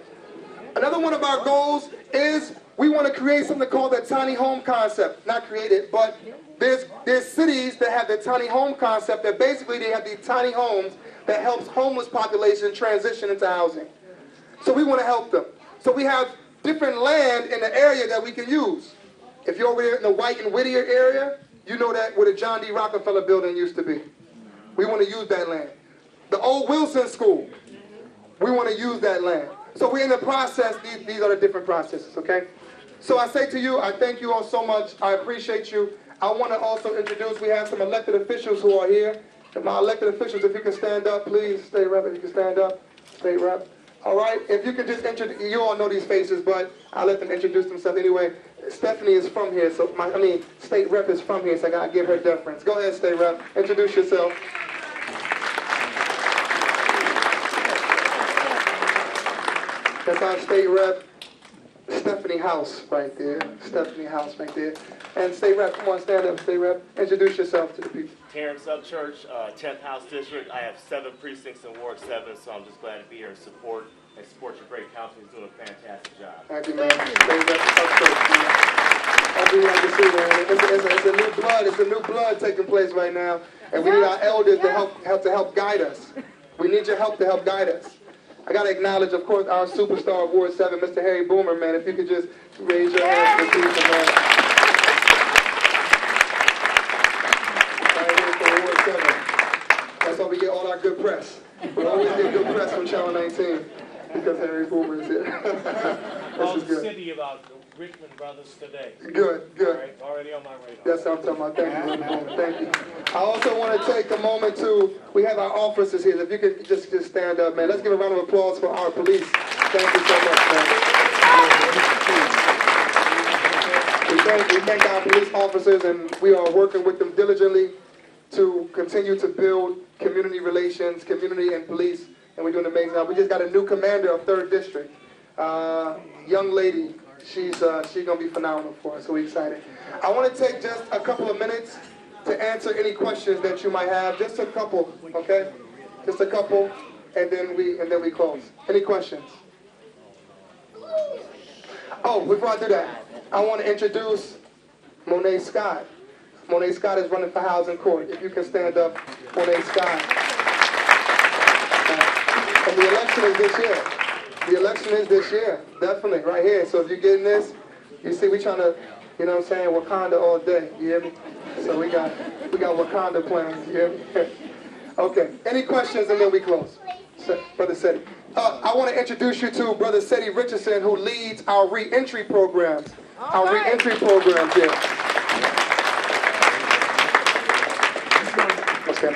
Another one of our goals is we want to create something called the tiny home concept. Not create it, but there's cities that have the tiny home concept that basically they have these tiny homes that helps homeless population transition into housing. So we want to help them. So we have different land in the area that we can use. If you're over here in the White and Whittier area, you know that where the John D. Rockefeller building used to be. We want to use that land. The old Wilson School, we want to use that land. So we're in the process. These are the different processes, okay? So I say to you, I thank you all so much. I appreciate you. I want to also introduce, we have some elected officials who are here. And my elected officials, if you can stand up, please. State Rep, if you can stand up. State Rep. All right, if you can just introduce, you all know these faces, but I'll let them introduce themselves anyway. Stephanie is from here, so State Rep is from here, so I got to give her deference. Go ahead, State Rep. Introduce yourself. That's our State Rep, Stephanie House right there. Stephanie House right there. And State Rep, come on, stand up, State Rep. Introduce yourself to the people. Terrence Upchurch, 10th House District. I have 7 precincts in Ward 7, so I'm just glad to be here and support your great council who's doing a fantastic job. Thank you, man. State Rep Upchurch, man. we like to see, man. It's a new blood. It's a new blood taking place right now, and we need our elders to help guide us. We need your help to help guide us. I got to acknowledge, of course, our superstar of Ward 7, Mr. Harry Boomer, man. If you could just raise your hands for Keith, man. Right here for Ward 7. That's why we get all our good press. We always get good press from Channel 19 because Harry Boomer is here. This is good. City about the Richmond brothers today. Good. All right, already on my radar. That's what I'm talking about. Thank you, Brother Boomer. Thank you. I also want to take a moment to, we have our officers here. If you could just stand up, man. Let's give a round of applause for our police. Thank you so much, man. We thank our police officers, and we are working with them diligently to continue to build community relations, community and police, and we're doing an amazing job. We just got a new commander of 3rd District, young lady. She's gonna be phenomenal for us, so we're excited. I want to take just a couple of minutes to answer any questions that you might have. Just a couple, okay? Just a couple, and then we close. Any questions? Oh, before I do that, I want to introduce Monet Scott. Monet Scott is running for Housing Court. If you can stand up, Monet Scott. And the election is this year. The election is this year, definitely, right here. So if you're getting this, you see we trying to, you know what I'm saying, Wakanda all day, you hear me? So we got Wakanda plans, you hear me? Okay, any questions and then we close? Brother Seti. I want to introduce you to Brother Seti Richardson, who leads our re-entry programs. Our re-entry programs here. Okay.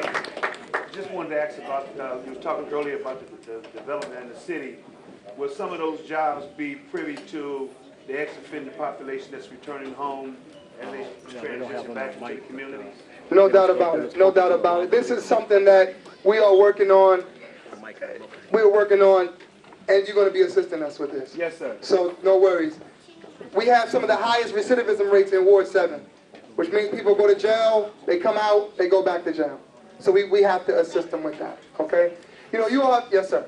Just wanted to ask about, you were talking earlier about the development in the city. Will some of those jobs be privy to the ex-offender population that's returning home and they transition back into the communities? No doubt about it. No doubt about it. This is something that we are working on. We're working on, and you're going to be assisting us with this. Yes, sir. So no worries. We have some of the highest recidivism rates in Ward 7, which means people go to jail, they come out, they go back to jail. So we have to assist them with that, okay? You know, you all have, yes, sir.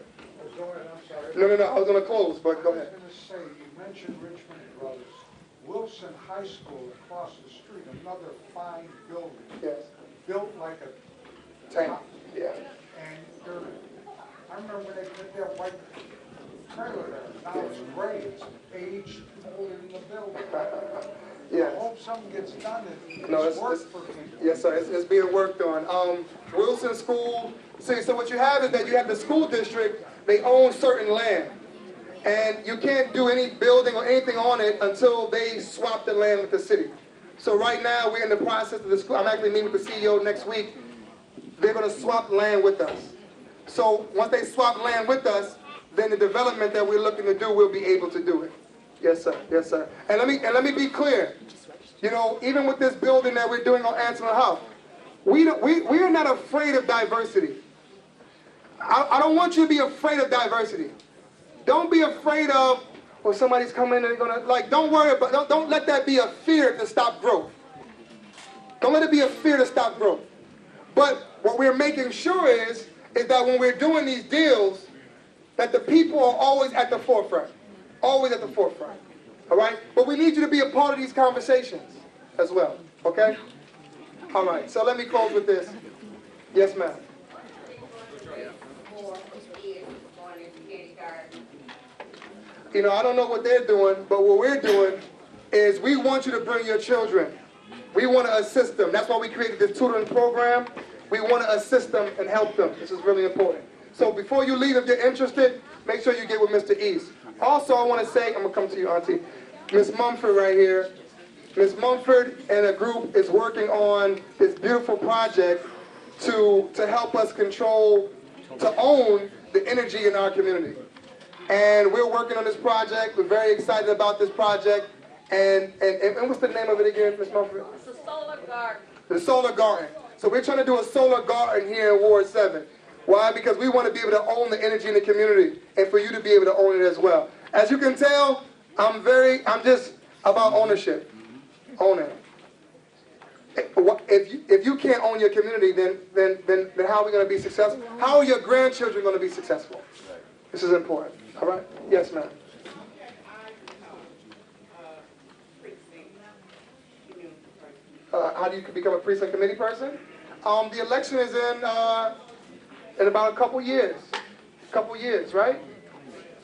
No, I was going to close, but go ahead. I was going to say, you mentioned Richmond Brothers. Wilson High School across the street, another fine building. Yes. Built like a tank. Yeah. And I remember when they put that white trailer there. Now it's gray. It's aged hole in the building. Yes. I hope something gets done. It's for people. Yes, sir. It's being worked on. Wilson School. See, so what you have is that you have the school district. They own certain land, and you can't do any building or anything on it until they swap the land with the city. So right now we're in the process of the school. I'm actually meeting with the CEO next week. They're going to swap land with us. So once they swap land with us, then the development that we're looking to do, we'll be able to do it. Yes, sir. Yes, sir. And let me be clear. You know, even with this building that we're doing on Anson House, we are not afraid of diversity. I don't want you to be afraid of diversity. Don't be afraid of, well, somebody's coming and they're gonna, like, don't worry about, don't let that be a fear to stop growth. Don't let it be a fear to stop growth. But what we're making sure is that when we're doing these deals, that the people are always at the forefront. Always at the forefront. All right? But we need you to be a part of these conversations as well. Okay? All right. So let me close with this. Yes, ma'am. You know, I don't know what they're doing, but what we're doing is we want you to bring your children. We want to assist them. That's why we created this tutoring program. We want to assist them and help them. This is really important. So before you leave, if you're interested, make sure you get with Mr. East. Also, I want to say, I'm going to come to you, Auntie. Miss Mumford right here. Miss Mumford and a group is working on this beautiful project to help us control, to own the energy in our community. And we're working on this project. We're very excited about this project. And what's the name of it again, Ms. Mumford? It's a solar garden. The solar garden. So we're trying to do a solar garden here in Ward 7. Why? Because we want to be able to own the energy in the community and for you to be able to own it as well. As you can tell, I'm just about ownership. Own it. If you can't own your community, then how are we going to be successful? How are your grandchildren going to be successful? This is important. All right? Yes, ma'am. how do you become a precinct committee person? The election is in about a couple years. Right?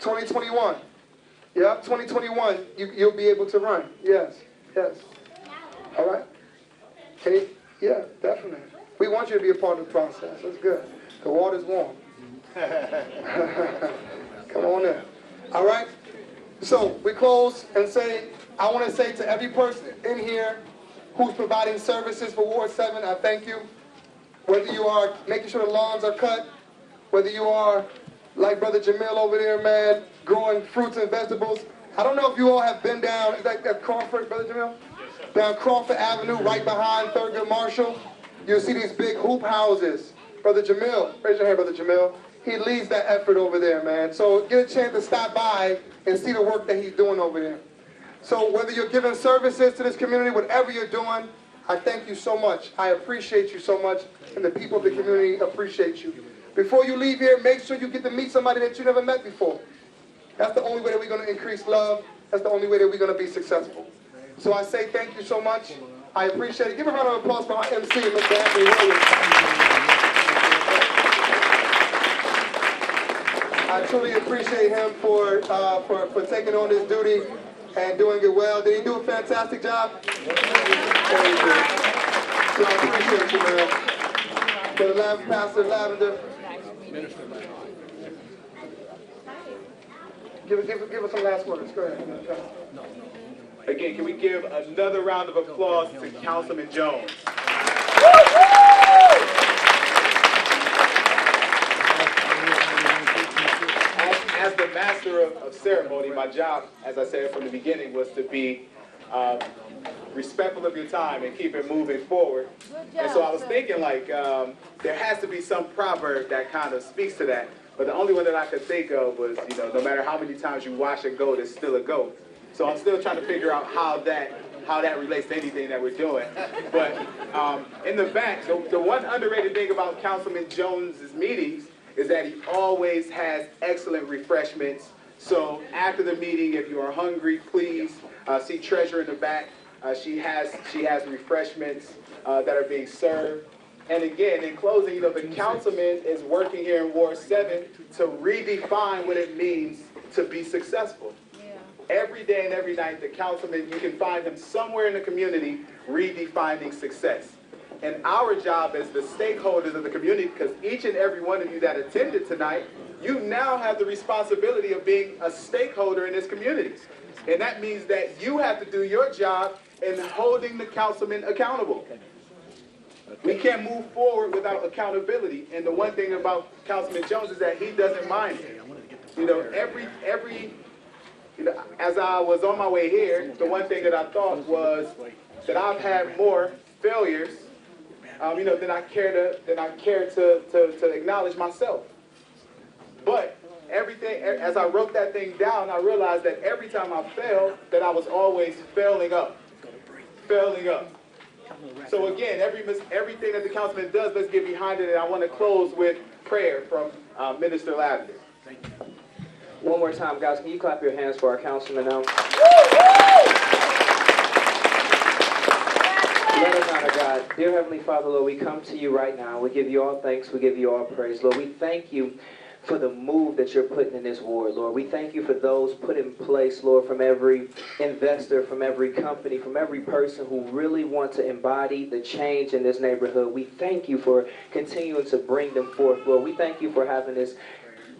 2021. Yeah, 2021, you'll be able to run. Yes. All right? Yeah, definitely. We want you to be a part of the process. That's good. The water's warm. Come on in. All right? So we close and say, I want to say to every person in here who's providing services for Ward 7, I thank you. Whether you are making sure the lawns are cut, whether you are like Brother Jamil over there, man, growing fruits and vegetables. I don't know if you all have been down at Crawford, Brother Jamil? Down Crawford Avenue, right behind Thurgood Marshall. You'll see these big hoop houses. Brother Jamil, raise your hand, Brother Jamil. He leads that effort over there, man. So get a chance to stop by and see the work that he's doing over there. So whether you're giving services to this community, whatever you're doing, I thank you so much. I appreciate you so much, and the people of the community appreciate you. Before you leave here, make sure you get to meet somebody that you never met before. That's the only way that we're going to increase love. That's the only way that we're going to be successful. So I say thank you so much. I appreciate it. Give a round of applause for our MC, Mr. Anthony Williams. I truly appreciate him for taking on this duty and doing it well. Did he do a fantastic job? Thank you. So I appreciate you, man. For the Pastor Lavender. Give us some last words. Go ahead. Again, can we give another round of applause to Councilman Jones? As the master of ceremony, my job, as I said from the beginning, was to be respectful of your time and keep it moving forward. And so I was thinking, like, there has to be some proverb that kind of speaks to that. But the only one that I could think of was, you know, no matter how many times you wash a goat, it's still a goat. So I'm still trying to figure out how that relates to anything that we're doing. But in the back, the one underrated thing about Councilman Jones's meetings is that he always has excellent refreshments. So after the meeting, if you are hungry, please see Treasurer in the back. She has refreshments that are being served. And again, in closing, you know, the councilman is working here in Ward 7 to redefine what it means to be successful. Every day and every night, the councilman, you can find him somewhere in the community redefining success. And our job as the stakeholders of the community, because each and every one of you that attended tonight, you now have the responsibility of being a stakeholder in this community. And that means that you have to do your job in holding the councilman accountable. We can't move forward without accountability. And the one thing about Councilman Jones is that he doesn't mind it. You know, as I was on my way here, the one thing that I thought was that I've had more failures, you know, than I care to acknowledge myself. But everything, as I wrote that thing down, I realized that every time I failed, that I was always failing up. So again, everything that the councilman does, let's get behind it. And I want to close with prayer from Minister Lavender. One more time, guys, can you clap your hands for our councilman now? Let us honor God. Dear Heavenly Father, Lord, we come to you right now. We give you all thanks. We give you all praise. Lord, we thank you for the move that you're putting in this ward, Lord. We thank you for those put in place, Lord, from every investor, from every company, from every person who really want to embody the change in this neighborhood. We thank you for continuing to bring them forth, Lord. We thank you for having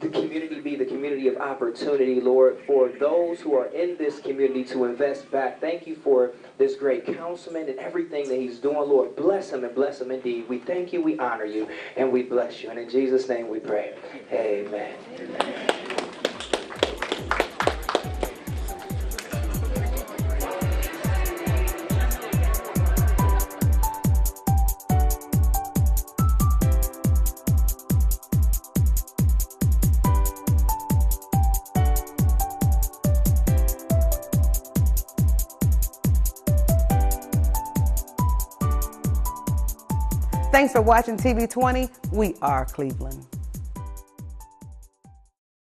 the community be the community of opportunity, Lord, for those who are in this community to invest back. Thank you for this great councilman and everything that he's doing, Lord. Bless him and bless him indeed. We thank you, we honor you, and we bless you. And in Jesus' name we pray. Amen. Thanks for watching TV 20. We are Cleveland.